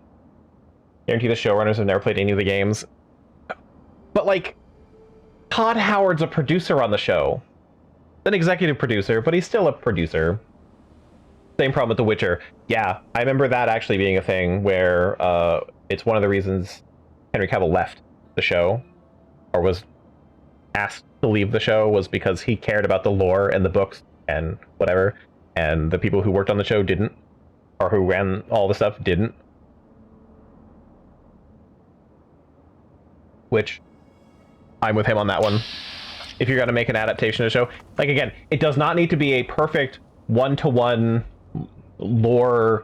Guarantee the showrunners have never played any of the games. But like, Todd Howard's a producer on the show. An executive producer, but he's still a producer. Same problem with The Witcher. Yeah, I remember that actually being a thing where it's one of the reasons Henry Cavill left the show, or was asked to leave the show, was because he cared about the lore and the books and whatever, and the people who worked on the show didn't, or who ran all the stuff didn't. Which, I'm with him on that one. If you're going to make an adaptation of the show, like, again, it does not need to be a perfect one-to-one lore.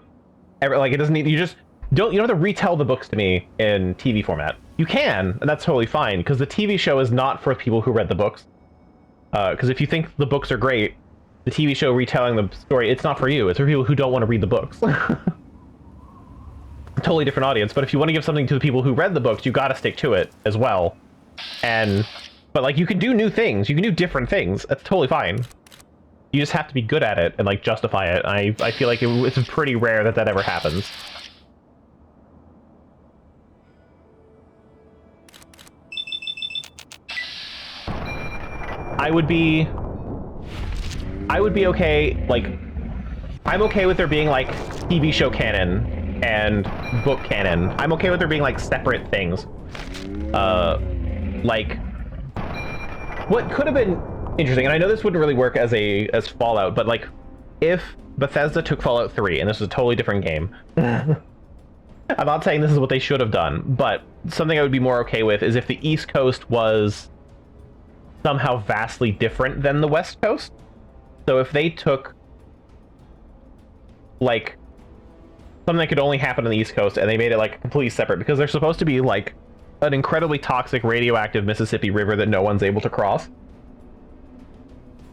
Like, it doesn't need, you don't have to retell the books to me in TV format. You can, and that's totally fine, because the TV show is not for people who read the books. Because if you think the books are great, the TV show retelling the story, it's not for you. It's for people who don't want to read the books. Totally different audience, but if you want to give something to the people who read the books, you got to stick to it as well. But like, you can do new things, you can do different things. That's totally fine. You just have to be good at it and like justify it. I feel like it's pretty rare that ever happens. I would be okay, like, I'm okay with there being like TV show canon and book canon. I'm okay with there being like separate things. Like, what could have been interesting, and I know this wouldn't really work as Fallout, but like, if Bethesda took Fallout 3, and this is a totally different game. I'm not saying this is what they should have done, but something I would be more okay with is if the East Coast was somehow vastly different than the West Coast. So if they took, like, something that could only happen on the East Coast, and they made it like completely separate, because they're supposed to be like an incredibly toxic radioactive Mississippi River that no one's able to cross. So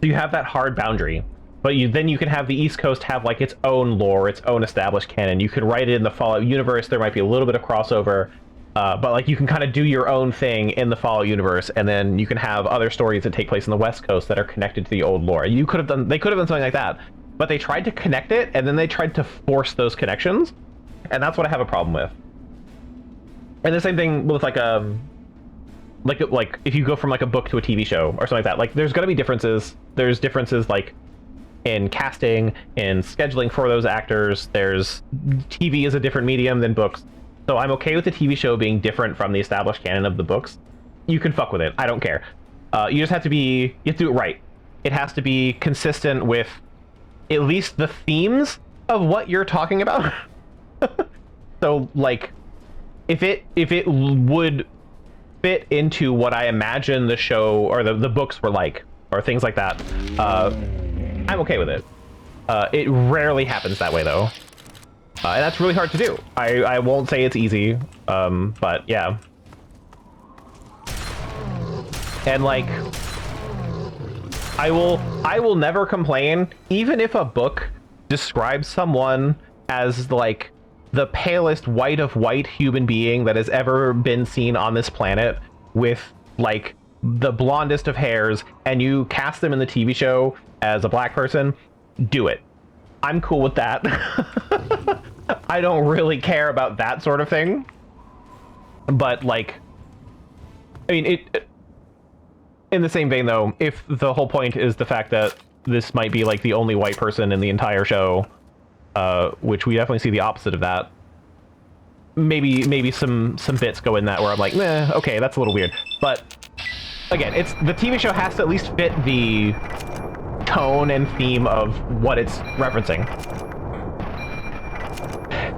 you have that hard boundary, but then you can have the East Coast have like its own lore, its own established canon. You could write it in the Fallout universe. There might be a little bit of crossover, but like, you can kind of do your own thing in the Fallout universe, and then you can have other stories that take place in the West Coast that are connected to the old lore. They could have done something like that, but they tried to connect it, and then they tried to force those connections, and that's what I have a problem with. And the same thing with like if you go from like a book to a TV show or something like that, like, there's going to be differences. There's differences like in casting, in scheduling for those actors. TV is a different medium than books. So I'm okay with the TV show being different from the established canon of the books. You can fuck with it. I don't care. You just have to do it right. It has to be consistent with at least the themes of what you're talking about. So like, if it would fit into what I imagine the show or the books were like, or things like that, I'm okay with it. It rarely happens that way though. And that's really hard to do. I won't say it's easy, but yeah. And like, I will never complain, even if a book describes someone as like the palest white of white human being that has ever been seen on this planet, with like the blondest of hairs, and you cast them in the TV show as a black person. Do it. I'm cool with that. I don't really care about that sort of thing. But like, I mean, it in the same vein though, if the whole point is the fact that this might be like the only white person in the entire show, which we definitely see the opposite of that, maybe some bits go in that where I'm like, meh, okay, that's a little weird. But again, it's the TV show has to at least fit the tone and theme of what it's referencing.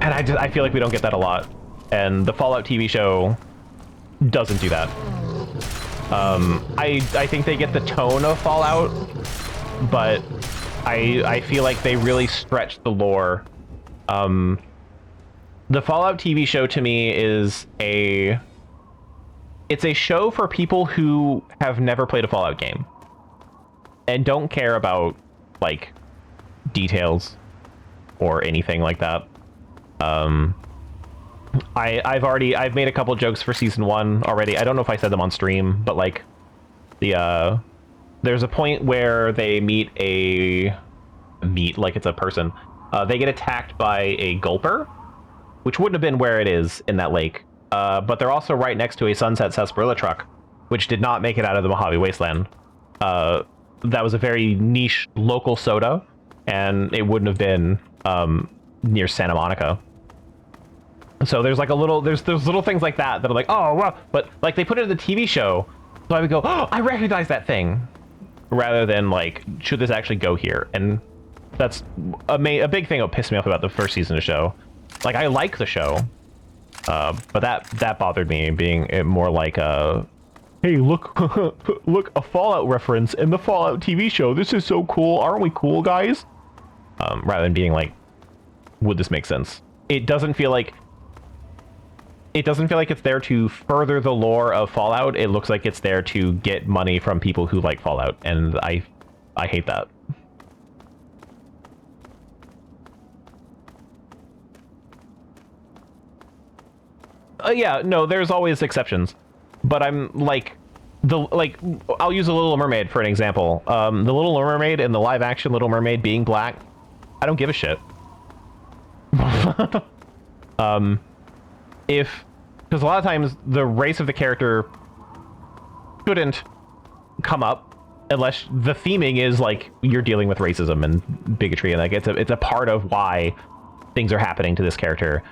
And I feel like we don't get that a lot. And the Fallout TV show doesn't do that. I think they get the tone of Fallout, but I feel like they really stretch the lore. The Fallout TV show to me is it's a show for people who have never played a Fallout game and don't care about like details or anything like that. I've made a couple jokes for season 1 already. I don't know if I said them on stream, but like there's a point where they meet like it's a person. They get attacked by a gulper, which wouldn't have been where it is in that lake. But they're also right next to a Sunset Sarsaparilla truck, which did not make it out of the Mojave Wasteland. That was a very niche local soda, and it wouldn't have been near Santa Monica. So there's like there's little things like that are like, oh, wow. But like they put it in the TV show, so I would go, oh, I recognize that thing, rather than like, should this actually go here? And that's a big thing that pissed me off about the first season of the show. Like, I like the show, but that bothered me, being more like a, hey, look, look, a Fallout reference in the Fallout TV show. This is so cool. Aren't we cool, guys? Rather than being like, would this make sense? It doesn't feel like it's there to further the lore of Fallout. It looks like it's there to get money from people who like Fallout, and I hate that. Yeah, no, there's always exceptions, but I'm like, I'll use The Little Mermaid for an example. The Little Mermaid and the live-action Little Mermaid being black, I don't give a shit. Because a lot of times the race of the character shouldn't come up unless the theming is like you're dealing with racism and bigotry, and like it's a part of why things are happening to this character.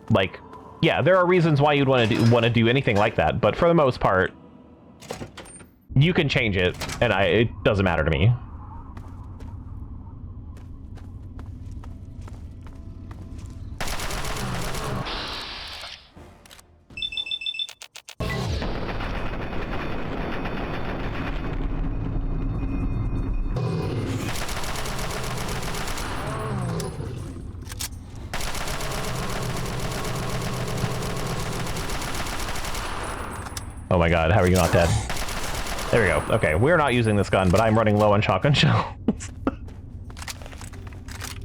Like, yeah, there are reasons why you'd want to do anything like that, but for the most part, you can change it, and it doesn't matter to me. Oh my god, how are you not dead? There we go. Okay, we're not using this gun, but I'm running low on shotgun shells.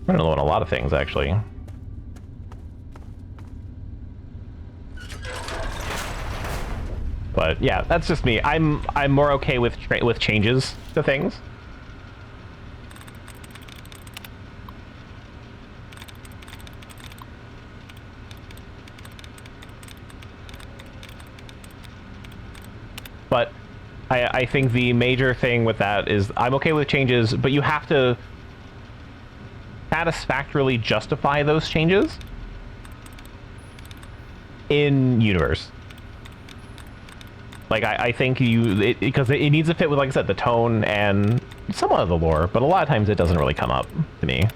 Running low on a lot of things, actually. But yeah, that's just me. I'm more okay with changes to things. But I think the major thing with that is I'm okay with changes, but you have to satisfactorily justify those changes in universe. Like, I think because it needs to fit with, like I said, the tone and somewhat of the lore, but a lot of times it doesn't really come up to me.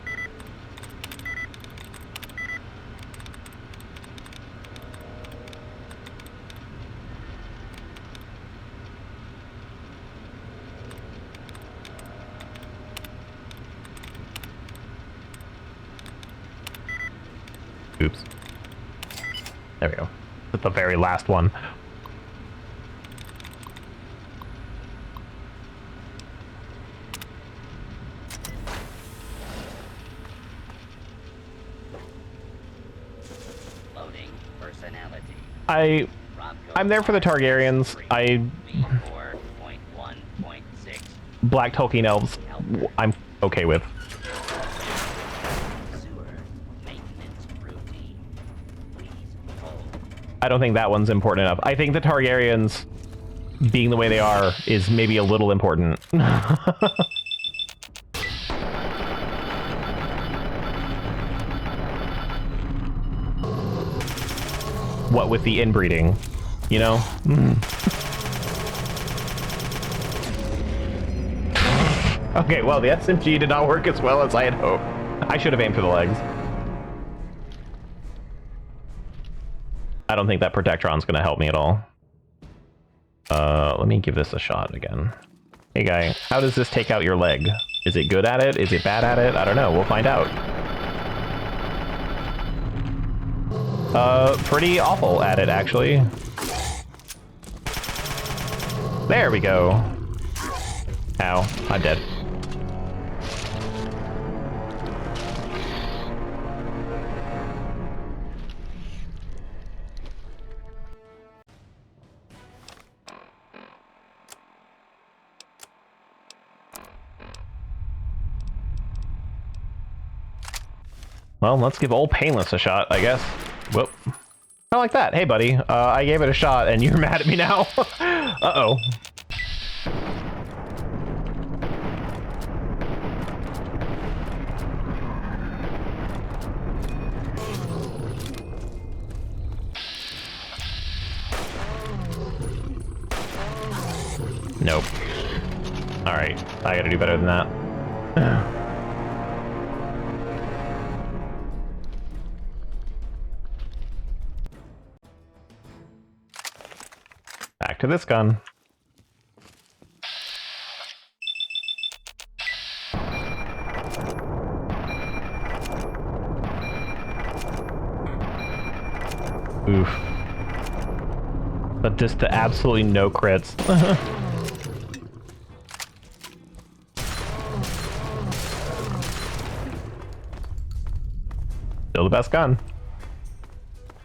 Oops. There we go. That's the very last one. Loading personality. I'm there for the Targaryens. Black Tolkien elves, I'm okay with. I don't think that one's important enough. I think the Targaryens being the way they are is maybe a little important. What with the inbreeding, you know? Okay, well, the SMG did not work as well as I had hoped. I should have aimed for the legs. I don't think that Protectron's going to help me at all. Let me give this a shot again. Hey guy, how does this take out your leg? Is it good at it? Is it bad at it? I don't know. We'll find out. Pretty awful at it, actually. There we go. Ow, I'm dead. Well, let's give old Painless a shot, I guess. Whoop. I like that. Hey, buddy. I gave it a shot, and you're mad at me now? Uh-oh. Nope. Alright. I gotta do better than that. Back to this gun. Oof. But just to absolutely no crits. Still the best gun.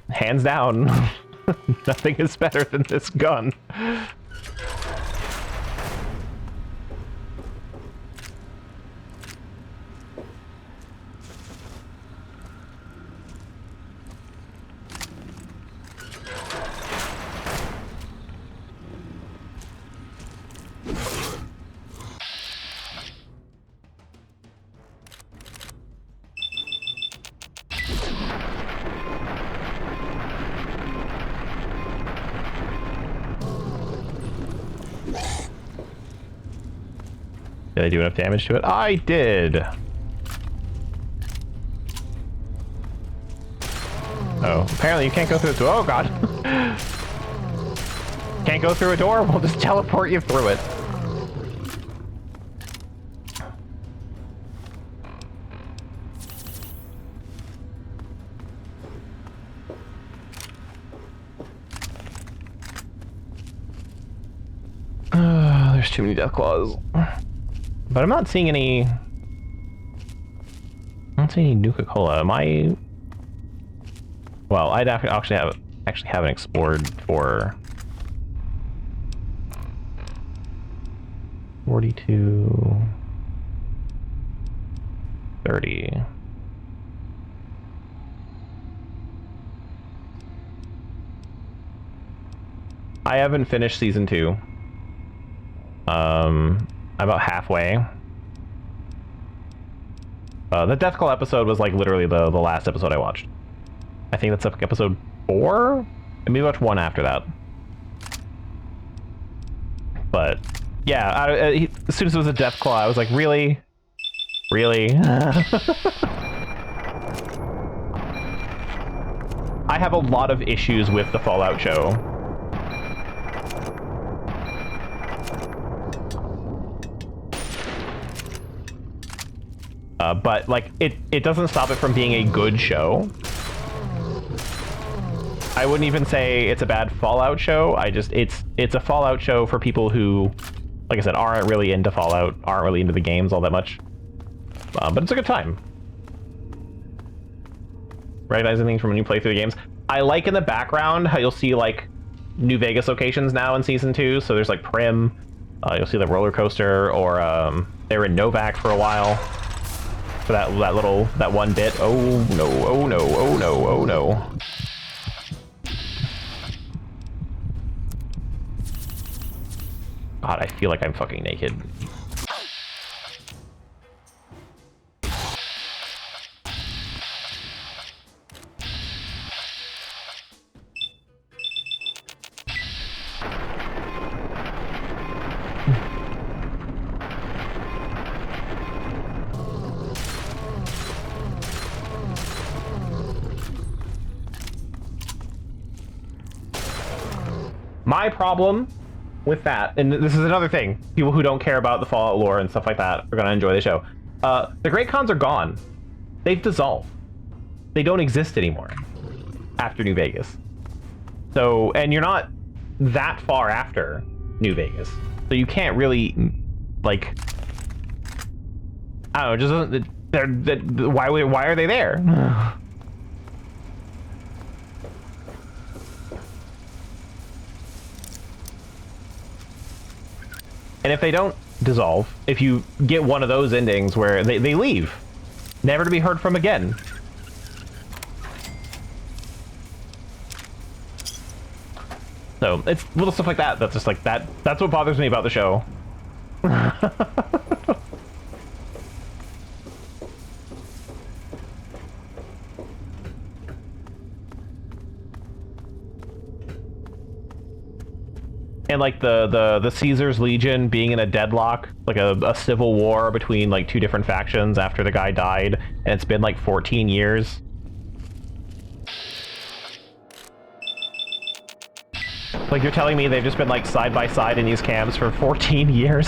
Hands down. Nothing is better than this gun. Did I do enough damage to it? I did! Oh, apparently you can't go through the door. Oh god! Can't go through a door? We'll just teleport you through it. There's too many death claws. But I'm not seeing any... I'm not seeing any Nuka-Cola. Am I... Well, I'd actually haven't explored for... 42... 30... I haven't finished Season 2. About halfway. The Deathclaw episode was like literally the last episode I watched. I think that's like episode 4? And maybe watch 1 after that. But yeah, as soon as it was a Deathclaw, I was like, really? Really? I have a lot of issues with the Fallout show. But like it doesn't stop it from being a good show. I wouldn't even say it's a bad Fallout show. It's a Fallout show for people who, like I said, aren't really into Fallout, aren't really into the games all that much. But it's a good time. Recognizing things from when you play through the games. I like in the background how you'll see like New Vegas locations now in Season 2. So there's like Primm, you'll see the roller coaster, or they were in Novak for a while. For that one bit. Oh no, oh no, oh no, oh no. God, I feel like I'm fucking naked. My problem with that, and this is another thing, people who don't care about the Fallout lore and stuff like that are gonna enjoy the show. The Great Khans are gone. They've dissolved. They don't exist anymore after New Vegas. So, and you're not that far after New Vegas, so you can't really, like, I don't know, just why are they there? And if they don't dissolve, if you get one of those endings where they leave, never to be heard from again. So it's little stuff like that that's just like that's what bothers me about the show. And like the Caesar's Legion being in a deadlock, like a civil war between like two different factions after the guy died, and it's been like 14 years. Like, you're telling me they've just been like side by side in these camps for 14 years?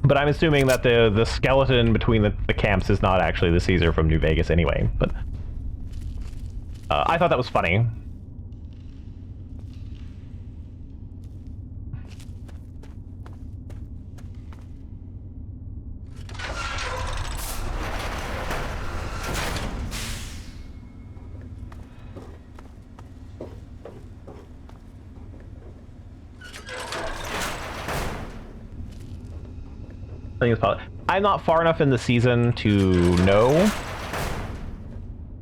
But I'm assuming that the skeleton between the camps is not actually the Caesar from New Vegas anyway, but I thought that was funny. I'm not far enough in the season to know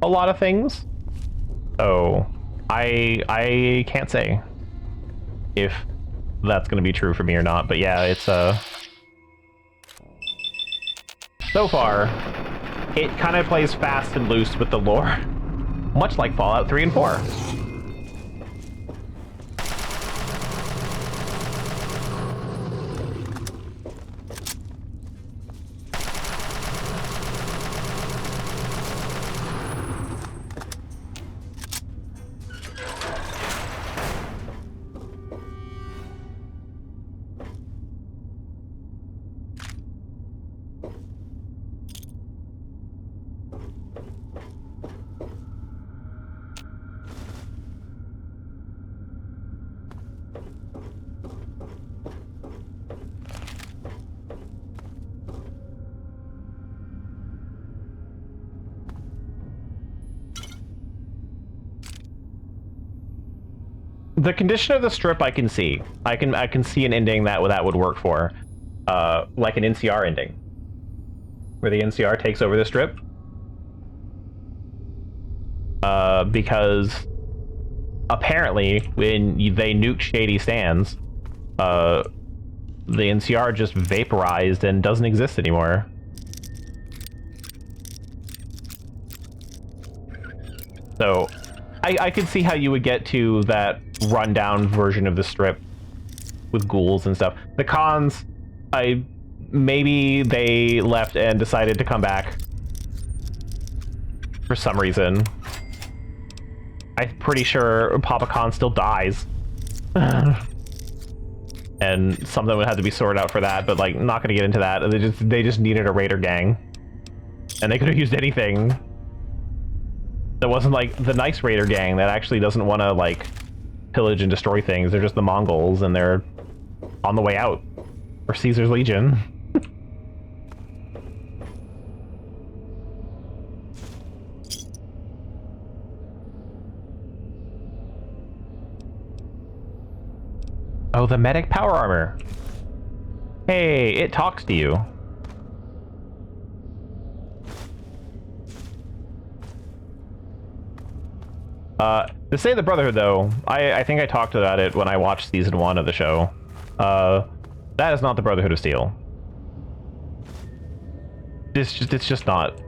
a lot of things, so I can't say if that's going to be true for me or not. But yeah, it's so far it kind of plays fast and loose with the lore, much like Fallout 3 and 4. The condition of the strip I can see. I can see an ending that would work for. Like an NCR ending. Where the NCR takes over the strip. Because apparently when they nuked Shady Sands, the NCR just vaporized and doesn't exist anymore. So I could see how you would get to that rundown version of the strip with ghouls and stuff. The Khans, maybe they left and decided to come back for some reason. I'm pretty sure Papa Khan still dies. And something would have to be sorted out for that, but like, not gonna get into that. They just needed a raider gang. And they could have used anything that wasn't like the nice raider gang that actually doesn't want to like pillage and destroy things. They're just the Mongols and they're on the way out. Or Caesar's Legion. Oh, the medic power armor. Hey, it talks to you. To say the Brotherhood, though, I think I talked about it when I watched Season 1 of the show. That is not the Brotherhood of Steel. It's just not.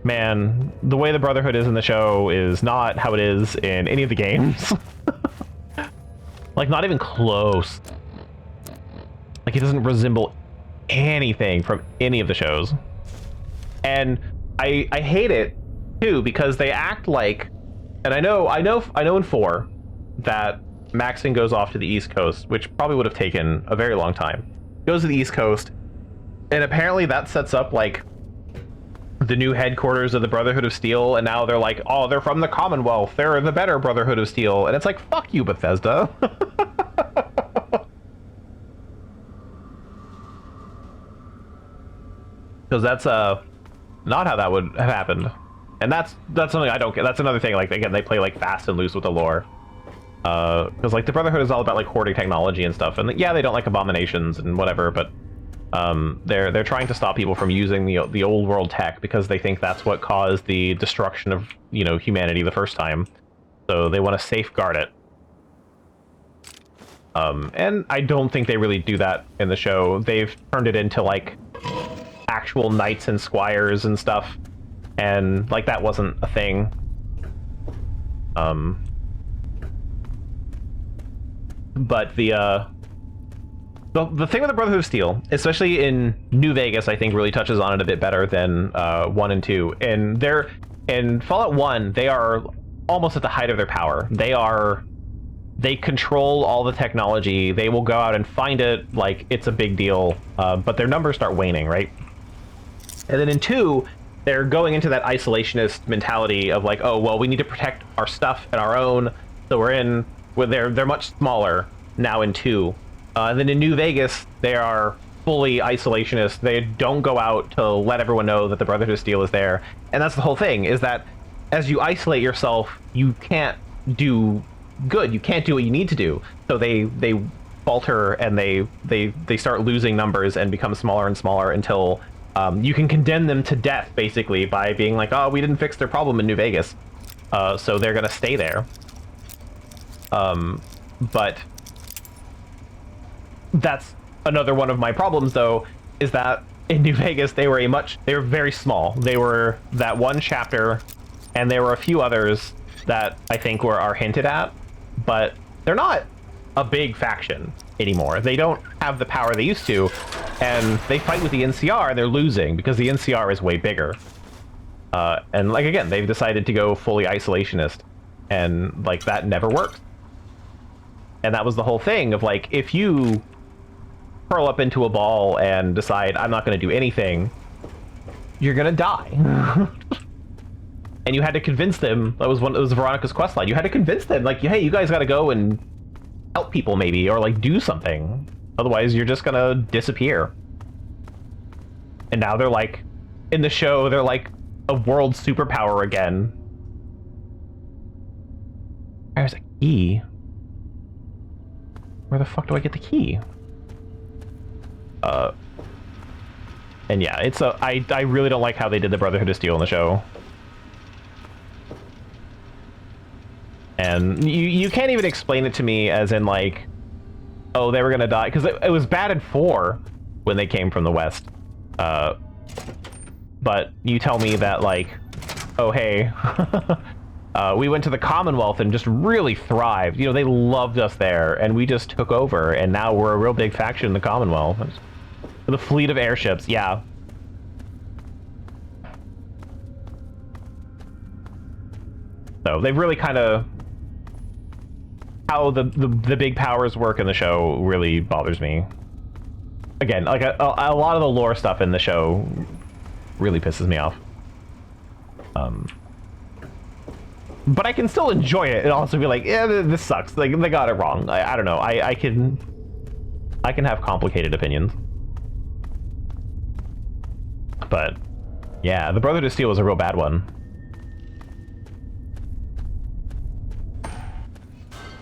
Man, the way the Brotherhood is in the show is not how it is in any of the games. Like, not even close. Like, it doesn't resemble anything from any of the shows. And I hate it too, because they act like, and I know in 4 that Maxon goes off to the East Coast, which probably would have taken a very long time. Goes to the East Coast, and apparently that sets up like the new headquarters of the Brotherhood of Steel, and now they're like, oh, they're from the Commonwealth, they're the better Brotherhood of Steel, and it's like, fuck you, Bethesda. Because that's not how that would have happened, and that's something I don't get. That's another thing. Like, again, they play like fast and loose with the lore, because like the Brotherhood is all about like hoarding technology and stuff, and yeah, they don't like abominations and whatever, but they're trying to stop people from using the old world tech because they think that's what caused the destruction of, you know, humanity the first time, so they want to safeguard it. And I don't think they really do that in the show. They've turned it into like actual knights and squires and stuff, and like that wasn't a thing. But the thing with the Brotherhood of Steel, especially in New Vegas, I think really touches on it a bit better than 1 and 2. And in Fallout 1, they are almost at the height of their power. They control all the technology. They will go out and find it like it's a big deal, but their numbers start waning, right? And then in 2, they're going into that isolationist mentality of like, oh, well, we need to protect our stuff and our own, so they're much smaller now in 2. And then in New Vegas, they are fully isolationist. They don't go out to let everyone know that the Brotherhood of Steel is there. And that's the whole thing, is that as you isolate yourself, you can't do good. You can't do what you need to do. So they falter, and they start losing numbers and become smaller and smaller until you can condemn them to death, basically, by being like, oh, we didn't fix their problem in New Vegas. So they're going to stay there. But that's another one of my problems, though, is that in New Vegas, they were very small. They were that one chapter, and there were a few others that I think are hinted at, but they're not a big faction anymore. They don't have the power they used to, and they fight with the NCR, and they're losing because the NCR is way bigger. And like, again, they've decided to go fully isolationist, and like that never works. And that was the whole thing of like, if you curl up into a ball and decide I'm not going to do anything, you're going to die. And you had to convince them. It was Veronica's questline. You had to convince them, like, hey, you guys got to go and help people maybe, or like do something. Otherwise, you're just going to disappear. And now they're like, in the show, they're like a world superpower again. There's a key. Where the fuck do I get the key? And yeah, it's I really don't like how they did the Brotherhood of Steel in the show. And you can't even explain it to me as in like, oh, they were gonna die, because it was bad in 4 when they came from the West. But you tell me that like, oh hey, we went to the Commonwealth and just really thrived. You know, they loved us there, and we just took over, and now we're a real big faction in the Commonwealth. The fleet of airships, yeah. So they've really kind of... How the big powers work in the show really bothers me. Again, like a lot of the lore stuff in the show really pisses me off. But I can still enjoy it and also be like, yeah, this sucks. Like, they got it wrong. I don't know. I can have complicated opinions. But yeah, the Brotherhood of Steel was a real bad one.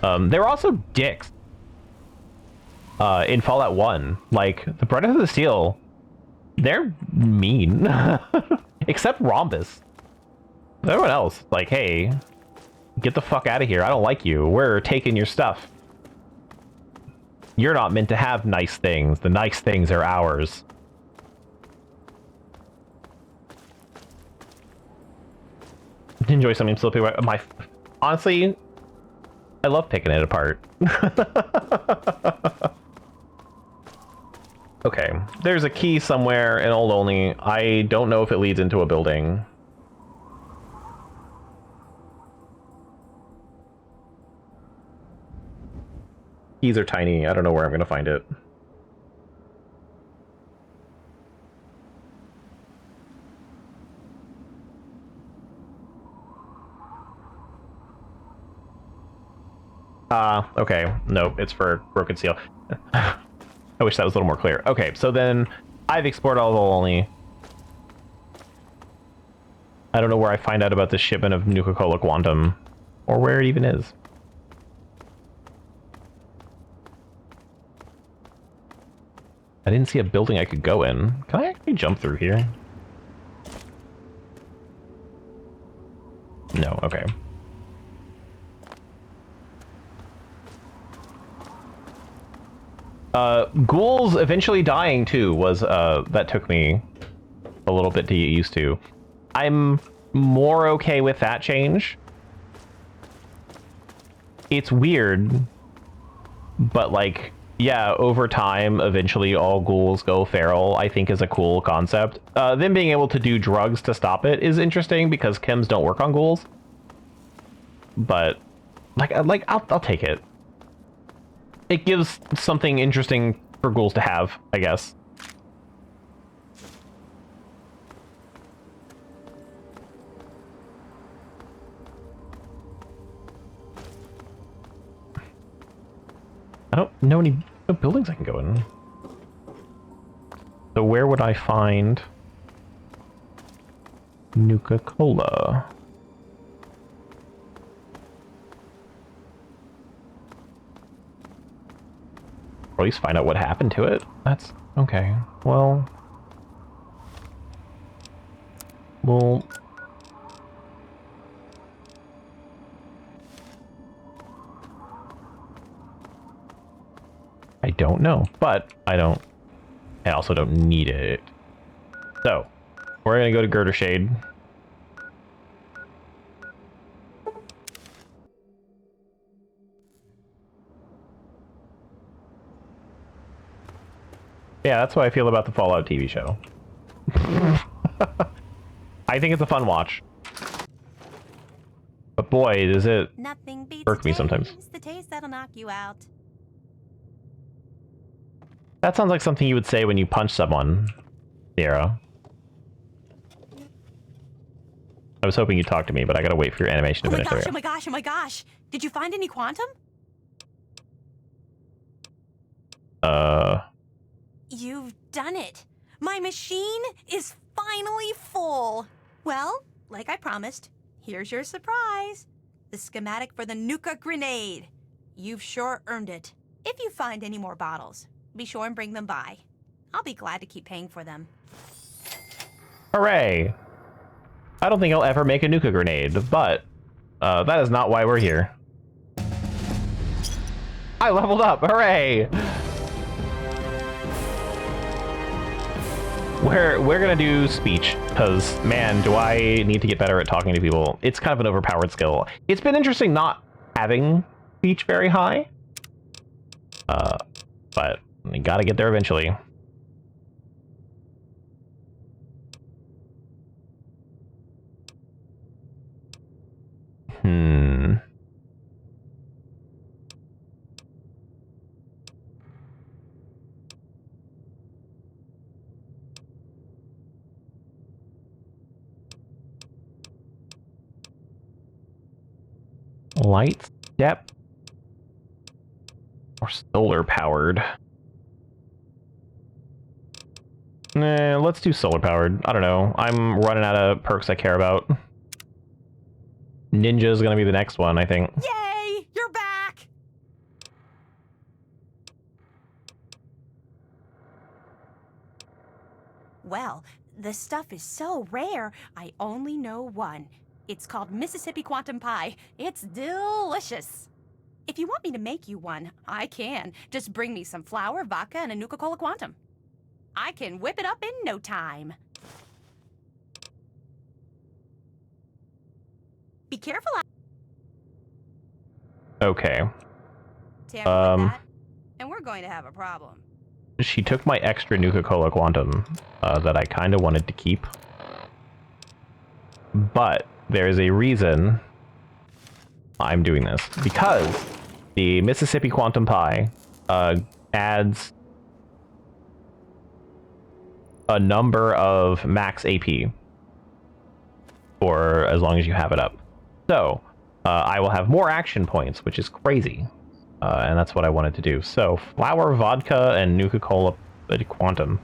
They were also dicks in Fallout 1. Like, the Brotherhood of Steel, they're mean. Except Rhombus. Everyone else, like, hey, get the fuck out of here. I don't like you. We're taking your stuff. You're not meant to have nice things. The nice things are ours. Enjoy something slipping away. Honestly, I love picking it apart. Okay, there's a key somewhere in Old Only. I don't know if it leads into a building. Keys are tiny. I don't know where I'm going to find it. Okay. Nope, it's for Broken Seal. I wish that was a little more clear. Okay, so then I've explored all of Old Only. I don't know where I find out about the shipment of Nuka-Cola Quantum, or where it even is. I didn't see a building I could go in. Can I actually jump through here? No, okay. Ghouls eventually dying too was, that took me a little bit to get used to. I'm more okay with that change. It's weird, but like, yeah, over time, eventually all ghouls go feral, I think is a cool concept. Them being able to do drugs to stop it is interesting because chems don't work on ghouls. But, like I'll take it. It gives something interesting for ghouls to have, I guess. I don't know any buildings I can go in. So where would I find Nuka-Cola? Or at least find out what happened to it. That's okay. Well, I don't know, but I also don't need it. So, we're gonna go to Girder Shade. Yeah, that's how I feel about the Fallout TV show. I think it's a fun watch. But boy, does it irk me sometimes. The taste that'll knock you out. That sounds like something you would say when you punch someone, Sierra. I was hoping you'd talk to me, but I gotta wait for your animation to finish. Oh my gosh, oh my gosh! Did you find any quantum? You've done it! My machine is finally full! Well, like I promised, here's your surprise. The schematic for the Nuka grenade. You've sure earned it. If you find any more bottles, be sure and bring them by. I'll be glad to keep paying for them. Hooray! I don't think I'll ever make a Nuka grenade, but that is not why we're here. I leveled up! Hooray! We're gonna do speech, because, man, do I need to get better at talking to people. It's kind of an overpowered skill. It's been interesting not having speech very high. But we gotta get there eventually. Light step or solar powered? Nah, let's do solar powered. I don't know. I'm running out of perks I care about. Ninja is gonna be the next one, I think. Yay! You're back! Well, the stuff is so rare, I only know one. It's called Mississippi Quantum Pie. It's delicious. If you want me to make you one, I can. Just bring me some flour, vodka, and a Nuka-Cola Quantum. I can whip it up in no time. Be careful. Okay. Tamper with that, and we're going to have a problem. she took my extra Nuka-Cola Quantum that I kind of wanted to keep. But there is a reason I'm doing this. Because the Mississippi Quantum Pie adds a number of max AP for as long as you have it up. So I will have more action points, which is crazy. And that's what I wanted to do. So, flour, vodka, and Nuka-Cola Quantum.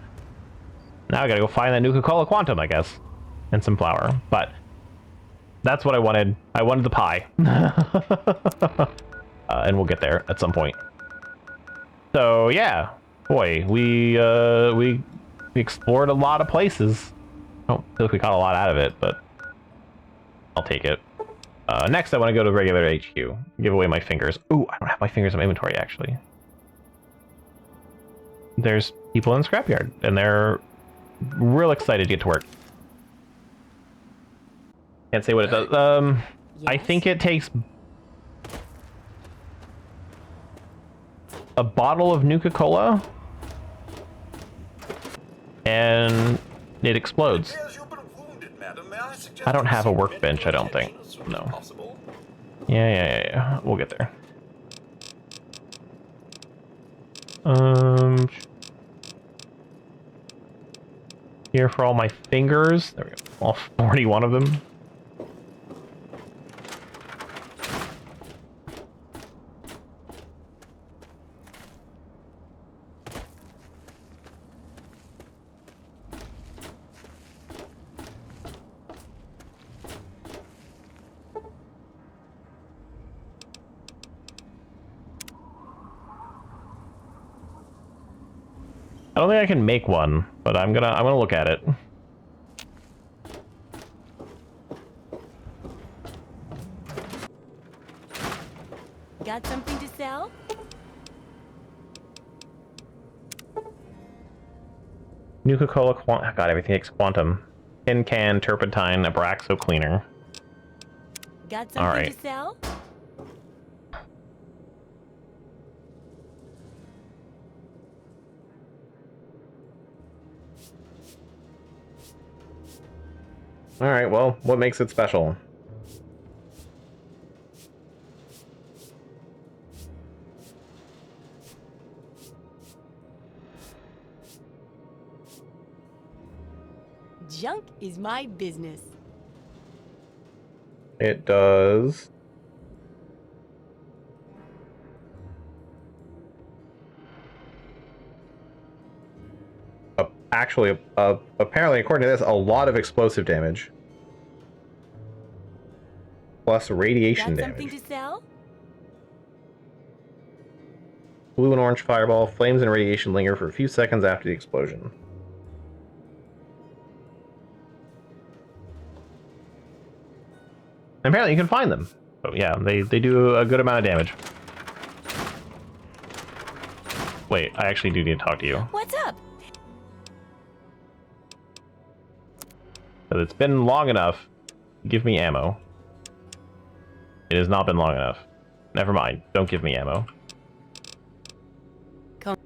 Now I gotta go find that Nuka-Cola Quantum, I guess. And some flour. But that's what I wanted. I wanted the pie. And we'll get there at some point. So, yeah. Boy, we explored a lot of places. I don't feel like we got a lot out of it, but I'll take it. Next, I want to go to regular HQ. Give away my fingers. Ooh, I don't have my fingers in my inventory, actually. There's people in the scrapyard, and they're real excited to get to work. Can't say what it does. I think it takes a bottle of Nuka-Cola, and it explodes. I don't have a workbench, I don't think. No. Yeah. We'll get there. Here for all my fingers. There we go. All 41 of them. I don't think I can make one, but I'm gonna look at it. Got something to sell? Nuka-Cola Quantum. God, everything takes Quantum. Tin can, turpentine, Abraxo cleaner. Got something to sell? Alright, well, what makes it special? Junk is my business. It does. Actually, apparently, according to this, a lot of explosive damage. Plus radiation Got damage. something to sell? Blue and orange fireball. Flames and radiation linger for a few seconds after the explosion. And apparently you can find them. So yeah, they do a good amount of damage. Wait, I actually do need to talk to you. What's up? Because it's been long enough. Give me ammo. It has not been long enough. Never mind. Don't give me ammo. Come.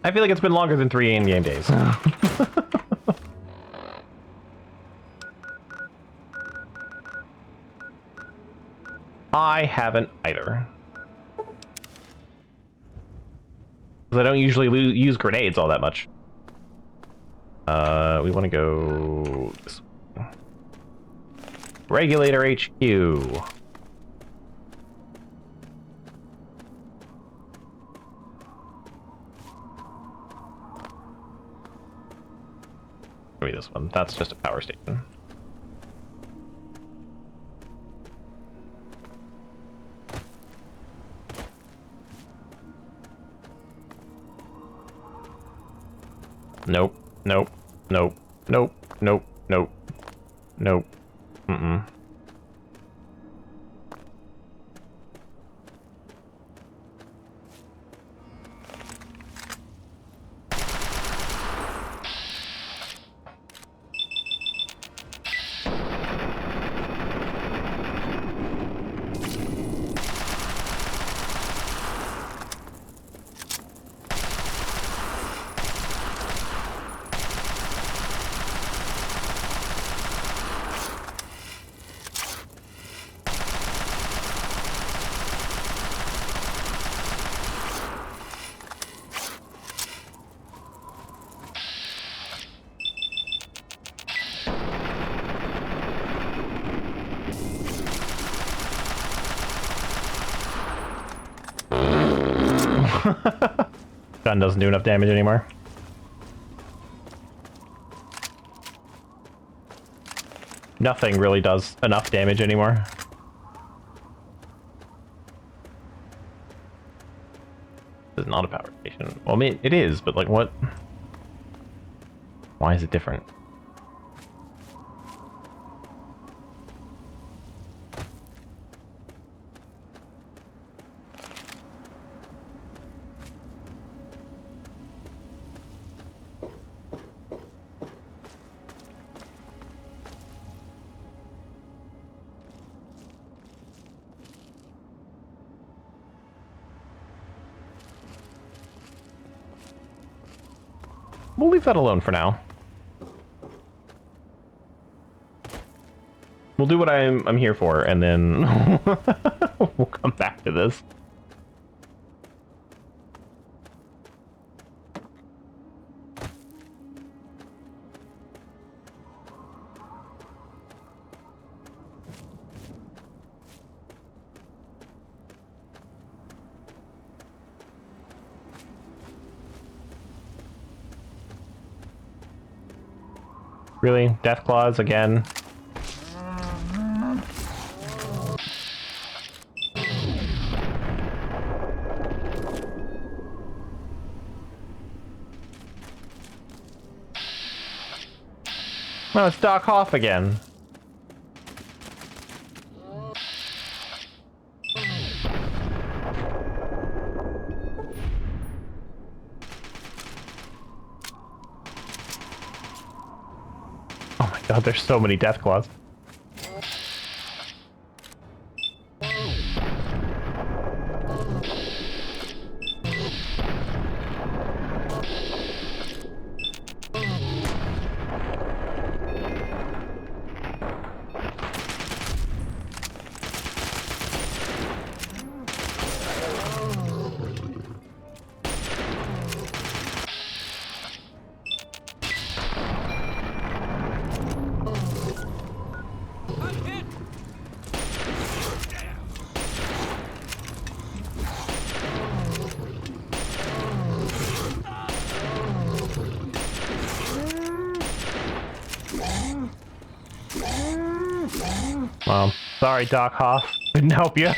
I feel like it's been longer than 3 in-game days. I haven't either. Because I don't usually use grenades all that much. We want to go this way. Regulator HQ. Give me this one. That's just a power station. Nope. Nope. Nope. Nope. Nope. Nope. Nope. Mm-mm. Gun doesn't do enough damage anymore. Nothing really does enough damage anymore. This is not a power station. Well, I mean, it is, but like, what? Why is it different? We'll leave that alone for now. We'll do what I'm here for, and then we'll come back to this. Really? Death Claws again? No, it's Doc Hoff again. Oh my god, there's so many Death Claws. Sorry, Doc Hoff. Couldn't help you.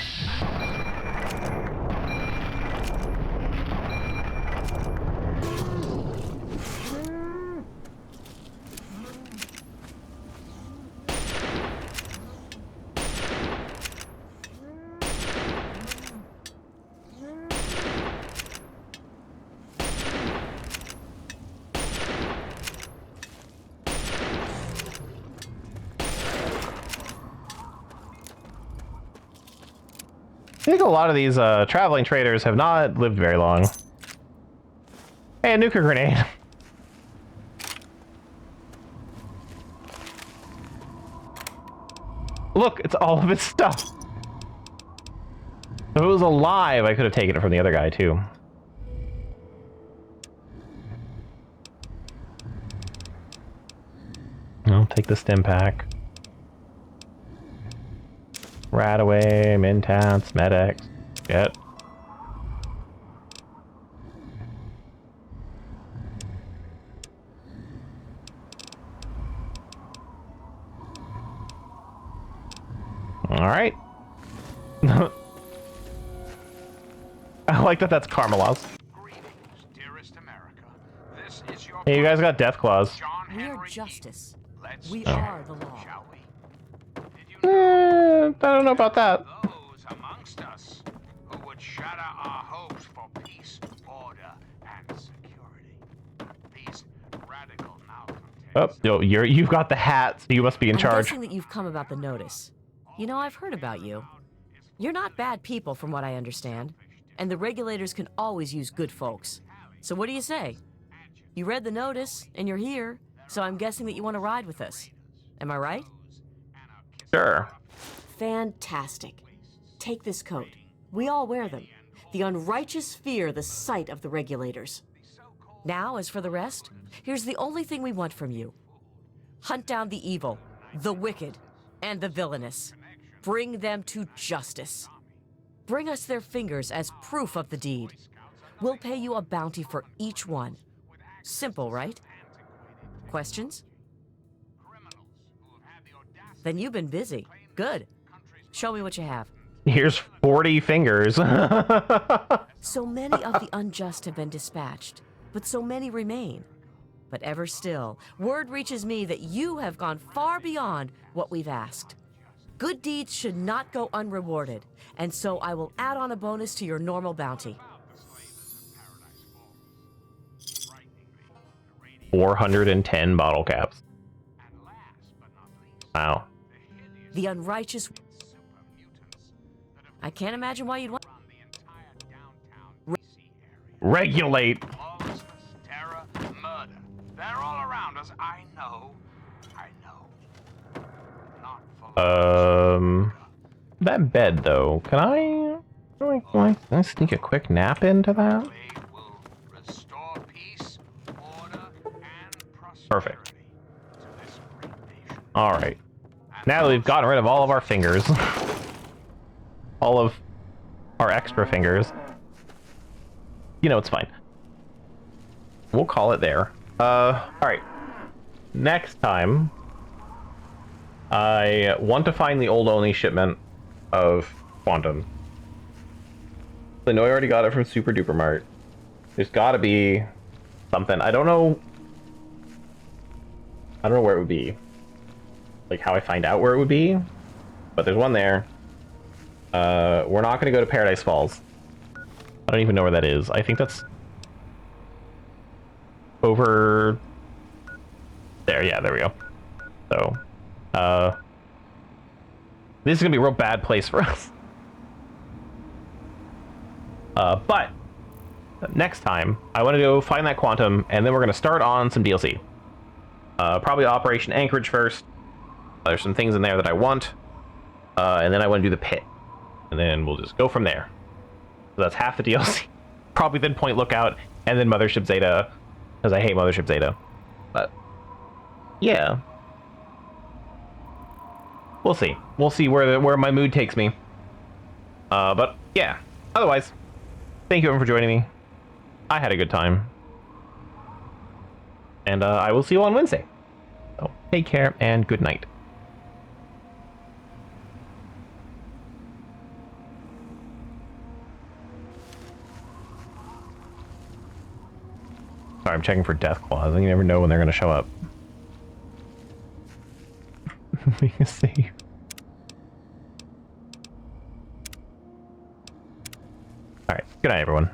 I think a lot of these traveling traders have not lived very long. Hey, a nuclear grenade. Look, it's all of his stuff. If it was alive, I could have taken it from the other guy, too. I'll take the stim pack. Radaway, Mintats, Med-X. Get. Alright. I like that that's Carmelos. Hey, you guys got Death Claws. We are justice. We are the law. I don't know about that. Those amongst us who would shatter our hopes for peace, order, and security. These radical malcontents. Oh, you've got the hat, so you must be in charge. I'm guessing that you've come about the notice. You know, I've heard about you. You're not bad people, from what I understand, and the regulators can always use good folks. So what do you say? You read the notice, and you're here, so I'm guessing that you want to ride with us. Am I right? Sure. Fantastic. Take this coat. We all wear them. The unrighteous fear the sight of the regulators. Now, as for the rest, here's the only thing we want from you. Hunt down the evil, the wicked, and the villainous. Bring them to justice. Bring us their fingers as proof of the deed. We'll pay you a bounty for each one. Simple, right? Questions? Then you've been busy. Good. Show me what you have. Here's 40 fingers. So many of the unjust have been dispatched, but so many remain. But ever still, word reaches me that you have gone far beyond what we've asked. Good deeds should not go unrewarded, and so I will add on a bonus to your normal bounty. 410 bottle caps. Wow. The unrighteous... I can't imagine why you'd want... Regulate. Terror, murder. They're all around us. I know. That bed though. Can I sneak a quick nap into that? Perfect. All right. Now that we've gotten rid of all of our fingers, all of our extra fingers, you know, it's fine. We'll call it there. All right. Next time, I want to find the old Oni shipment of Quantum. I know I already got it from Super Duper Mart. There's got to be something. I don't know where it would be. Like how I find out where it would be, but there's one there. We're not going to go to Paradise Falls. I don't even know where that is. I think that's over there. Yeah, there we go. So, this is going to be a real bad place for us. But next time, I want to go find that Quantum, and then we're going to start on some DLC. Probably Operation Anchorage first. There's some things in there that I want. And then I want to do the pit. And then we'll just go from there. So that's half the DLC. Probably then Point Lookout, and then Mothership Zeta, because I hate Mothership Zeta. But, yeah. We'll see. We'll see where my mood takes me. But, yeah. Otherwise, thank you everyone for joining me. I had a good time. And I will see you on Wednesday. So, take care, and good night. Sorry, I'm checking for death claws. You never know when they're going to show up. We can see. Alright, good night, everyone.